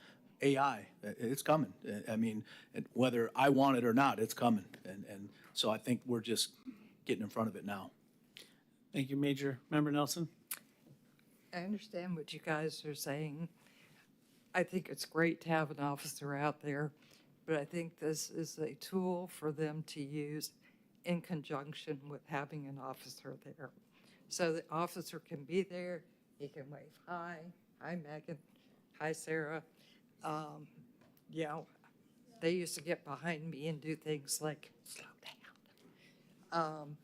AI. It's coming. I mean, whether I want it or not, it's coming. And so I think we're just getting in front of it now. Thank you, Major. Member Nelson? I understand what you guys are saying. I think it's great to have an officer out there, but I think this is a tool for them to use in conjunction with having an officer there. So the officer can be there, he can wave hi Megan, hi Sarah. You know, they used to get behind me and do things like slow down.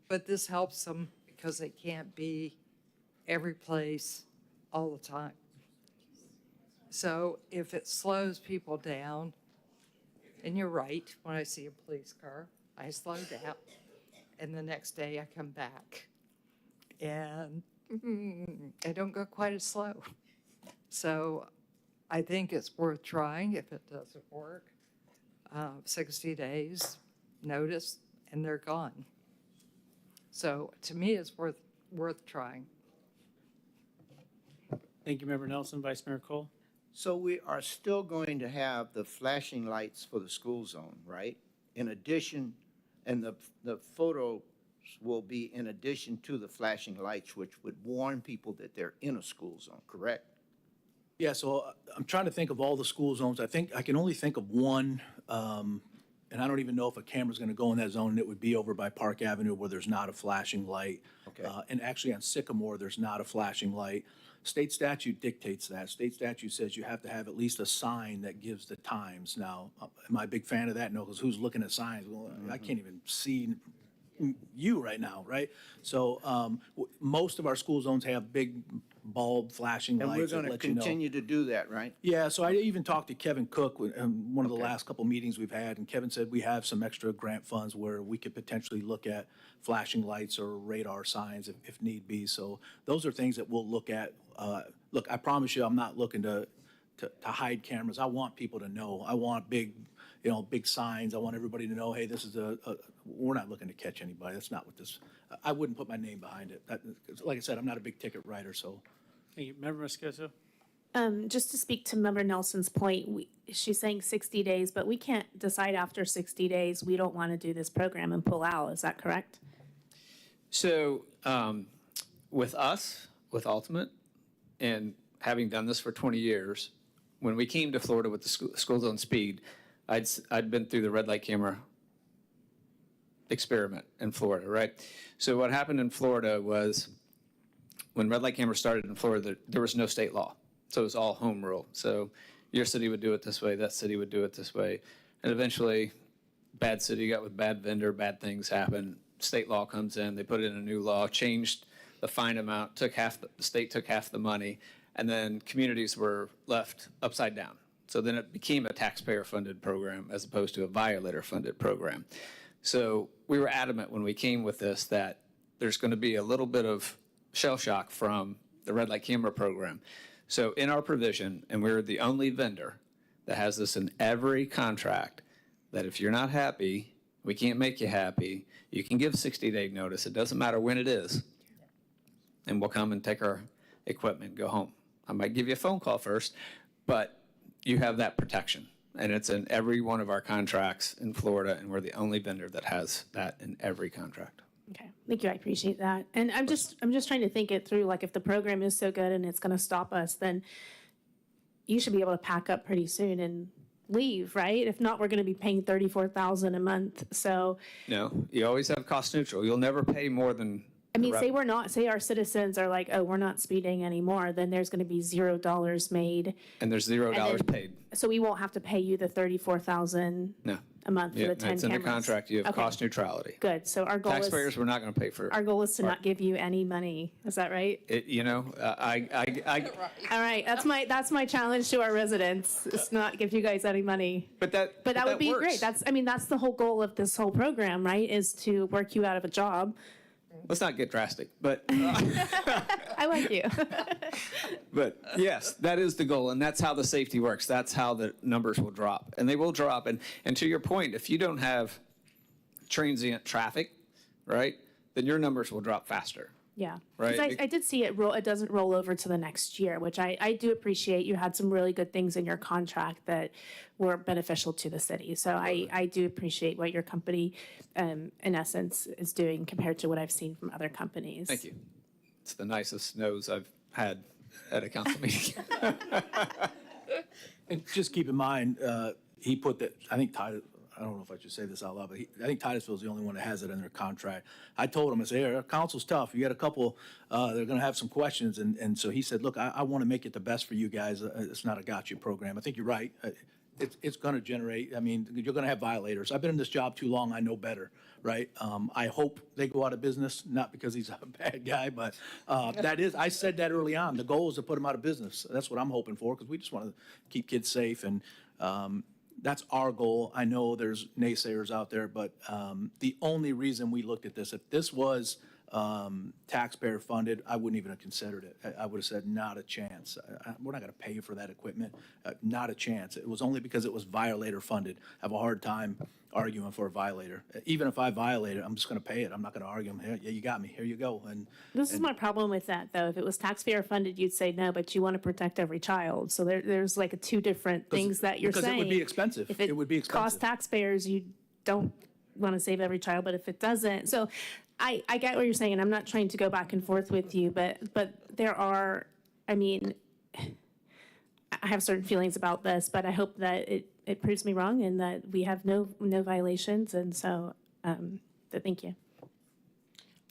But this helps them because they can't be every place all the time. So if it slows people down, And you're right, when I see a police car, I slow down. And the next day I come back. And I don't go quite as slow. So I think it's worth trying. If it doesn't work, 60 days notice and they're gone. So to me, it's worth trying. Thank you, Member Nelson. Vice Mayor Cole? So we are still going to have the flashing lights for the school zone, right? In addition, and the photos will be in addition to the flashing lights, which would warn people that they're in a school zone, correct? Yeah, so I'm trying to think of all the school zones. I think I can only think of one, and I don't even know if a camera's going to go in that zone, and it would be over by Park Avenue where there's not a flashing light. Okay. And actually on Sycamore, there's not a flashing light. State statute dictates that. State statute says you have to have at least a sign that gives the times. Now, am I a big fan of that? No, because who's looking at signs? Well, I can't even see you right now, right? So most of our school zones have big bulb flashing And we're lights that going to let you know. continue to do that, right? Yeah, so I even talked to Kevin Cook in one of the last couple meetings we've had, and Kevin said we have some extra grant funds where we could potentially look at flashing lights or radar signs if need be. So those are things that we'll look at. Look, I promise you, I'm not looking to hide cameras. I want people to know. I want big signs. I want everybody to know, hey, this is we're not looking to catch anybody. That's not what this, I wouldn't put my name behind it. Like I said, I'm not a big ticket writer, so. Thank you. Member Moscoso? Just to speak to Member Nelson's point, she's saying 60 days, but we can't decide after 60 days, we don't want to do this program and pull out. Is that correct? So with us, with Ultimate, and having done this for 20 years, when we came to Florida with the school zone speed, I'd been through the red light camera experiment in Florida, right? So what happened in Florida was when red light cameras started in Florida, there was no state law. So it was all home rule. So your city would do it this way, that city would do it this way. And eventually, bad city got with bad vendor, bad things happen. State law comes in, they put in a new law, changed the fine amount, the state took half the money, and then communities were left upside down. So then it became a taxpayer-funded program as opposed to a violator-funded program. So we were adamant when we came with this that there's going to be a little bit of shell shock from the red light camera program. So in our provision, and we're the only vendor that has this in every contract, that if you're not happy, we can't make you happy, you can give 60-day notice. It doesn't matter when it is. And we'll come and take our equipment and go home. I might give you a phone call first, but you have that protection. And it's in every one of our contracts in Florida, and we're the only vendor that has that in every contract. Okay, thank you. I appreciate that. And I'm just trying to think it through. Like, if the program is so good and it's going to stop us, then you should be able to pack up pretty soon and leave, right? If not, we're going to be paying $34,000 a month. So No, you always have cost neutral. You'll never pay more than. I mean, say our citizens are like, oh, we're not speeding anymore, then there's going to be $0 made. And there's $0 And then- paid. So we won't have to pay you the $34,000 No. a month for Yeah, the 10 it's in the cameras. contract. You have Okay. cost neutrality. Good. So our goal Taxpayers, is we're not going to pay for our goal is to not give you any money. Is that right? it. You know, All right. That's my challenge to our residents. Is not give you guys any money. But that would be works. great. That's the whole goal of this whole program, right? Is to work you out of a job. Let's not get drastic, but I like you. but yes, that is the goal, and that's how the safety works. That's how the numbers will drop, and they will drop. And to your point, if you don't have transient traffic, right, then your numbers will drop faster. Yeah. Right. 'Cause I did see it roll. It doesn't roll over to the next year, which I do appreciate. You had some really good things in your contract that were beneficial to the city. So I do appreciate what your company, in essence, is doing compared to what I've seen from other companies. Thank you. It's the nicest nose I've had at a council meeting. And just keep in mind, he put that, I think I don't know if I should say this out loud, but I think Titusville's the only one that has it in their contract. I told him, I said, hey, our council's tough. You got a couple, they're going to have some questions. And so he said, look, I want to make it the best for you guys. It's not a gotcha program. I think you're right. It's going to generate, I mean, you're going to have violators. I've been in this job too long. I know better, right? I hope they go out of business, not because he's a bad guy, but I said that early on. The goal is to put him out of business. That's what I'm hoping for, because we just want to keep kids safe. And That's our goal. I know there's naysayers out there, but the only reason we looked at this, if this was taxpayer funded, I wouldn't even have considered it. I would have said, not a chance. We're not going to pay for that equipment. Not a chance. It was only because it was violator funded. I have a hard time arguing for a violator. Even if I violate it, I'm just going to pay it. I'm not going to argue. Yeah, you got me. Here you go. This is my problem with that, though. If it was taxpayer funded, you'd say no, but you want to protect every child. So there's like two different things that you're saying. Because it would be expensive. If it would be expensive. costs taxpayers, you don't want to save every child, but if it doesn't, so I get what you're saying, and I'm not trying to go back and forth with you, but there are, I mean, I have certain feelings about this, but I hope that it proves me wrong and that we have no violations, and so thank you.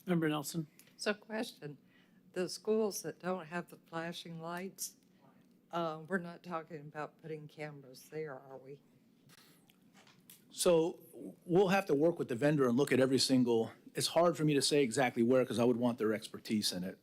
Member Nelson? So question, the schools that don't have the flashing lights, we're not talking about putting cameras there, are we? So we'll have to work with the vendor and look at every single, it's hard for me to say exactly where because I would want their expertise in it.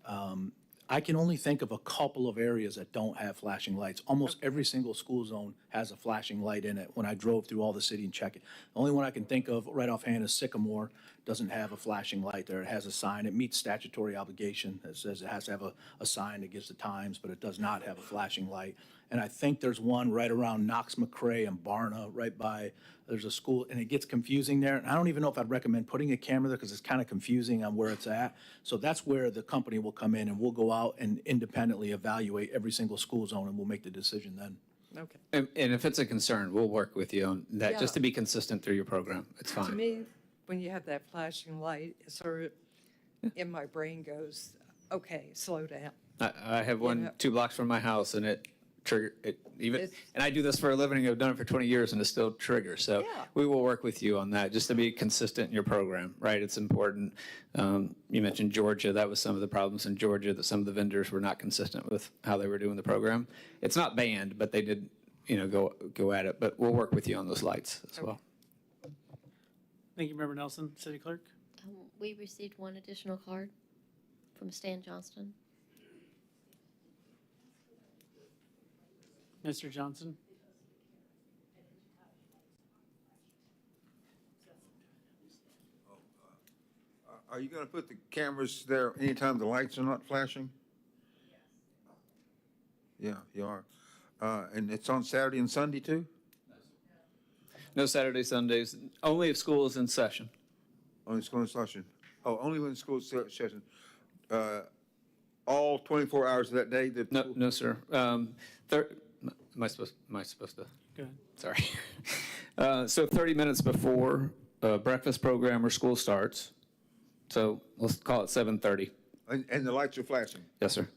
I can only think of a couple of areas that don't have flashing lights. Almost every single school zone has a flashing light in it when I drove through all the city and checked it. The only one I can think of right offhand is Sycamore. Doesn't have a flashing light there. It has a sign. It meets statutory obligation. It says it has to have a sign that gives the times, but it does not have a flashing light. And I think there's one right around Knox McCrae and Barna, right by, there's a school, and it gets confusing there. And I don't even know if I'd recommend putting a camera there because it's kind of confusing on where it's at. So that's where the company will come in and we'll go out and independently evaluate every single school zone and we'll make the decision then. Okay. And if it's a concern, we'll work with you on that, just Yeah. to be consistent through your program. It's To fine. me, when you have that flashing light, it sort of, in my brain goes, okay, slow down. I have one know. 2 blocks from my house and it trigger, it even, It's- and I do this for a living. I've done it for 20 years and it still triggers. So Yeah. we will work with you on that, just to be consistent in your program, right? It's important. You mentioned Georgia. That was some of the problems in Georgia, that some of the vendors were not consistent with how they were doing the program. It's not banned, but they did, go at it. But we'll work with you on those lights as well. Thank you, Member Nelson. City Clerk? We received one additional card from Stan Johnston. Mr. Johnson? Are you going to put the cameras there anytime the lights are not flashing? Yeah, you are. And it's on Saturday and Sunday too? No Saturday, Sundays, only if school is in session. Only school in session? Oh, only when school's session. All 24 hours of that day? No, sir. Am I supposed to? Go ahead. Sorry. So 30 minutes before breakfast program or school starts. So let's call it 7:30. And the lights are flashing? Yes, sir.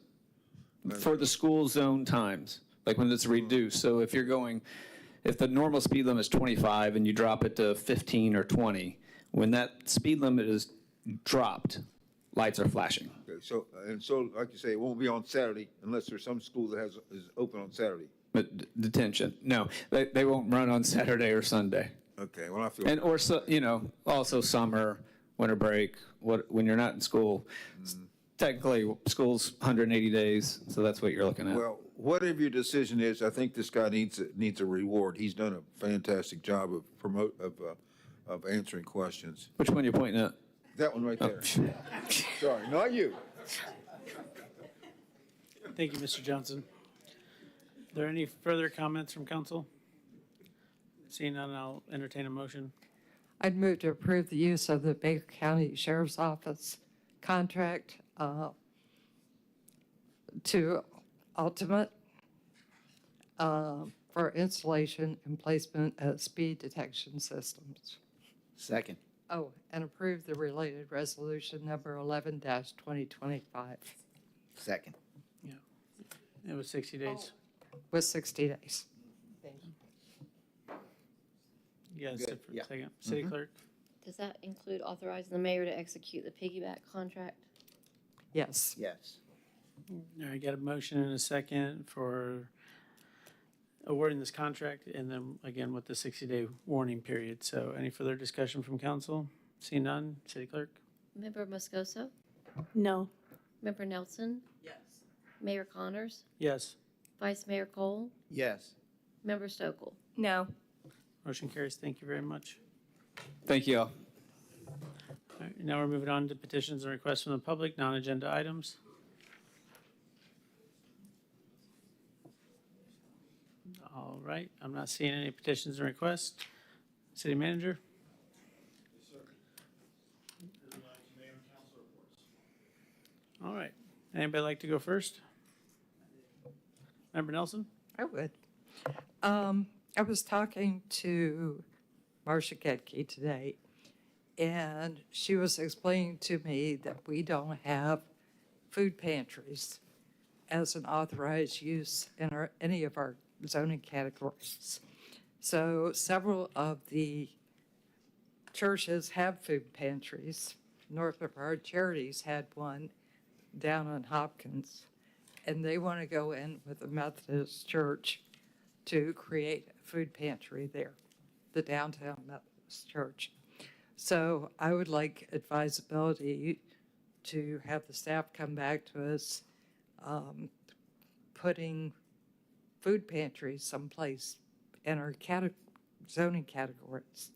For the school zone times, like when it's reduced. So if the normal speed limit is 25 and you drop it to 15 or 20, when that speed limit is dropped, lights are flashing. Okay, so like you say, it won't be on Saturday unless there's some school that is open on Saturday. But detention, no, they won't run on Saturday or Sunday. Okay, well, I feel. And, or, also summer, winter break, when you're not in school. Technically, school's 180 days, so that's what you're looking at. Well, whatever your decision is, I think this guy needs a reward. He's done a fantastic job of answering questions. Which one are you pointing at? That one right there. Sorry, not you. Thank you, Mr. Johnson. Are there any further comments from council? Seeing none, I'll entertain a motion. I'd move to approve the use of the Baker County Sheriff's Office contract to Ultimate for installation and placement of speed detection systems. Second. Oh, and approve the related resolution number 11-2025 Second. Yeah. It was 60 days. with 60 days. You guys Good, said for yeah. a second. City Clerk? Does that include authorizing the mayor to execute the piggyback contract? Yes. Yes. All right, got a motion and a second for awarding this contract, and then again with the 60-day warning period. So any further discussion from council? See none. City Clerk? Member Moscoso? No. Member Nelson? Yes. Mayor Connors? Yes. Vice Mayor Cole? Yes. Member Stokel? No. Motion carries. Thank you very much. Thank you all. All right, now we're moving on to petitions and requests from the public, non-agenda items. All right, I'm not seeing any petitions and requests. City manager? All right, anybody like to go first? Member Nelson? I would. I was talking to Marcia Gedke today, and she was explaining to me that we don't have food pantries as an authorized use in any of our zoning categories. So several of the churches have food pantries. North of our Charities had one down on Hopkins, and they want to go in with the Methodist Church to create a food pantry there, the downtown Methodist Church. So I would like advisability to have the staff come back to us, putting food pantries someplace in our zoning categories.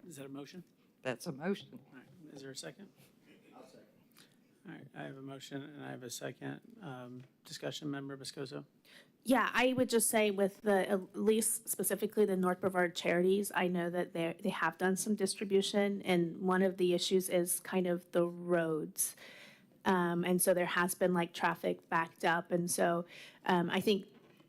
Is that a motion? That's a motion. All right, is there a second? I'll second. All right, I have a motion and I have a second. Discussion, Member Moscoso? Yeah, I would just say with the, at least specifically the North Brevard Charities, I know that they have done some distribution, and one of the issues is kind of the roads. And so there has been like traffic backed up, and so I think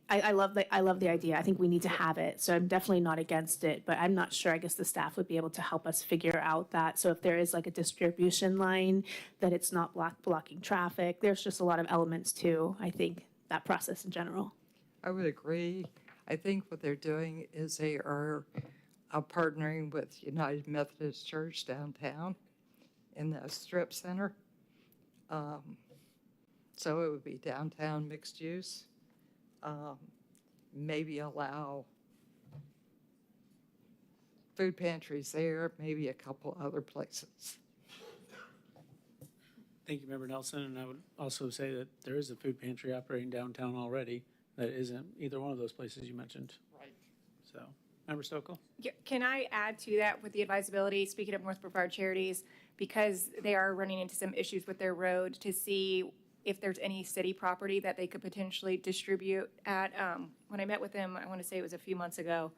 I love the idea. I think we need to have it, so I'm definitely not against it, but I'm not sure. I guess the staff would be able to help us figure out that. So if there is like a distribution line, that it's not blocking traffic. There's just a lot of elements to, I think, that process in general. I would agree. I think what they're doing is they are partnering with United Methodist Church downtown in the strip center. So it would be downtown mixed use. Maybe allow food pantries there, maybe a couple other places. Thank you, Member Nelson, and I would also say that there is a food pantry operating downtown already that isn't either one of those places you mentioned. Right. So, Member Stokel? Yeah, can I add to that with the advisability, speaking of North Brevard Charities, because they are running into some issues with their road, to see if there's any city property that they could potentially distribute at. When I met with them, I want to say it was a few months ago,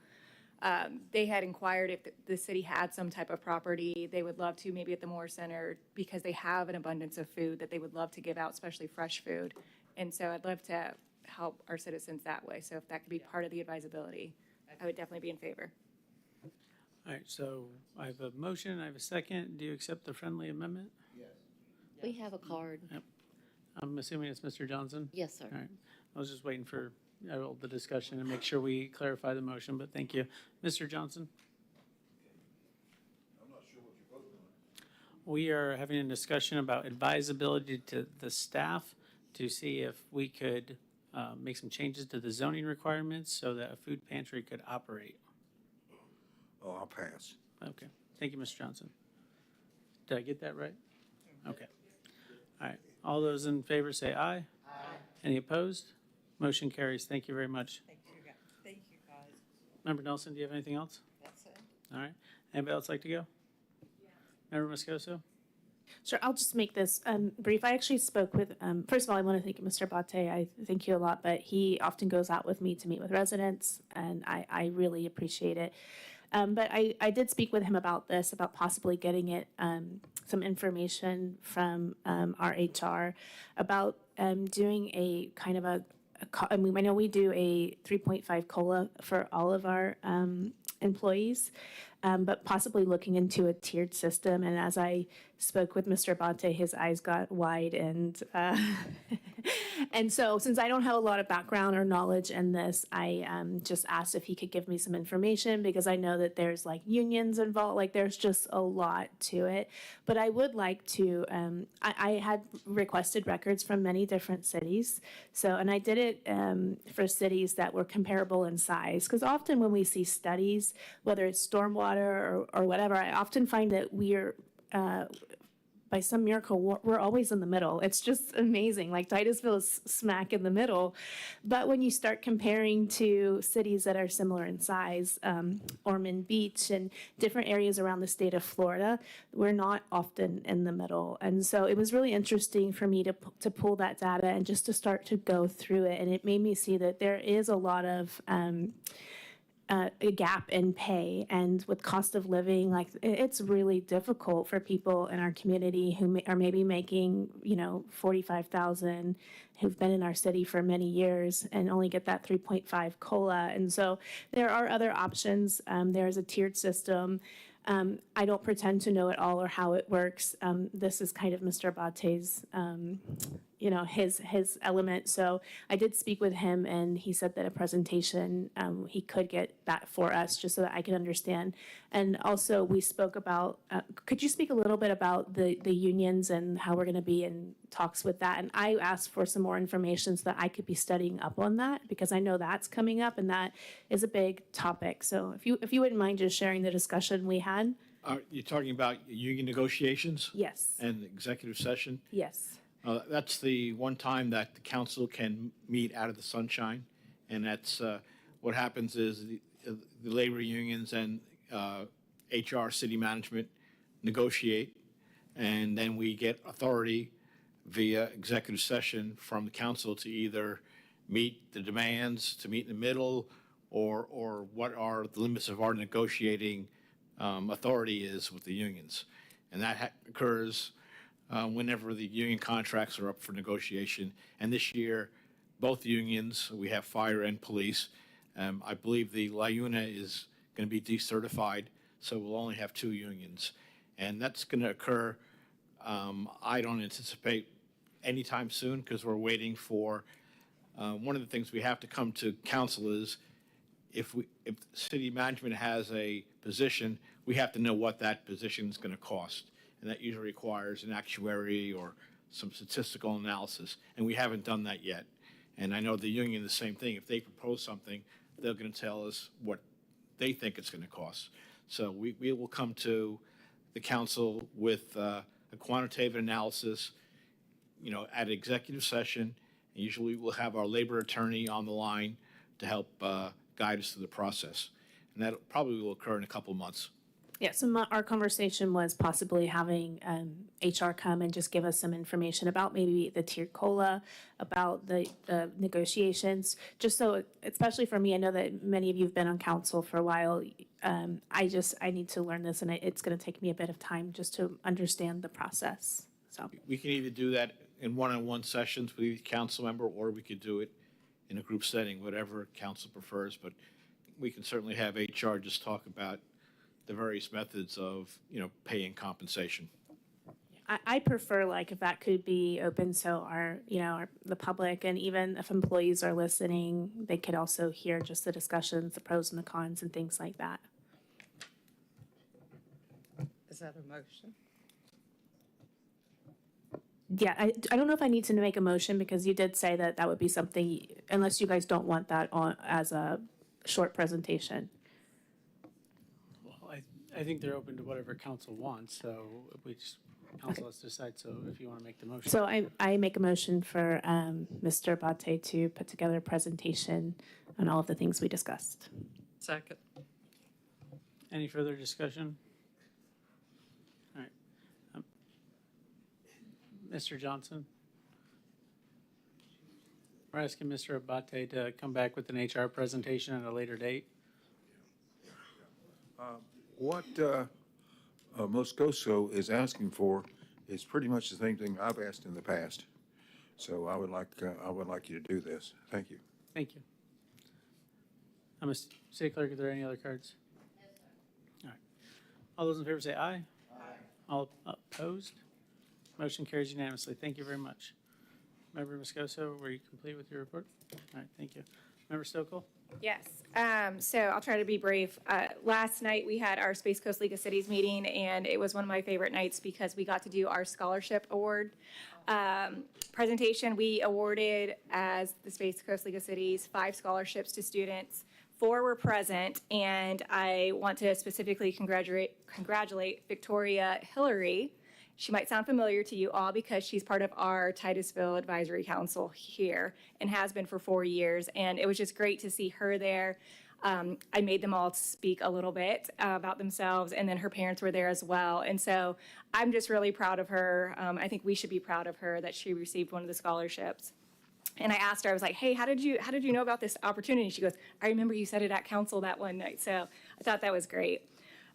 they had inquired if the city had some type of property they would love to, maybe at the Moore Center, because they have an abundance of food that they would love to give out, especially fresh food. And so I'd love to help our citizens that way. So if that could be part of the advisability, I would definitely be in favor. All right, so I have a motion, I have a second. Do you accept the friendly amendment? We have a card. Yep. I'm assuming it's Mr. Johnson? Yes, sir. All right. I was just waiting for all the discussion and make sure we clarify the motion, but thank you. Mr. Johnson? I'm not sure what you're voting on. We are having a discussion about advisability to the staff to see if we could make some changes to the zoning requirements so that a food pantry could operate. Oh, I'll pass. Okay. Thank you, Mr. Johnson. Did I get that right? Okay. All right. All those in favor say aye. Aye. Any opposed? Motion carries. Thank you very much. Thank you, guys. Member Nelson, do you have anything else? That's it. All right. Anybody else like to go? Member Moscoso? Sure, I'll just make this brief. I actually spoke with, first of all, I want to thank Mr. Bate. I thank you a lot, but he often goes out with me to meet with residents, and I really appreciate it. But I did speak with him about this, about possibly getting it, some information from our HR about doing a kind of I mean, I know we do a 3.5 COLA for all of our employees, but possibly looking into a tiered system. And as I spoke with Mr. Bate, his eyes got wide, and so since I don't have a lot of background or knowledge in this, I just asked if he could give me some information, because I know that there's like unions involved, like there's just a lot to it. But I would like to, I had requested records from many different cities. So, and I did it for cities that were comparable in size, because often when we see studies, whether it's stormwater or whatever, I often find that we're by some miracle, we're always in the middle. It's just amazing. Like Titusville is smack in the middle. But when you start comparing to cities that are similar in size, Ormond Beach and different areas around the state of Florida, we're not often in the middle. And so it was really interesting for me to pull that data and just to start to go through it. And it made me see that there is a lot of a gap in pay, and with cost of living, like it's really difficult for people in our community who are maybe making, you know, 45,000, who've been in our city for many years and only get that 3.5 COLA. And so there are other options. There's a tiered system. I don't pretend to know it all or how it works. This is kind of Mr. Abate's, you know, his element. So I did speak with him, and he said that a presentation, he could get that for us just so that I can understand. And also we spoke about, could you speak a little bit about the unions and how we're going to be in talks with that? And I asked for some more information so that I could be studying up on that, because I know that's coming up and that is a big topic. So if you wouldn't mind just sharing the discussion we had. You're talking about union negotiations? Yes. And executive session? Yes. That's the one time that the council can meet out of the sunshine. And that's what happens is the labor unions and HR city management negotiate. And then we get authority via executive session from the council to either meet the demands, to meet in the middle, or what are the limits of our negotiating authority is with the unions. And that occurs whenever the union contracts are up for negotiation. And this year, both unions, we have fire and police. I believe the LIUNA is going to be decertified, so we'll only have 2 unions. And that's going to occur, I don't anticipate anytime soon, because we're waiting for, one of the things we have to come to council is if city management has a position, we have to know what that position is going to cost. And that usually requires an actuary or some statistical analysis. And we haven't done that yet. And I know the union, the same thing. If they propose something, they're going to tell us what they think it's going to cost. So we will come to the council with a quantitative analysis, you know, at executive session. And usually we'll have our labor attorney on the line to help guide us through the process. And that probably will occur in a couple of months. Yeah, so our conversation was possibly having HR come and just give us some information about maybe the tiered COLA, about the negotiations, just so, especially for me, I know that many of you have been on council for a while. I need to learn this, and it's going to take me a bit of time just to understand the process. So we can either do that in one-on-one sessions with each council member, or we could do it in a group setting, whatever council prefers. But we can certainly have HR just talk about the various methods of, you know, pay and compensation. I prefer, like, if that could be open so the public, and even if employees are listening, they could also hear just the discussions, the pros and the cons and things like that. Is that a motion? Yeah, I don't know if I need to make a motion, because you did say that would be something, unless you guys don't want that on as a short presentation. Well, I think they're open to whatever council wants, so council has to decide, so if you want to make the motion. So I make a motion for Mr. Abate to put together a presentation on all of the things we discussed. Second. Any further discussion? All right. Mr. Johnson? We're asking Mr. Abate to come back with an HR presentation at a later date. What Moscoso is asking for is pretty much the same thing I've asked in the past. So I would like you to do this. Thank you. Thank you. Mr. City Clerk, are there any other cards? No, sir. All right. All those in favor say aye. Aye. All opposed? Motion carries unanimously. Thank you very much. Member Moscoso, were you complete with your report? All right, thank you. Member Stokel? Yes. So I'll try to be brief. Last night we had our Space Coast League of Cities meeting, and it was one of my favorite nights because we got to do our scholarship award presentation. We awarded, as the Space Coast League of Cities, 5 scholarships to students. 4 were present, and I want to specifically congratulate Victoria Hillary She might sound familiar to you all because she's part of our Titusville Advisory Council here and has been for 4 years. And it was just great to see her there. I made them all speak a little bit about themselves, and then her parents were there as well. And so I'm just really proud of her. I think we should be proud of her that she received one of the scholarships. And I asked her, I was like, hey, how did you know about this opportunity? She goes, I remember you said it at council that one night. So I thought that was great.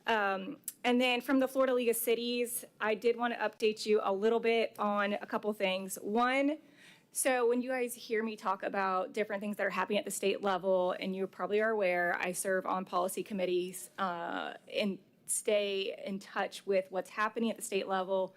And then from the Florida League of Cities, I did want to update you a little bit on a couple things. One, so when you guys hear me talk about different things that are happening at the state level, and you probably are aware, I serve on policy committees and stay in touch with what's happening at the state level.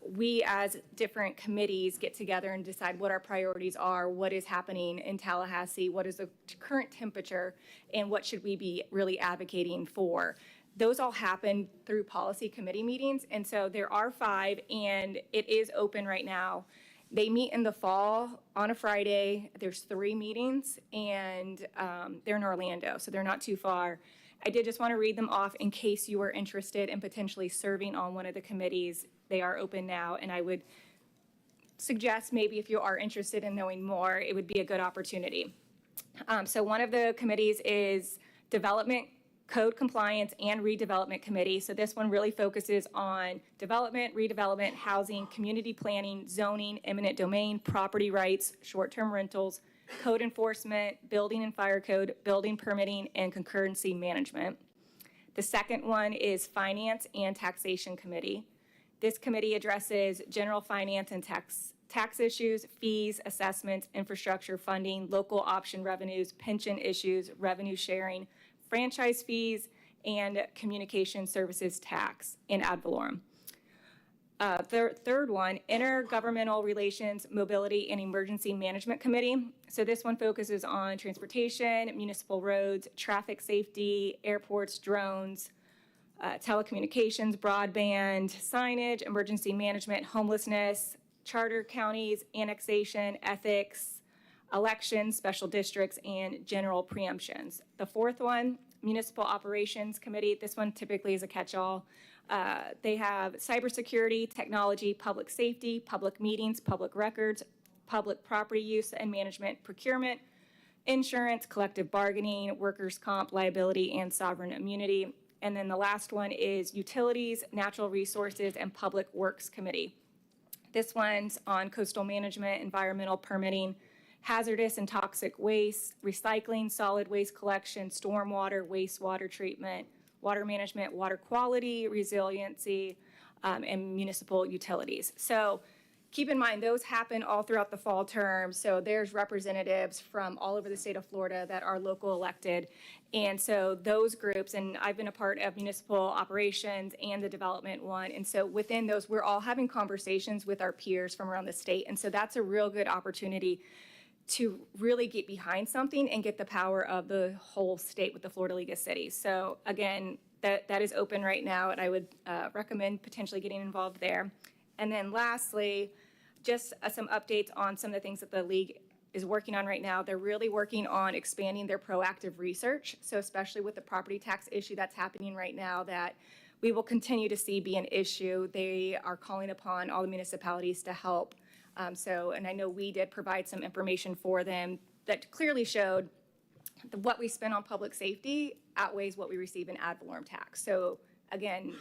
We as different committees get together and decide what our priorities are, what is happening in Tallahassee, what is the current temperature, and what should we be really advocating for. Those all happen through policy committee meetings, and so there are 5, and it is open right now. They meet in the fall on a Friday. There's 3 meetings, and they're in Orlando, so they're not too far. I did just want to read them off in case you are interested in potentially serving on one of the committees. They are open now, and I would suggest maybe if you are interested in knowing more, it would be a good opportunity. So one of the committees is Development, Code Compliance, and Redevelopment Committee. So this one really focuses on development, redevelopment, housing, community planning, zoning, eminent domain, property rights, short-term rentals, code enforcement, building and fire code, building permitting, and concurrency management. The second one is Finance and Taxation Committee. This committee addresses general finance and tax issues, fees, assessments, infrastructure funding, local option revenues, pension issues, revenue sharing, franchise fees, and communication services tax in ad valorem. Third one, Intergovernmental Relations, Mobility, and Emergency Management Committee. So this one focuses on transportation, municipal roads, traffic safety, airports, drones, telecommunications, broadband, signage, emergency management, homelessness, charter counties, annexation, ethics, elections, special districts, and general preemptions. The fourth one, Municipal Operations Committee. This one typically is a catch-all. They have cybersecurity, technology, public safety, public meetings, public records, public property use and management, procurement, insurance, collective bargaining, workers' comp, liability, and sovereign immunity. And then the last one is Utilities, Natural Resources, and Public Works Committee. This one's on coastal management, environmental permitting, hazardous and toxic waste, recycling, solid waste collection, stormwater, wastewater treatment, water management, water quality, resiliency, and municipal utilities. So keep in mind, those happen all throughout the fall term. So there's representatives from all over the state of Florida that are local elected. And so those groups, and I've been a part of municipal operations and the development one. And so within those, we're all having conversations with our peers from around the state. And so that's a real good opportunity to really get behind something and get the power of the whole state with the Florida League of Cities. So again, that is open right now, and I would recommend potentially getting involved there. And then lastly, just some updates on some of the things that the league is working on right now. They're really working on expanding their proactive research. So especially with the property tax issue that's happening right now that we will continue to see be an issue. They are calling upon all the municipalities to help. And I know we did provide some information for them that clearly showed what we spend on public safety outweighs what we receive in ad valorem tax. So again,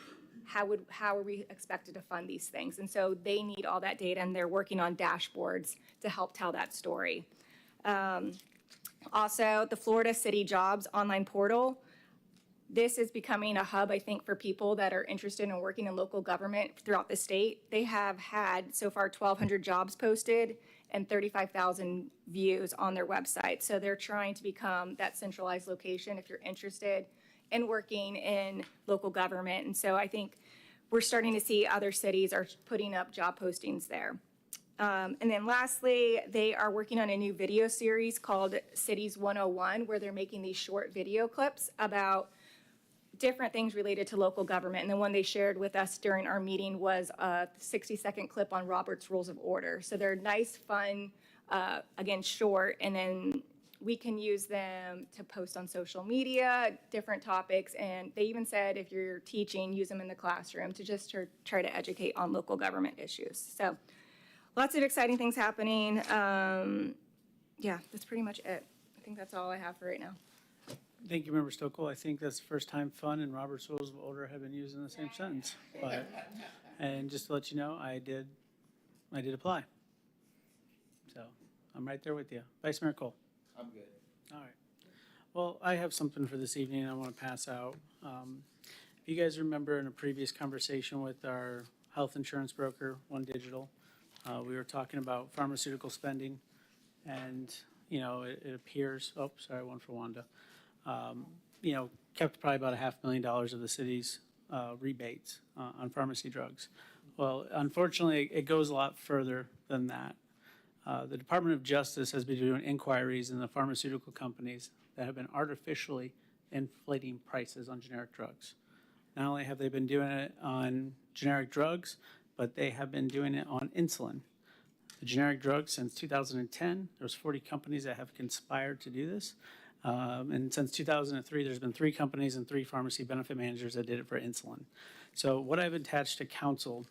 how are we expected to fund these things? And so they need all that data, and they're working on dashboards to help tell that story. Also, the Florida City Jobs online portal. This is becoming a hub, I think, for people that are interested in working in local government throughout the state. They have had so far 1,200 jobs posted and 35,000 views on their website. So they're trying to become that centralized location if you're interested in working in local government. And so I think we're starting to see other cities are putting up job postings there. And then lastly, they are working on a new video series called Cities 101, where they're making these short video clips about different things related to local government. And the one they shared with us during our meeting was a 60-second clip on Robert's Rules of Order. So they're nice, fun, again, short, and then we can use them to post on social media, different topics, and they even said if you're teaching, use them in the classroom to just try to educate on local government issues. So lots of exciting things happening. Yeah, that's pretty much it. I think that's all I have for right now. Thank you, Member Stokel. I think that's the first time fun and Robert's Rules of Order have been used in the same sentence. But, and just to let you know, I did apply. So I'm right there with you. Vice Mayor Cole. I'm good. All right. Well, I have something for this evening I want to pass out. If you guys remember in a previous conversation with our health insurance broker, One Digital, we were talking about pharmaceutical spending, and, you know, it appears, oh, sorry, one for Wanda, you know, kept probably about $500,000 of the city's rebates on pharmacy drugs. Well, unfortunately, it goes a lot further than that. The Department of Justice has been doing inquiries in the pharmaceutical companies that have been artificially inflating prices on generic drugs. Not only have they been doing it on generic drugs, but they have been doing it on insulin. The generic drugs, since 2010, there's 40 companies that have conspired to do this. And since 2003, there's been 3 companies and 3 pharmacy benefit managers that did it for insulin. So what I've attached to council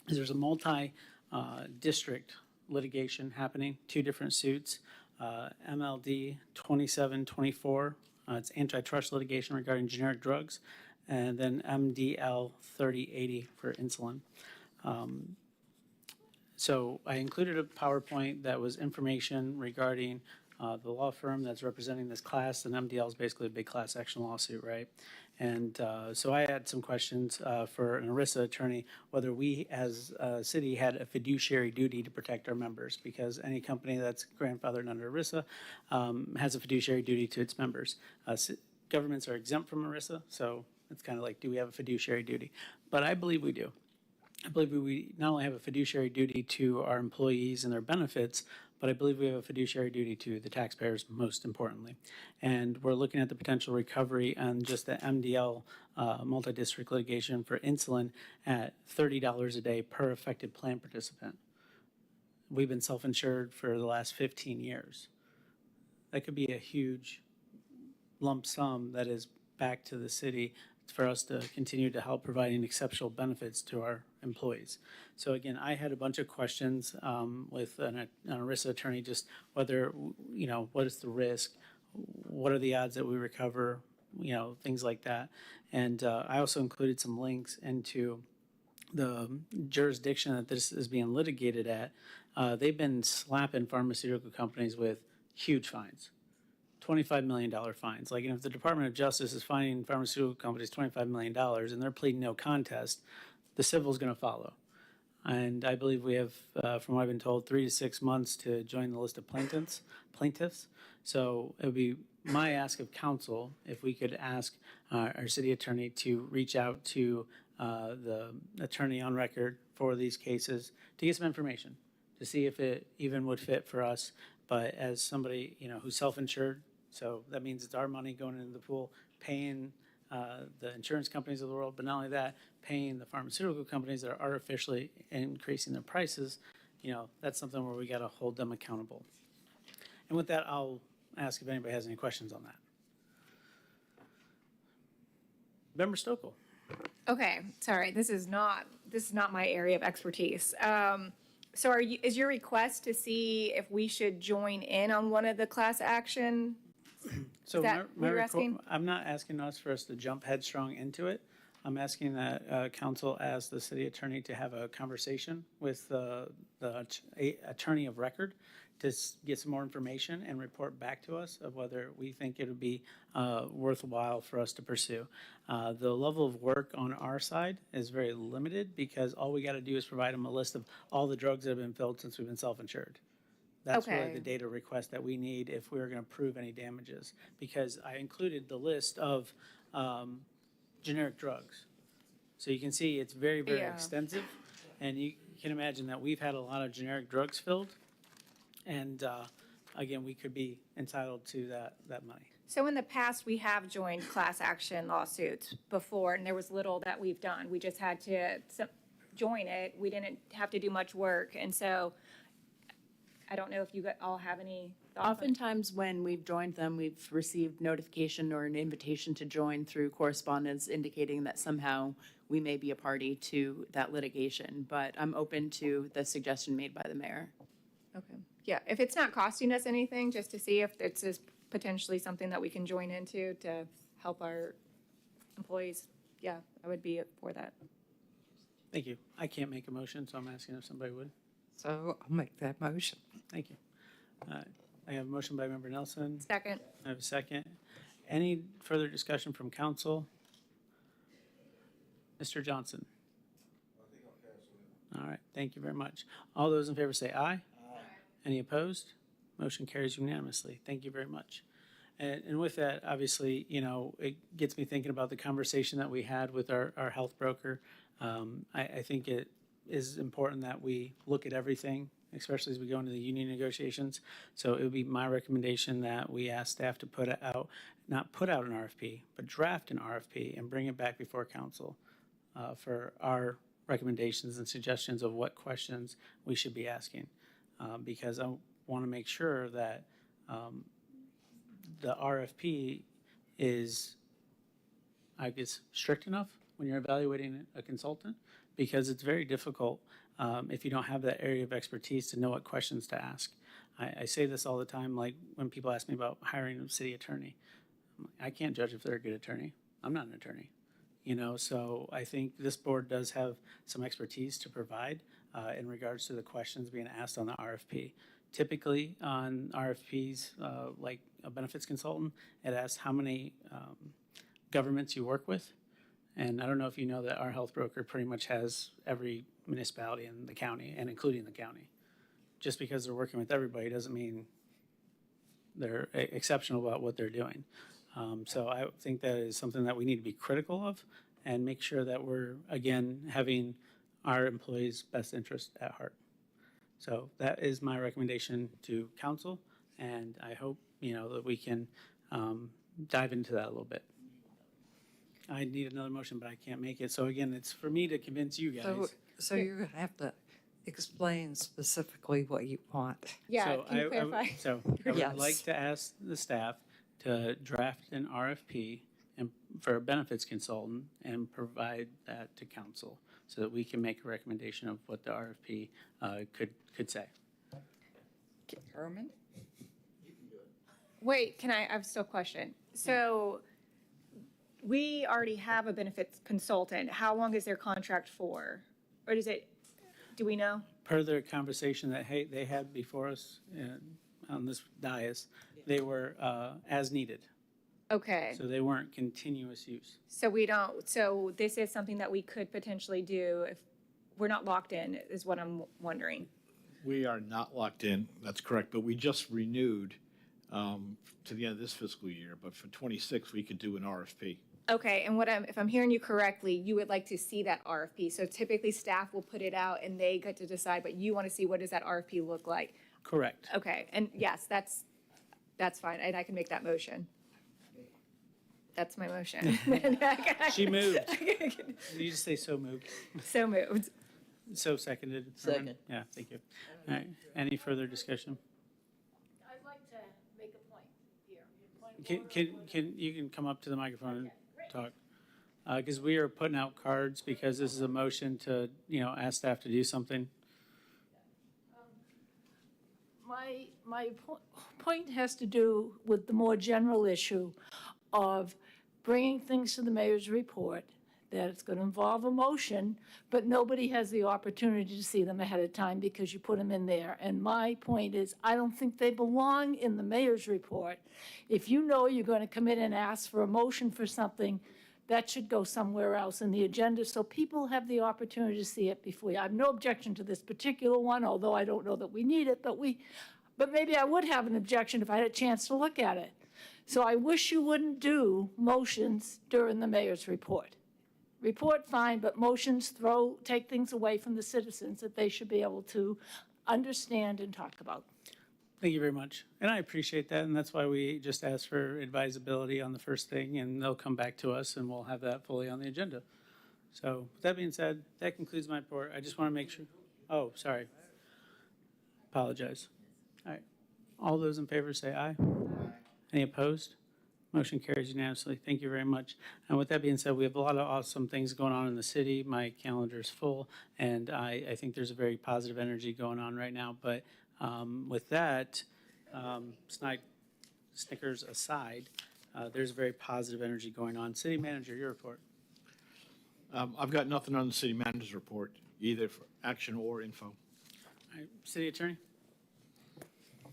is there's a multi-district litigation happening, 2 different suits. MLD 2724, it's antitrust litigation regarding generic drugs, and then MDL 3080 for insulin. So I included a PowerPoint that was information regarding the law firm that's representing this class, and MDL is basically a big class action lawsuit, right? And so I had some questions for an ERISA attorney, whether we as a city had a fiduciary duty to protect our members, because any company that's grandfathered under ERISA has a fiduciary duty to its members. Governments are exempt from ERISA, so it's kind of like, do we have a fiduciary duty? But I believe we do. I believe we not only have a fiduciary duty to our employees and their benefits, but I believe we have a fiduciary duty to the taxpayers, most importantly. And we're looking at the potential recovery on just the MDL multi-district litigation for insulin at $30 a day per affected plan participant. We've been self-insured for the last 15 years. That could be a huge lump sum that is back to the city for us to continue to help providing exceptional benefits to our employees. So again, I had a bunch of questions with an ERISA attorney, just whether, you know, what is the risk? What are the odds that we recover? You know, things like that. And I also included some links into the jurisdiction that this is being litigated at. They've been slapping pharmaceutical companies with huge fines. $25 million fines. Like, if the Department of Justice is fining pharmaceutical companies $25 million and they're pleading no contest, the civil is going to follow. And I believe we have, from what I've been told, 3 to 6 months to join the list of plaintiffs. So it would be my ask of council if we could ask our city attorney to reach out to the attorney on record for these cases to get some information to see if it even would fit for us. But as somebody, you know, who's self-insured, so that means it's our money going into the pool, paying the insurance companies of the world, but not only that, paying the pharmaceutical companies that are artificially increasing their prices. You know, that's something where we got to hold them accountable. And with that, I'll ask if anybody has any questions on that. Member Stokel. Okay, sorry, this is not my area of expertise. So is your request to see if we should join in on one of the class action? So Is that what you're asking? I'm not asking us for us to jump headstrong into it. I'm asking that council ask the city attorney to have a conversation with the attorney of record to get some more information and report back to us of whether we think it would be worthwhile for us to pursue. The level of work on our side is very limited because all we got to do is provide them a list of all the drugs that have been filled since we've been self-insured. That's really Okay. the data request that we need if we were going to prove any damages, because I included the list of generic drugs. So you can see it's very, very Yeah. extensive, and you can imagine that we've had a lot of generic drugs filled, and again, we could be entitled to that money. So in the past, we have joined class action lawsuits before, and there was little that we've done. We just had to join it. We didn't have to do much work, and so I don't know if you all have any thoughts. Oftentimes, when we've joined them, we've received notification or an invitation to join through correspondence indicating that somehow we may be a party to that litigation. But I'm open to the suggestion made by the mayor. Okay. Yeah, if it's not costing us anything, just to see if it's just potentially something that we can join into to help our employees, yeah, I would be for that. Thank you. I can't make a motion, so I'm asking if somebody would. So I'll make that motion. Thank you. I have a motion by Member Nelson. Second. I have a second. Any further discussion from council? Mr. Johnson? All right, thank you very much. All those in favor say aye. Aye. Any opposed? Motion carries unanimously. Thank you very much. And with that, obviously, you know, it gets me thinking about the conversation that we had with our health broker. I think it is important that we look at everything, especially as we go into the union negotiations. So it would be my recommendation that we ask staff to not put out an RFP, but draft an RFP and bring it back before council for our recommendations and suggestions of what questions we should be asking. Because I want to make sure that the RFP is, I guess, strict enough when you're evaluating a consultant, because it's very difficult if you don't have that area of expertise to know what questions to ask. I say this all the time, like when people ask me about hiring a city attorney. I can't judge if they're a good attorney. I'm not an attorney, you know, so I think this board does have some expertise to provide in regards to the questions being asked on the RFP. Typically on RFPs, like a benefits consultant, it asks how many governments you work with. And I don't know if you know that our health broker pretty much has every municipality in the county, and including the county. Just because they're working with everybody doesn't mean they're exceptional about what they're doing. So I think that is something that we need to be critical of and make sure that we're, again, having our employees' best interest at heart. So that is my recommendation to council, and I hope, you know, that we can dive into that a little bit. I need another motion, but I can't make it. So again, it's for me to convince you guys. So you're going to have to explain specifically what you want. Yeah, So can you clarify? I would Yes. like to ask the staff to draft an RFP and for a benefits consultant and provide that to council so that we can make a recommendation of what the RFP could say. Herman? Wait, I have still a question. So we already have a benefits consultant. How long is their contract for? Or do we know? Per their conversation that they had before us on this dais, they were as needed. Okay. So they weren't continuous use. So this is something that we could potentially do if we're not locked in, is what I'm wondering. We are not locked in, that's correct, but we just renewed to the end of this fiscal year, but for 26, we could do an RFP. Okay, and if I'm hearing you correctly, you would like to see that RFP. So typically staff will put it out and they get to decide, but you want to see what does that RFP look like? Correct. Okay, and yes, that's fine, and I can make that motion. That's my motion. She moved. You just say so moved. So moved. So seconded. Second. Yeah, thank you. All right, any further discussion? I'd like to make a point here. You can come up to the microphone and talk. Because we are putting out cards because this is a motion to, ask staff to do something. My point has to do with the more general issue of bringing things to the mayor's report, that it's going to involve a motion, but nobody has the opportunity to see them ahead of time because you put them in there. And my point is, I don't think they belong in the mayor's report. If you know you're going to come in and ask for a motion for something, that should go somewhere else in the agenda so people have the opportunity to see it before you. I have no objection to this particular one, although I don't know that we need it, but maybe I would have an objection if I had a chance to look at it. So I wish you wouldn't do motions during the mayor's report. Report, fine, but motions take things away from the citizens that they should be able to understand and talk about. Thank you very much. And I appreciate that, and that's why we just asked for advisability on the first thing, and they'll come back to us, and we'll have that fully on the agenda. So with that being said, that concludes my report. I just want to make sure. Oh, sorry. Apologize. All those in favor say aye. Any opposed? Motion carries unanimously. Thank you very much. And with that being said, we have a lot of awesome things going on in the city. My calendar is full, and I think there's a very positive energy going on right now. But with that, Snickers aside, there's a very positive energy going on. City Manager, your report. I've got nothing on the city manager's report, either for action or info. All right, City Attorney?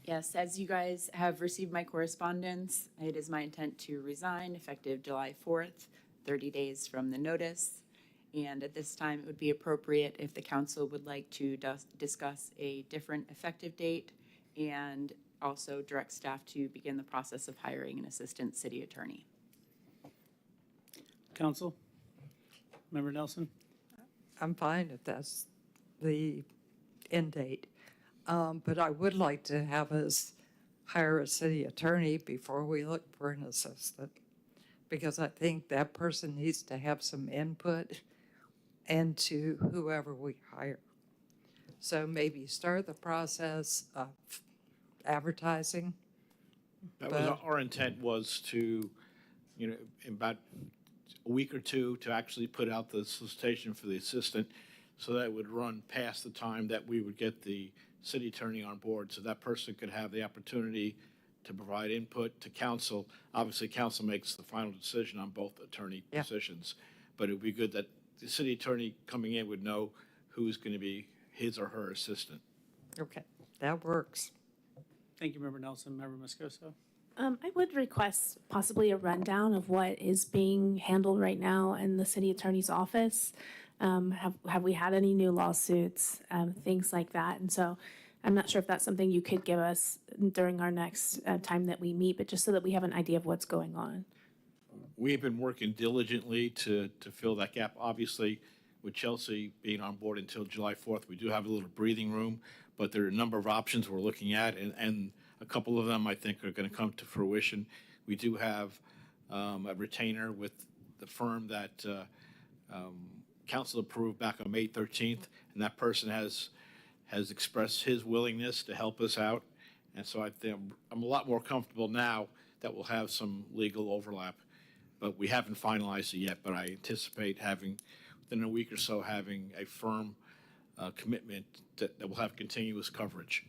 Yes, as you guys have received my correspondence, it is my intent to resign effective July 4th, 30 days from the notice. And at this time, it would be appropriate if the council would like to discuss a different effective date and also direct staff to begin the process of hiring an assistant city attorney. Council? Member Nelson? I'm fine if that's the end date. But I would like to have us hire a city attorney before we look for an assistant, because I think that person needs to have some input into whoever we hire. So maybe start the process of advertising. That was our intent, was to, in about a week or two, to actually put out the solicitation for the assistant, so that it would run past the time that we would get the city attorney on board, so that person could have the opportunity to provide input to council. Obviously, council makes the final decision on both attorney positions, but it would be good that the city attorney coming in would know who's going to be his or her assistant. Okay, that works. Thank you, Member Nelson. Member Moscoso? I would request possibly a rundown of what is being handled right now in the city attorney's office. Have we had any new lawsuits, things like that? And so I'm not sure if that's something you could give us during our next time that we meet, but just so that we have an idea of what's going on. We've been working diligently to fill that gap. Obviously, with Chelsea being on board until July 4th, we do have a little breathing room, but there are a number of options we're looking at, and a couple of them I think are going to come to fruition. We do have a retainer with the firm that council approved back on May 13th, and that person has expressed his willingness to help us out. And so I think I'm a lot more comfortable now that we'll have some legal overlap. But we haven't finalized it yet, but I anticipate having, within a week or so, having a firm commitment that will have continuous coverage.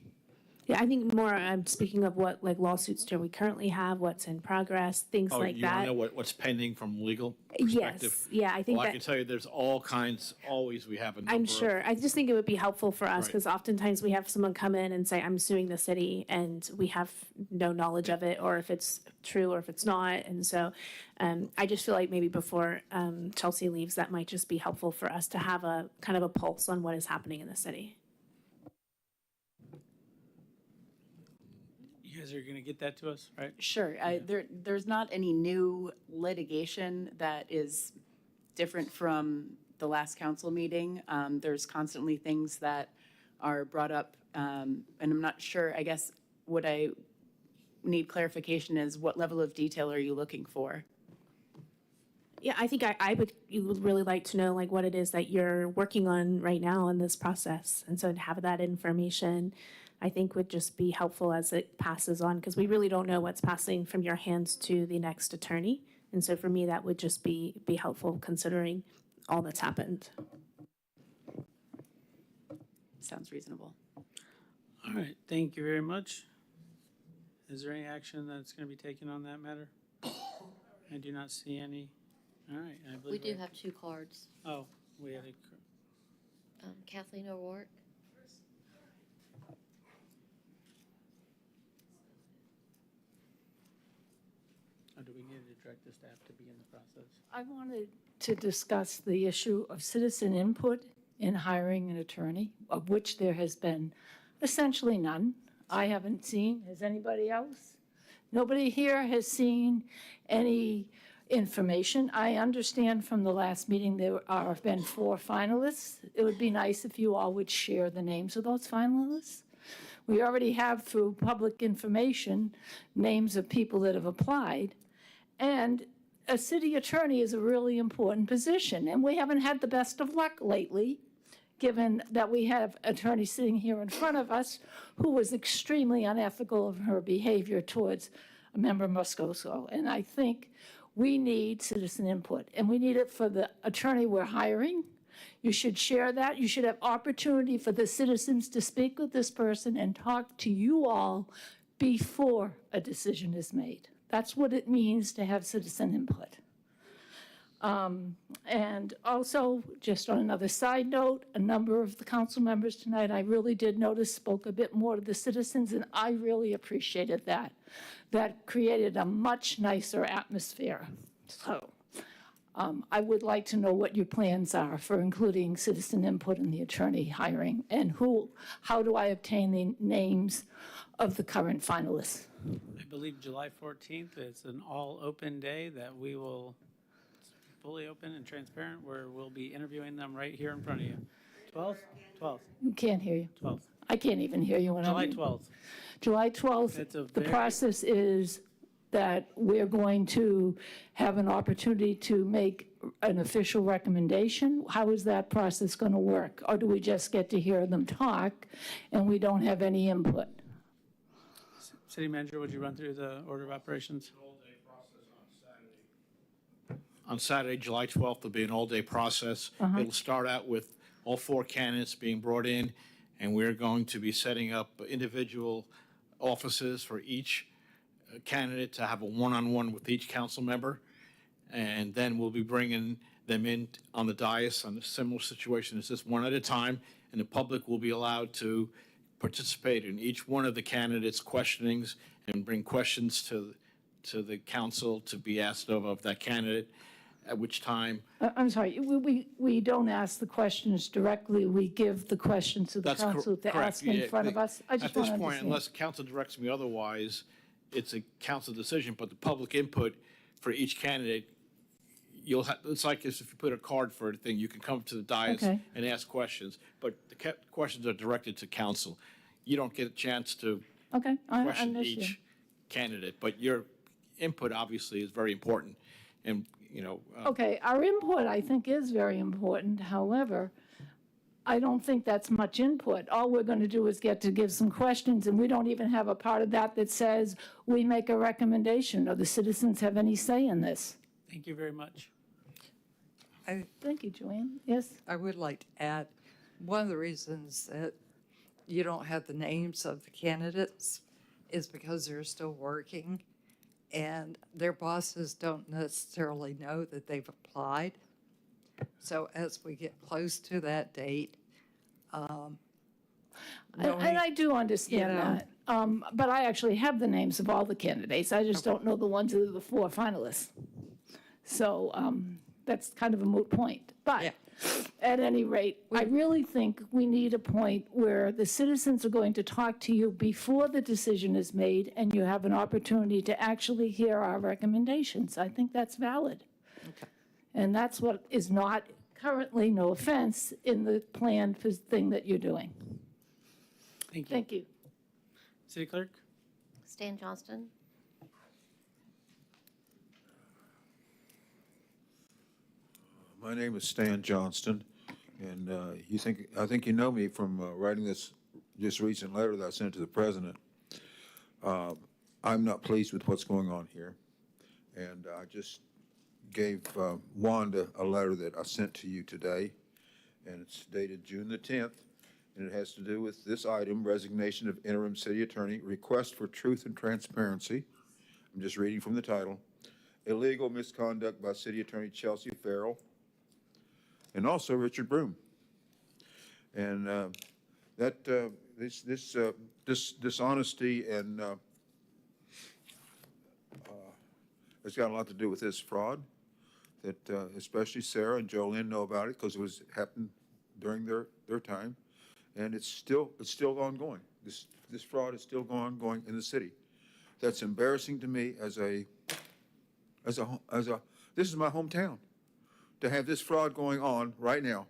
Yeah, I think more, speaking of what like lawsuits do we currently have, what's in progress, things like you that. want to know what's pending from legal perspective? Yes, yeah, I think Well, I that. can tell you there's all kinds, always we have a number I'm of- sure. I just think it would be helpful for us Right. because oftentimes we have someone come in and say, I'm suing the city, and we have no knowledge of it, or if it's true or if it's not. And so I just feel like maybe before Chelsea leaves, that might just be helpful for us to have a kind of a pulse on what is happening in the city. You guys are going to get that to us, right? Sure. There's not any new litigation that is different from the last council meeting. There's constantly things that are brought up, and I'm not sure, I guess, what I need clarification is what level of detail are you looking for? Yeah, I think you would really like to know like what it is that you're working on right now in this process. And so to have that information, I think would just be helpful as it passes on, because we really don't know what's passing from your hands to the next attorney. And so for me, that would just be helpful considering all that's happened. Sounds reasonable. All right, thank you very much. Is there any action that's going to be taken on that matter? I do not see any. All right, I We believe. do have two cards. Oh, we had a. Kathleen O'Rourke. Or do we need to direct the staff to begin the process? I wanted to discuss the issue of citizen input in hiring an attorney, of which there has been essentially none. I haven't seen. Has anybody else? Nobody here has seen any information. I understand from the last meeting there have been 4 finalists. It would be nice if you all would share the names of those finalists. We already have, through public information, names of people that have applied. And a city attorney is a really important position, and we haven't had the best of luck lately given that we have attorney sitting here in front of us who was extremely unethical of her behavior towards a member Moscoso. And I think we need citizen input, and we need it for the attorney we're hiring. You should share that. You should have opportunity for the citizens to speak with this person and talk to you all before a decision is made. That's what it means to have citizen input. And also, just on another side note, a number of the council members tonight, I really did notice, spoke a bit more to the citizens, and I really appreciated that. That created a much nicer atmosphere. So I would like to know what your plans are for including citizen input in the attorney hiring, and how do I obtain the names of the current finalists? I believe July 14th is an all-open day that we will, fully open and transparent, where we'll be interviewing them right here in front of you. 12th? 12th. Can't hear you. 12th. I can't even hear you when July I'm. 12th. July 12th, It's a the very- process is that we're going to have an opportunity to make an official recommendation. How is that process going to work? Or do we just get to hear them talk and we don't have any input? City Manager, would you run through the order of operations? On Saturday, July 12th, there'll be an all-day process. It'll start out with all 4 candidates being brought in, and we're going to be setting up individual offices for each candidate to have a one-on-one with each council member. And then we'll be bringing them in on the dais on a similar situation as this, one at a time, and the public will be allowed to participate in each one of the candidates' questionings and bring questions to the council to be asked of that candidate, at which time. I'm sorry, we don't ask the questions directly. We give the questions to the That's council to correct. ask in Yeah, front of us. I just At this want to point, understand. unless council directs me otherwise, it's a council decision, but the public input for each candidate, it's like as if you put a card for a thing, you can come to the dais Okay. and ask questions, but the questions are directed to council. You don't get a chance to Okay, I question understand. each candidate, but your input obviously is very important. And, you know. Okay, our input, I think, is very important. However, I don't think that's much input. All we're going to do is get to give some questions, and we don't even have a part of that that says we make a recommendation or the citizens have any say in this. Thank you very much. Thank you, Joanne. Yes? I would like to add, one of the reasons that you don't have the names of the candidates is because they're still working and their bosses don't necessarily know that they've applied. So as we get close to that date, And I do understand You know. that. But I actually have the names of all the candidates. I just don't know the ones that are the 4 finalists. So that's kind of a moot point. But at any rate, I really think we need a point where the citizens are going to talk to you before the decision is made and you have an opportunity to actually hear our recommendations. I think that's valid. And that's what is not currently, no offense, in the planned thing that you're doing. Thank you. Thank you. City Clerk? Stan Johnston? My name is Stan Johnston, and I think you know me from writing this just recent letter that I sent to the president. I'm not pleased with what's going on here, and I just gave Wanda a letter that I sent to you today, and it's dated June the 10th, and it has to do with this item, resignation of interim city attorney, request for truth and transparency. I'm just reading from the title. Illegal misconduct by city attorney Chelsea Farrell, and also Richard Broom. And this dishonesty and it's got a lot to do with this fraud that especially Sarah and Jolene know about it because it happened during their time, and it's still ongoing. This fraud is still ongoing in the city. That's embarrassing to me as a this is my hometown. To have this fraud going on right now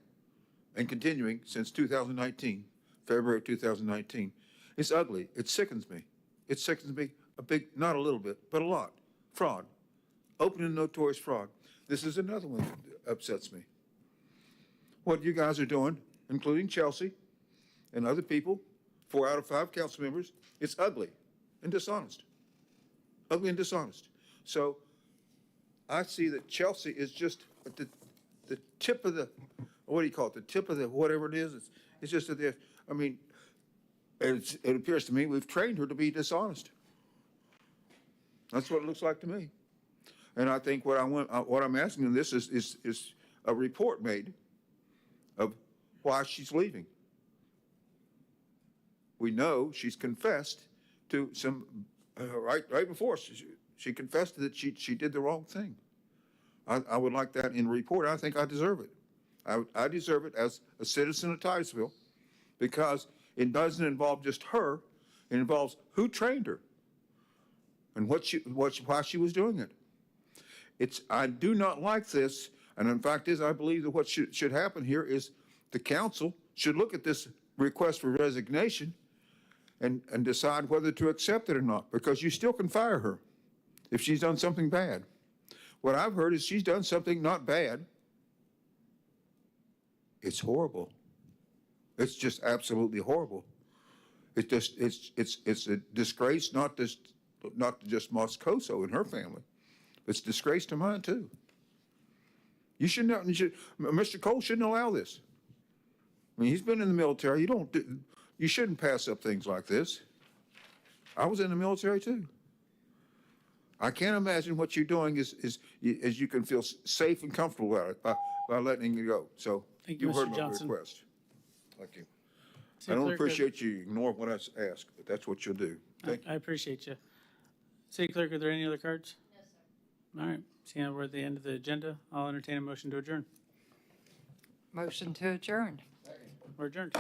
and continuing since 2019, February of 2019, it's ugly. It sickens me. It sickens me a big, not a little bit, but a lot. Fraud. Open and notorious fraud. This is another one that upsets me. What you guys are doing including Chelsea and other people, 4 out of 5 council members, it's ugly and dishonest. Ugly and dishonest. So I see that Chelsea is just at the tip of the, what do you call it, the tip of the, whatever it is. It's just that, I mean, it appears to me we've trained her to be dishonest. That's what it looks like to me. And I think what I'm asking in this is a report made of why she's leaving. We know she's confessed to some, right before, she confessed that she did the wrong thing. I would like that in a report. I think I deserve it. I deserve it as a citizen of Titusville because it doesn't involve just her. It involves who trained her and why she was doing it. I do not like this, and in fact I believe that what should happen here is the council should look at this request for resignation and decide whether to accept it or not, because you still can fire her if she's done something bad. What I've heard is she's done something not bad. It's horrible. It's just absolutely horrible. It's a disgrace not to just Moscoso and her family. It's a disgrace to mine too. Mr. Cole shouldn't allow this. I mean, he's been in the military. You shouldn't pass up things like this. I was in the military too. I can't imagine what you're doing is you can feel safe and comfortable about it by letting it go. So Thank you, you heard Mr. my Johnson. request. Thank you. City I don't Clerk, appreciate you ignoring what I asked, but that's what you'll do. Thank you. I appreciate you. City Clerk, are there any other cards? No, sir. All right, seeing we're at the end of the agenda, I'll entertain a motion to adjourn. Motion to adjourn. We're adjourned.